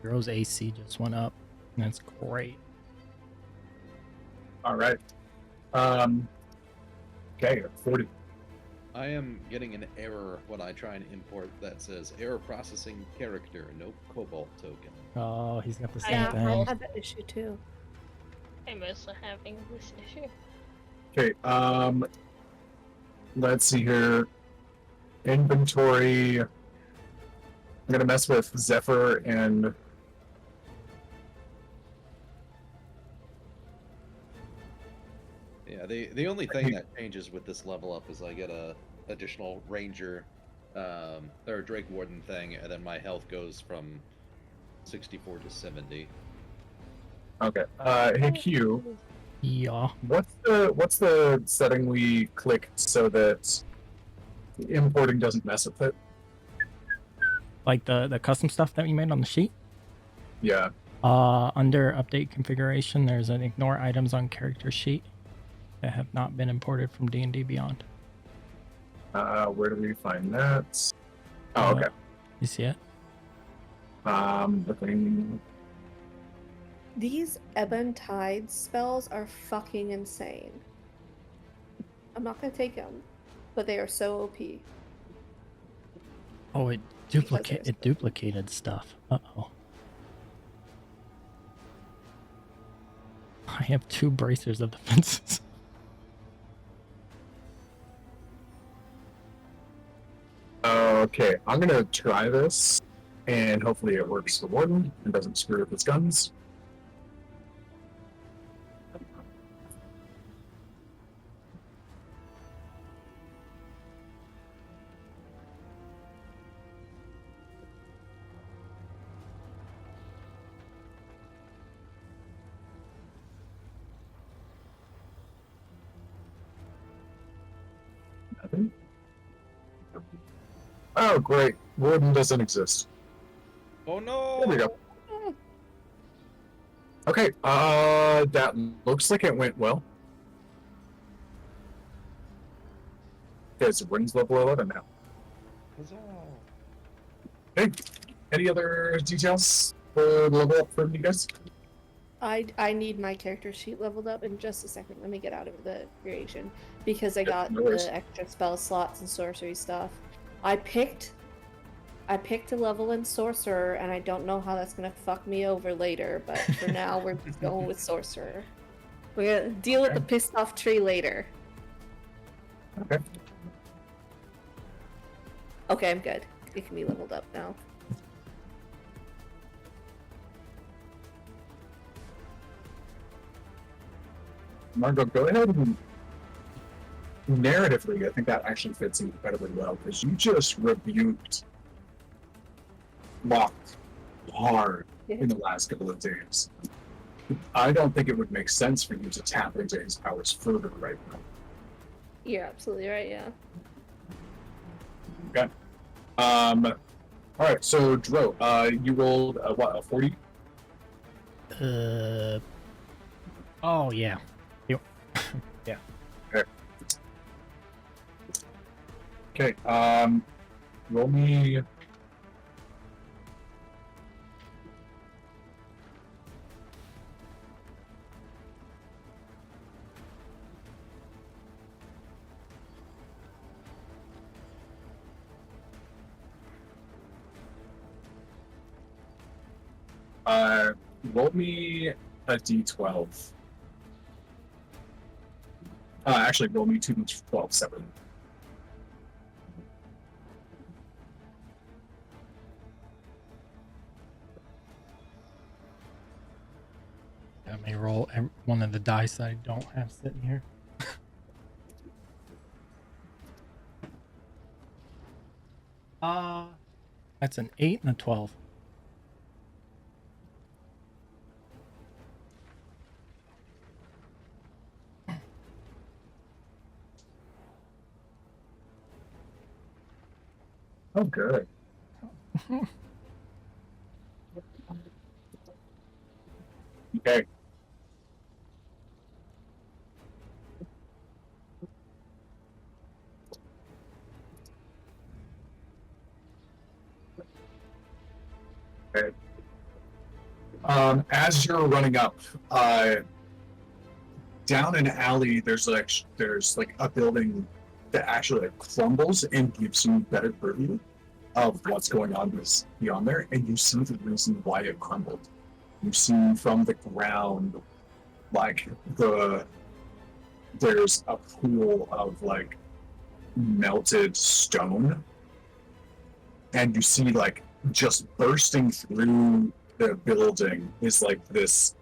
Dro's AC just went up. That's great. All right. Okay, 40. I am getting an error when I try and import that says error processing character, no cobalt token. Oh, he's got the same yeah, thing. I had that issue too. I'm also having this issue. Okay, let's see here. Inventory. I'm gonna mess with Zephyr and Yeah, the only thing that changes with this level up is I get a additional ranger, or Drake Warden thing, and then my health goes from 64 to 70. okay. Hey Q, Yeah. what's the setting we click so that importing doesn't mess with it? Like the custom stuff that we made on the sheet. Yeah. Under update configuration, there's an ignore items on character sheet that have not been imported from D&D Beyond. Where do we find that? Oh, okay. You see it? The thing. These Ebon Tide spells are fucking insane. I'm not gonna take them, but they are so OP. Oh, it duplicated stuff. Uh-oh. I have 2 bracers of defenses. Okay, I'm gonna try this, and hopefully it works for Warden and doesn't screw with its guns. Nothing. Oh, great. Warden doesn't exist. Oh no! There we go. Okay, that looks like it went well. Okay, so Warden's level 11 now. Huzzah. Okay, any other details for the level up from you guys? I need my character sheet leveled up in just a second. Let me get out of the creation because I Yeah, got no worries. the extra spell slots and sorcery stuff. I picked I picked a level in sorcerer, and I don't know how that's gonna fuck me over later. But for now, we're just going with sorcerer. We're gonna deal with the pissed off tree later. Okay. Okay, I'm good. It can be leveled up now. Margot, go ahead and narratively, I think that actually fits incredibly well because you just rebuked Locke hard in the last couple of days. I don't think it would make sense for you to tap into his powers further right now. You're absolutely right, yeah. Okay. All right. So Dro, you rolled what, a 40? Oh yeah. Yep. Yeah. Okay. Roll me. Roll me a d12. Actually, roll me 2d12 separately. Let me roll one of the dice that I don't have sitting here. That's an 8 and a 12. Oh, good. Okay. Okay. As you're running up, down an alley, there's like a building that actually like crumbles and gives you better purview of what's going on beyond there, and you see the reason why it crumbled. You see from the ground, like there's a pool of like melted stone, and you see like just bursting through the building is like this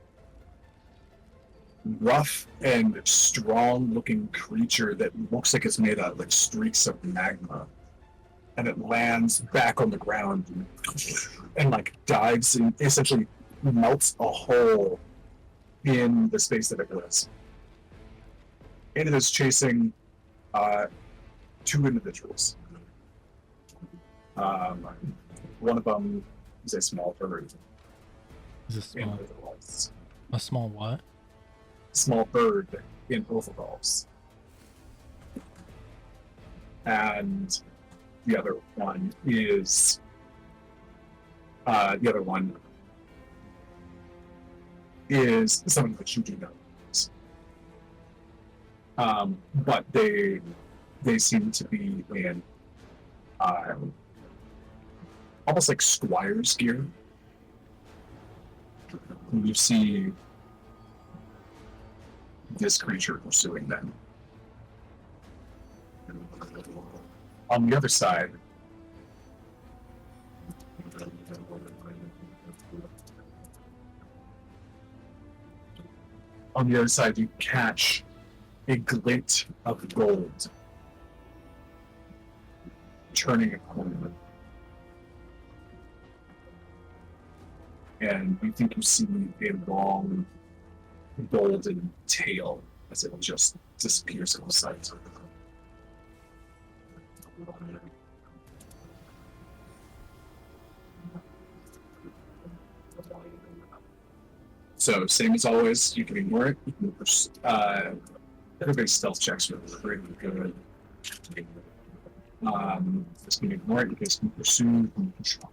rough and strong looking creature that looks like it's made out of like streaks of magma, and it lands back on the ground and like dives and essentially melts a hole in the space that it was. And it is chasing two individuals. One of them is a small bird. Is this in small? overalls. A small what? Small bird in overalls. And the other one is something that you do know. But they seem to be in almost like squire's gear. You see this creature pursuing them. On the other side, you catch a glint of gold turning a corner. And you think you see a long golden tail as it just disappears in sight. So, same as always, you can ignore it. You can everybody's stealth checks are pretty good. Just can ignore it. You guys can pursue and control.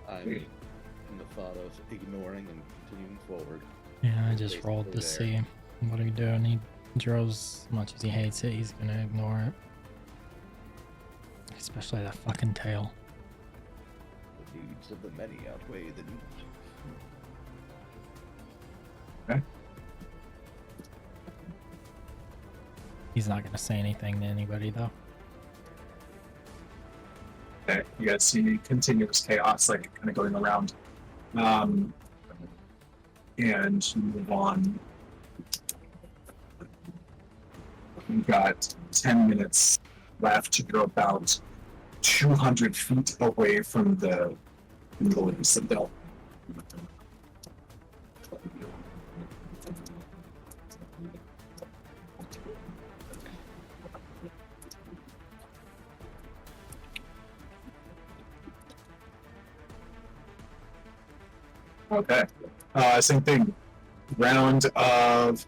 I'm in the thought of ignoring and continuing forward. Yeah, I just Basically rolled to there. see what he doing. He draws as much as he hates it, he's gonna ignore it. Especially that fucking tail. The needs of the many outweigh the need. He's not gonna say anything to anybody though. Okay, you guys see continuous chaos, like kind of going around. And you move on. You've got 10 minutes left to go about 200 feet away from the citadel. Okay. Same thing. Round of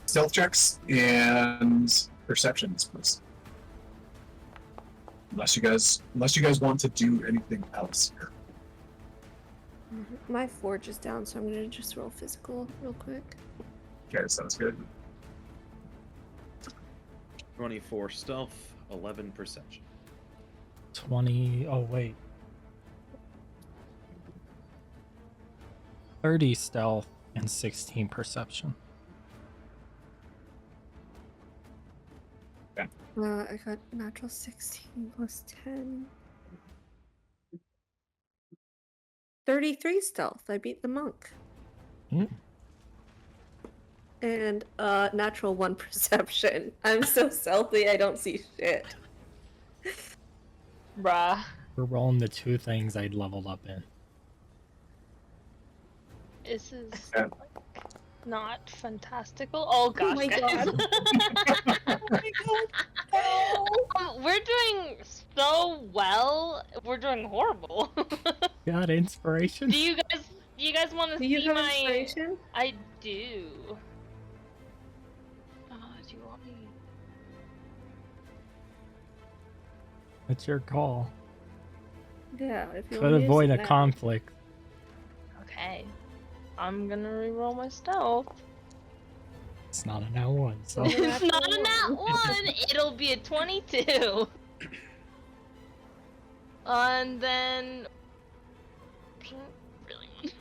stealth checks and perceptions, please. Unless you guys want to do anything else here. My forge is down, so I'm gonna just roll physical real quick. Okay, sounds good. 24 stealth, 11 perception. 20. Oh, wait. 30 stealth and 16 perception. I got natural 16 plus 10. 33 stealth. I beat the monk. Hmm. And natural 1 perception. I'm so stealthy, I don't see shit. Bruh. We're rolling the 2 things I'd leveled up in. This is Yeah. not fantastical. Oh gosh, my guys. God. Oh my god. We're doing so well. We're doing horrible. Got inspiration? do you guys want to Do you see have my? inspiration? I do. Do you want me? It's your call. Yeah, if you Could want to avoid use a that. conflict. Okay. I'm gonna reroll my stealth. It's not a now one, so. Well, It's not a natural nat one. It'll be a 22. And then. Really?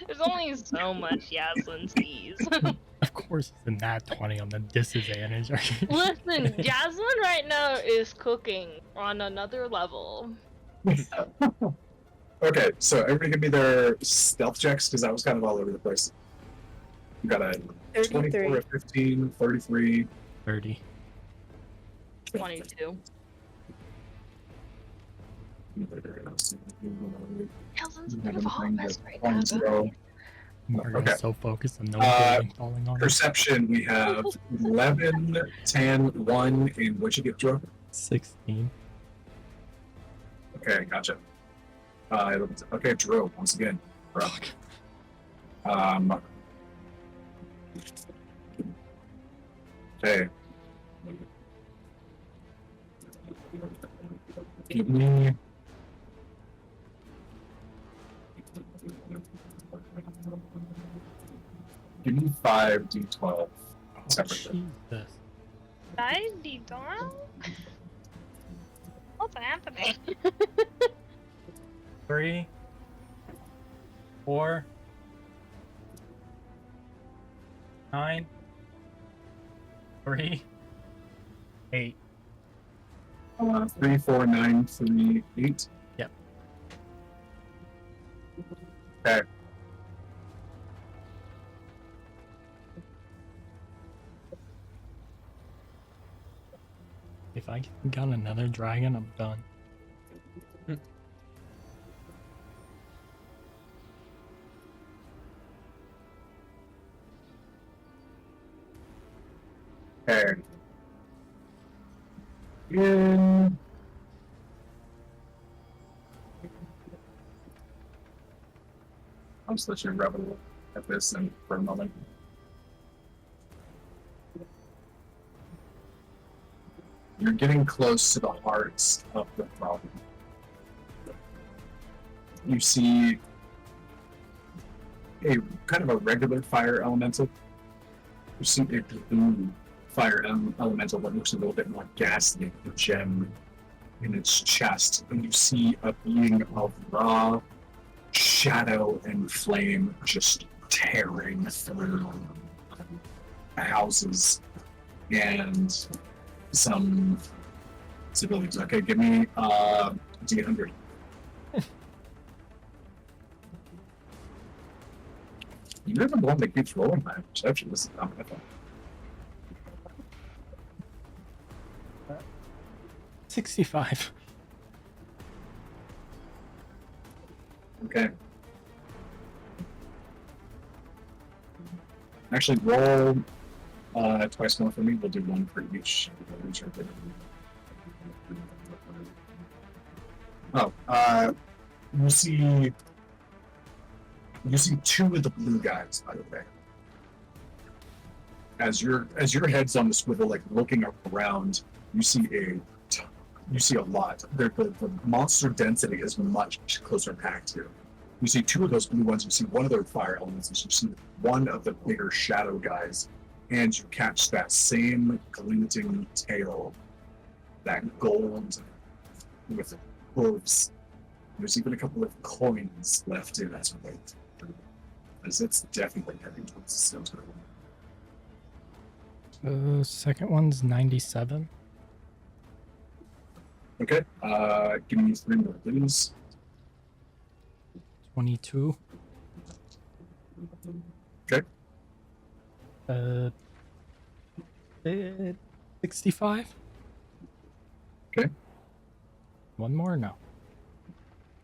There's only so much Yaslin sees. Of course, it's a nat 20 on the disadvantage. Listen, Yaslin right now is cooking on another level. Okay, so everybody give me their stealth checks, because that was kind of all over the place. You got a 24, 33. a 15, 33. 30. 22. Yaslin's a bit of a hot mess right now. Zero. We're Okay. so focused on no Uh, building falling on us. Perception, we have 11, 10, 1, and what'd you get, Joe? 16. Okay, gotcha. Okay, Drew, once again. Bro. Okay. Give me. Give me 5d12 Oh, separately. Jesus. What's happening? 3, 4, 9, 3, 8. 3, 4, 9, 3, 8. Yep. Okay. If I got another dragon, I'm done. Okay. In. I'm just letting you revel at this and for a moment. You're getting close to the heart of the problem. you see a kind of a regular fire elemental. You see a blue fire elemental that looks a little bit more ghastly, a gem in its chest, and you see a being of raw shadow and flame just tearing through houses and some civilians. Okay, give me D100. You're the one that keeps rolling my perception. This is not my fault. 65. Okay. Actually, roll twice more for me. We'll do one for each. Oh, you see two of the blue guys, by the way. As your head's on the swivel, like looking around, you see a lot. The monster density is much closer packed here. You see two of those blue ones. You see one of their fire elements. And you see one of the bigger shadow guys, and you catch that same glinting tail, that gold with hooves. There's even a couple of coins left in as well. As it's definitely heading towards the center. The second one's 97. Okay, give me 3 more, please. 22. Okay. 65. Okay. One more? No.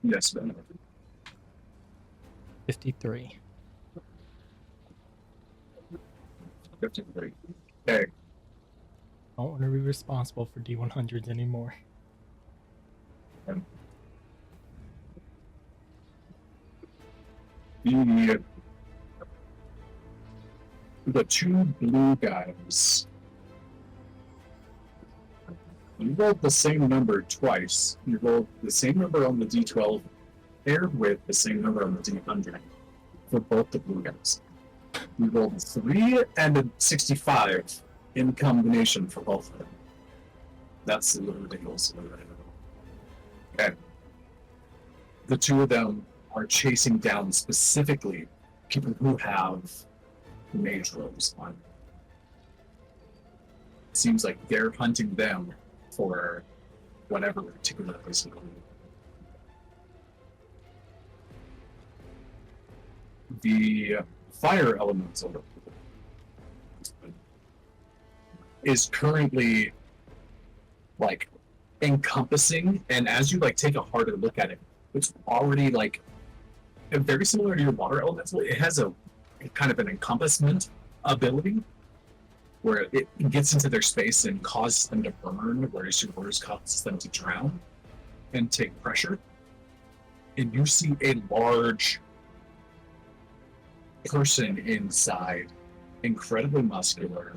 Yes, Ben. 53. 53. Okay. Don't want to be responsible for D100s anymore. The two blue guys. You rolled the same number twice. You rolled the same number on the D12 paired with the same number on the D100 for both the blue guys. You rolled 3 and a 65 in combination for both of them. That's a little ridiculous. Okay. The two of them are chasing down specifically people who have mage robes on. Seems like they're hunting them for whatever particular reason. The fire elemental is currently like encompassing, and as you like take a harder look at it, it's already like very similar to your water elemental. It has a kind of an encompassment ability where it gets into their space and causes them to burn, whereas yours causes them to drown and take pressure. And you see a large person inside, incredibly muscular,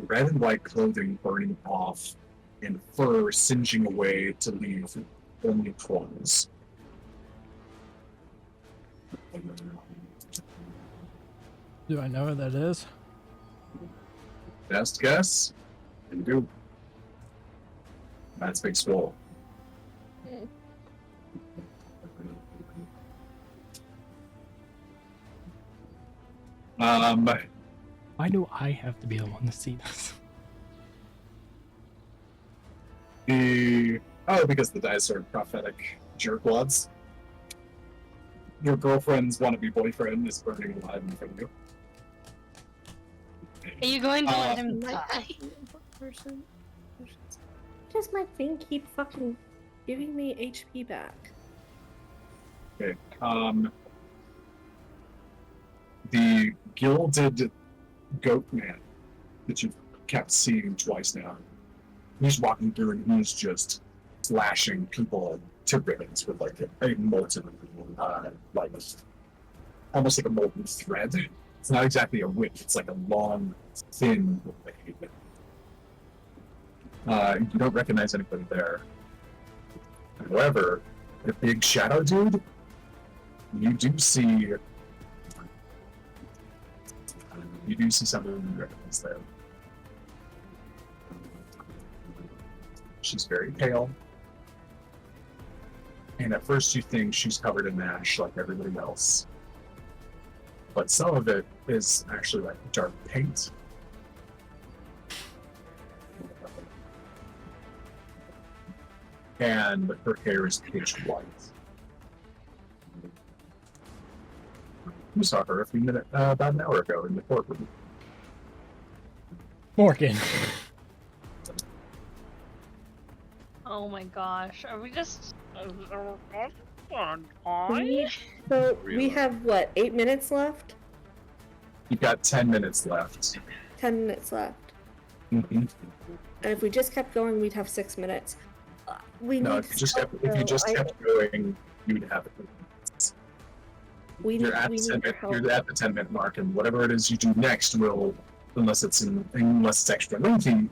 red and white clothing burning off, and fur singeing away to leave only claws. Do I know what that is? Best guess? You do. That's Big Swole. Why do I have to be the one to see this? Because the dice are prophetic jerkwads. Your girlfriend's wannabe boyfriend is burning alive in front of you. Are you going to let him My die? person. Does my thing keep fucking giving me HP back? Okay. The gilded goat man that you've kept seeing twice now. He's walking through and he's just slashing people to ribbons with like a molten, like almost like a molten thread. It's not exactly a whip, it's like a long, thin blade. You don't recognize anybody there. However, the big shadow dude, you do see something there. She's very pale, and at first you think she's covered in ash like everybody else, but some of it is actually like dark paint. And her hair is pitch white. You saw her a few minutes, about an hour ago in the courtroom. Morgan. Oh my gosh, are we just? So we have what, 8 minutes left? You've got 10 minutes left. 10 minutes left. Mm-hmm. And if we just kept going, we'd have 6 minutes. We No, need if you just help, kept, if you though. just kept going, you'd have it. We need, You're at, we the need 10 your minute, help. you're at the 10-minute mark, and whatever it is you do next will, unless it's extra lengthy,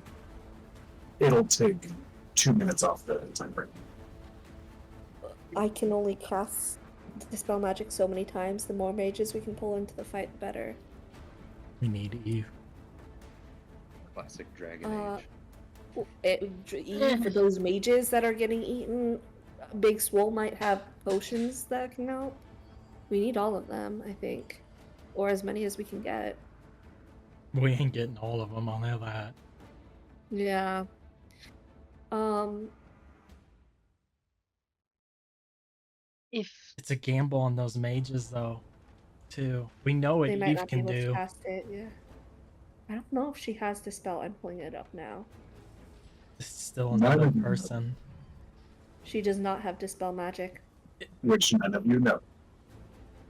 it'll take 2 minutes off the time frame. I can only cast Dispel Magic so many times. The more mages we can pull into the fight, the better. We need Eve. Classic Dragon Age. For those mages that are getting eaten, Big Swole might have potions that can help. We need all of them, I think. Or as many as we can get. We ain't getting all of them, I'll know that. Yeah. If It's a gamble on those mages, though, too. We know what They might Eve not be can able to do. cast it, yeah. I don't know if she has Dispel. I'm pulling it up now. It's still None another of them. person. She does not have Dispel Magic. Which none of you know.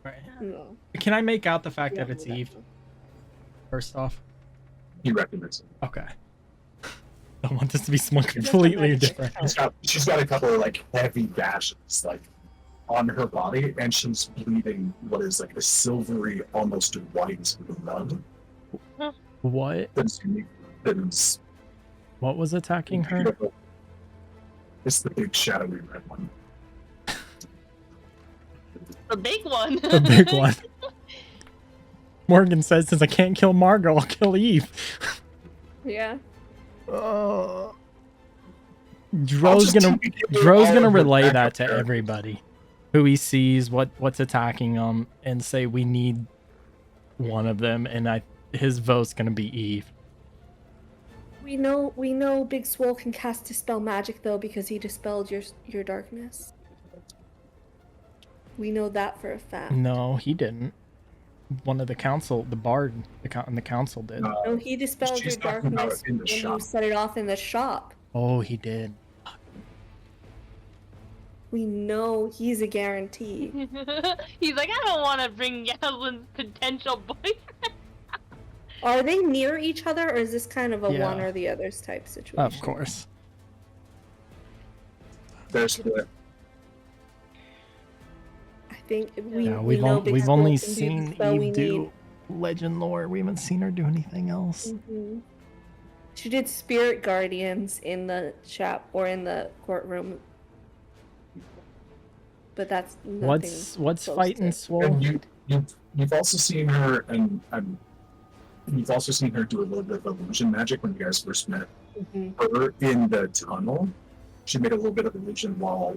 Right. No. Can I make out the fact Yeah, that it's no, Eve, no. first off? You recognize it. Okay. I want this to be someone She doesn't have completely magic. different. She's got a couple of like heavy gashes like on her body, and she's bleeding what is like a silvery, almost white blood. What? That's unique. That is What was attacking her? beautiful. It's the big shadowy red one. the big one. The big one. Morgan says, since I can't kill Margot, I'll kill Eve. Yeah. Dro's gonna relay that to every. everybody who he sees, what's attacking them, and say we need one of them, and his vote's gonna be Eve. We know Big Swole can cast Dispel Magic though because he dispelled your darkness. We know that for a fact. No, he didn't. One of the council, the bard, in the council did. No, he dispelled your She's talking about darkness in the when you shop. set it off in the shop. Oh, he did. We know he's a guarantee. He's like, I don't want to bring Yaslin's potential boyfriend. Are they near each other, or is this kind of a Yeah. one or the others type situation? Of course. There's the I think we Yeah, we know Big we've Swole only can do the seen spell we Eve do legend lore. We haven't seen her do anything else. need. She did Spirit Guardians in the shop or in the courtroom, but that's nothing. What's close fighting to- Swole? and you've also seen her, and you've also seen her do a little bit of illusion magic when you guys first met Mhm. her in the tunnel. She made a little bit of illusion while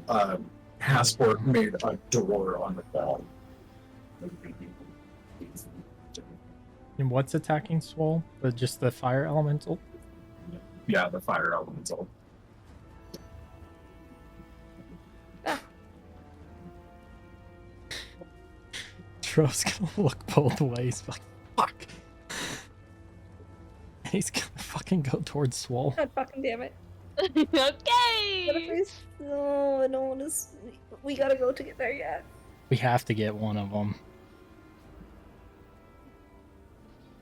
Hasport made a door on the wall. And what's attacking Swole? Just the fire elemental? Yeah, the fire elemental. Tro's gonna look both ways, like, fuck. And he's gonna fucking go towards Swole. God fucking damn it! Okay. What if I? No, I don't want to. We gotta go to get there yet. We have to get one of them.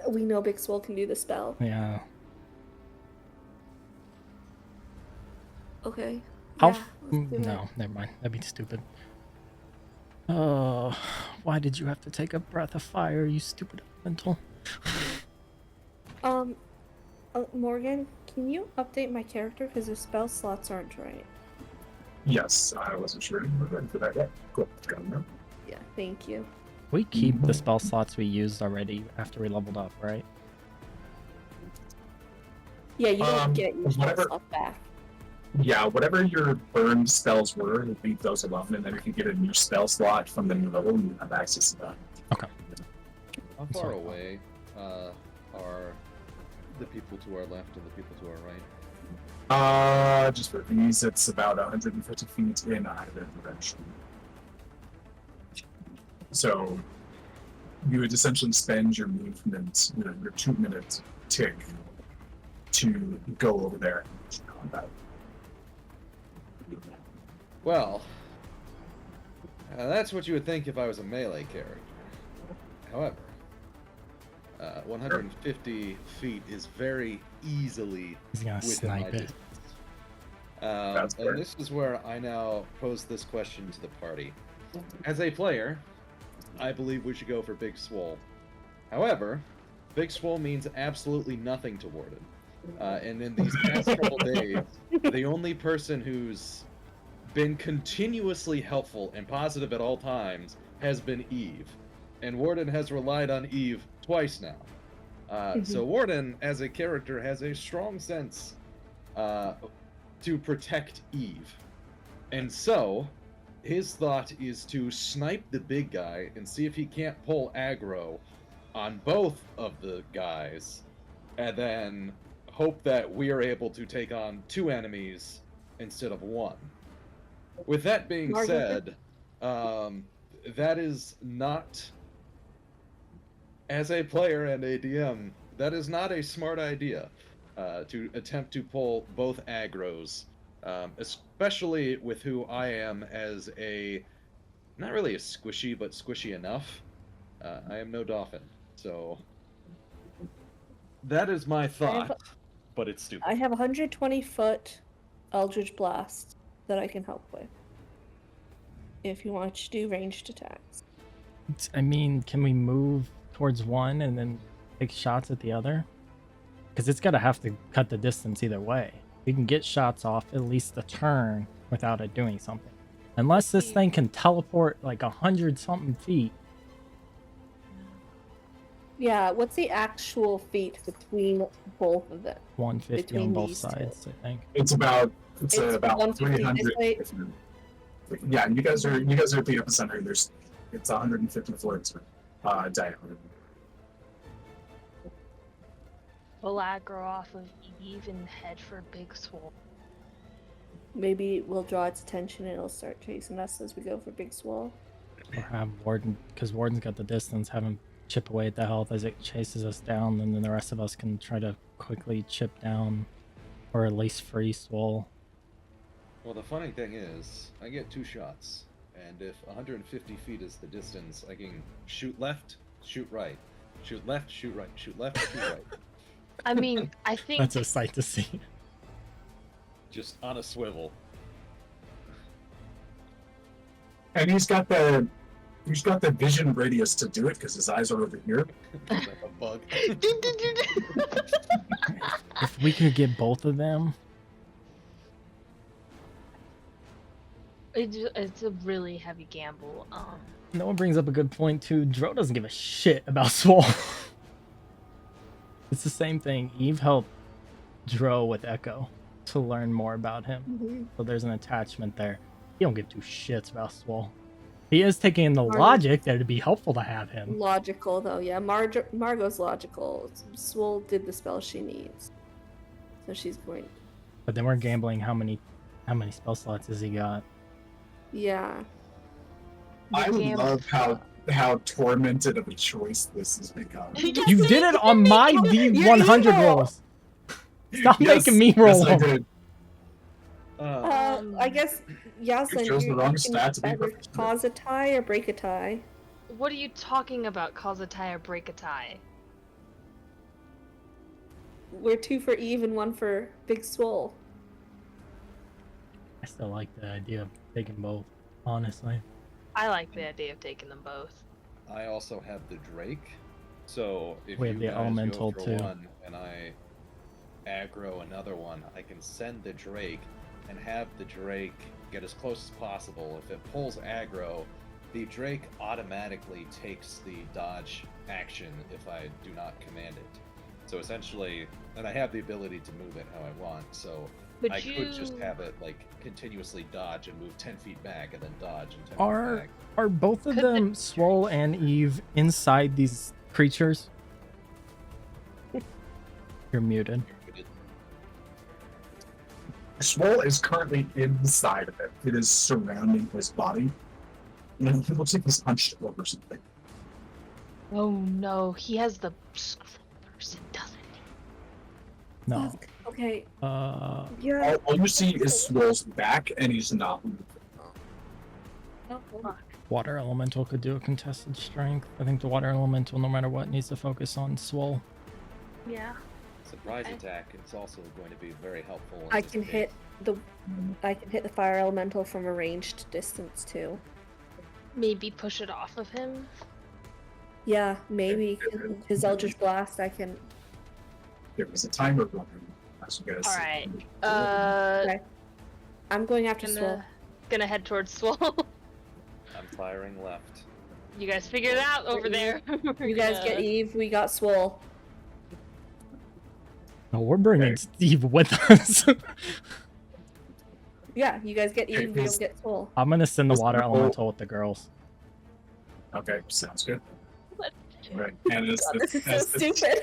We know Big Swole can do the spell. Yeah. Okay. How? Yeah, let's do it. No, never mind. That'd be stupid. Oh, why did you have to take a breath of fire, you stupid elemental? Morgan, can you update my character because the spell slots aren't right? Yes, I wasn't sure you were ready for that yet. Cool. Got it now. Yeah, thank you. We keep the spell slots we used already after we leveled up, right? Yeah, you don't get your whatever- stuff back. Yeah, whatever your burned spells were, leave those alone, and then if you get a new spell slot from the new level, you have access to that. Okay. How That's far fine. away are the people to our left and the people to our right? Just for these, it's about 150 feet in either direction. So you would essentially spend your movement, your 2-minute tick, to go over there and combat. Well, that's what you would think if I was a melee character. However, 150 feet is very easily He's gonna within my snipe it. distance. That's fair. And this is where I now pose this question to the party. As a player, I believe we should go for Big Swole. However, Big Swole means absolutely nothing to Warden. And in these past couple days, the only person who's been continuously helpful and positive at all times has been Eve. And Warden has relied on Eve twice now. So Warden, as a character, has a strong sense to protect Eve. And so, his thought is to snipe the big guy and see if he can't pull aggro on both of the guys, and then hope that we are able to take on 2 enemies instead of 1. With that being Margaret. said, that is not, as a player and a DM, that is not a smart idea to attempt to pull both aggros, especially with who I am as a, not really a squishy, but squishy enough. I am no dolphin, so that is my thought, but it's stupid. I have 120-foot Eldritch Blast that I can help with. If you want to do ranged attacks. I mean, can we move towards one and then take shots at the other? Because it's gotta have to cut the distance either way. We can get shots off at least a turn without it doing something. Unless this thing can teleport like 100-something feet. Yeah, what's the actual feet between both of them? 150 on Between both these two. sides, I think. It's about It's about 150 this 300. way. Yeah, and you guys are at the epicenter. It's 150 floors diameter. We'll aggro off of Eve and head for Big Swole. Maybe we'll draw its attention and it'll start chasing us as we go for Big Swole. Or have Warden, because Warden's got the distance, have him chip away at the health as it chases us down, and then the rest of us can try to quickly chip down, or at least free Swole. Well, the funny thing is, I get 2 shots, and if 150 feet is the distance, I can shoot left, shoot right, shoot left, shoot right, shoot left, shoot right. I mean, I think That's a sight to see. Just on a swivel. And he's got the vision radius to do it because his eyes are over here. Like a bug. If we could get both of them, it's a really heavy gamble. no one brings up a good point too. Dro doesn't give a shit about Swole. It's the same thing. Eve helped Dro with Echo to learn more about him. So there's an attachment there. He don't give 2 shits about Swole. He is taking in the logic that it'd be helpful to have him. Logical though, yeah. Margot's logical. Swole did the spell she needs, so she's going. But then we're gambling how many spell slots has he got? Yeah. I gamble. love how tormented of a choice this has become. You did it on my D100 evil! rolls. Stop Yes, making me roll yes, I them. did. I guess Yaslin, chose the you wrong can stat to be either perfect. cause a tie or break a tie. What are you talking about? Cause a tie or break a tie? We're 2 for Eve and 1 for Big Swole. I still like the idea of taking both, honestly. I like the idea of taking them both. I also have the Drake, so if We you have the guys elemental, go for too. one and I aggro another one, I can send the Drake and have the Drake get as close as possible. If it pulls aggro, the Drake automatically takes the dodge action if I do not command it. So essentially, and I have the ability to move it how I want, so I could just have it like continuously dodge and move 10 feet back and then dodge and 10 feet back. Are both of Could the them, Swole and Eve, inside these creatures? You're muted. Swole is currently inside of it. It is surrounding his body. And it looks like he's hunched over something. Oh no, he has the scroll person, doesn't he? No. Fuck. Okay. Yeah. All you see is Swole's back, and he's not moving. Oh, fuck. Water Elemental could do a contested strength. I think the Water Elemental, no matter what, needs to focus on Swole. Yeah. Surprise attack is also going to be very helpful. In I this can case. hit the fire elemental from a ranged distance too. Maybe push it off of him. Yeah, maybe his Eldritch Blast. I can. There was a timer running, as you guys All see. right. Okay. I'm going after Swole. Gonna head towards Swole. I'm firing left. You guys figure it out over there. You guys get Eve. We got Swole. No, we're bringing Steve with us. Yeah, you guys get Okay, Eve. We'll is- get Swole. I'm gonna send the Is Water the whole- Elemental with the girls. Okay, sounds good. What? Right. And as God, the, this is so as the, stupid.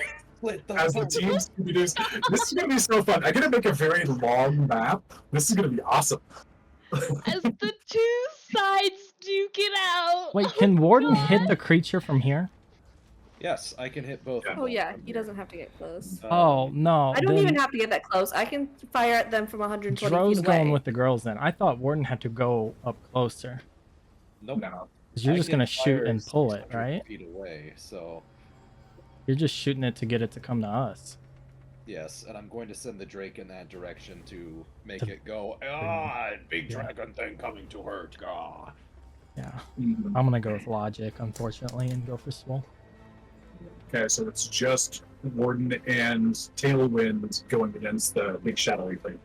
as the teams introduce, this is gonna be so fun. I'm gonna make a very long map. This is gonna be awesome. As the two sides duke it out. Wait, Oh can Warden hit God. the creature from here? Yes, I can hit both. Yeah. of Oh them yeah, from he here. doesn't have to get close. Oh no. I don't then even have to get that close. I can fire at them from 120 Dro's feet away. going with the girls then. I thought Warden had to go up closer. Nope. No. Because you're I just can gonna shoot fire and pull it, 600 right? Feet away, so You're just shooting it to get it to come to us. yes, and I'm going to send the Drake in that direction to make To- it go. Big Yeah. dragon thing coming to hurt. Ah. Yeah. Mhm. I'm gonna go with logic, unfortunately, and go for Swole. Okay, so it's just Warden and Tailwind going against the big shadowy thing.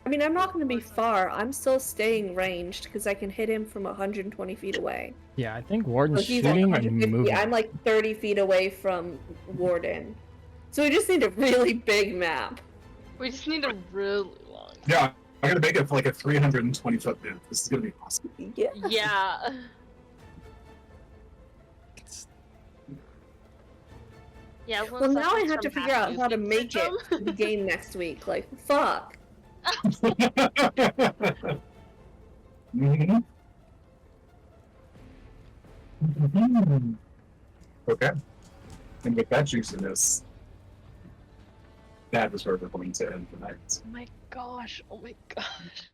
I mean, I'm not going to be far. I'm still staying ranged because I can hit him from 120 feet away. Yeah, I think So Warden's he's at shooting and 150. moving. I'm like 30 feet away from Warden. So we just need a really big map. We just need a really long. Yeah, I'm gonna make it for like a 320 foot move. This is gonna be awesome. Yeah. Yeah. Yeah. Well, now I have to figure out how to make it to the game next week. Like, fuck. Mhm. Mhm. Okay. And with that juiciness, that is where we're going to end tonight. Oh my gosh. Oh my gosh.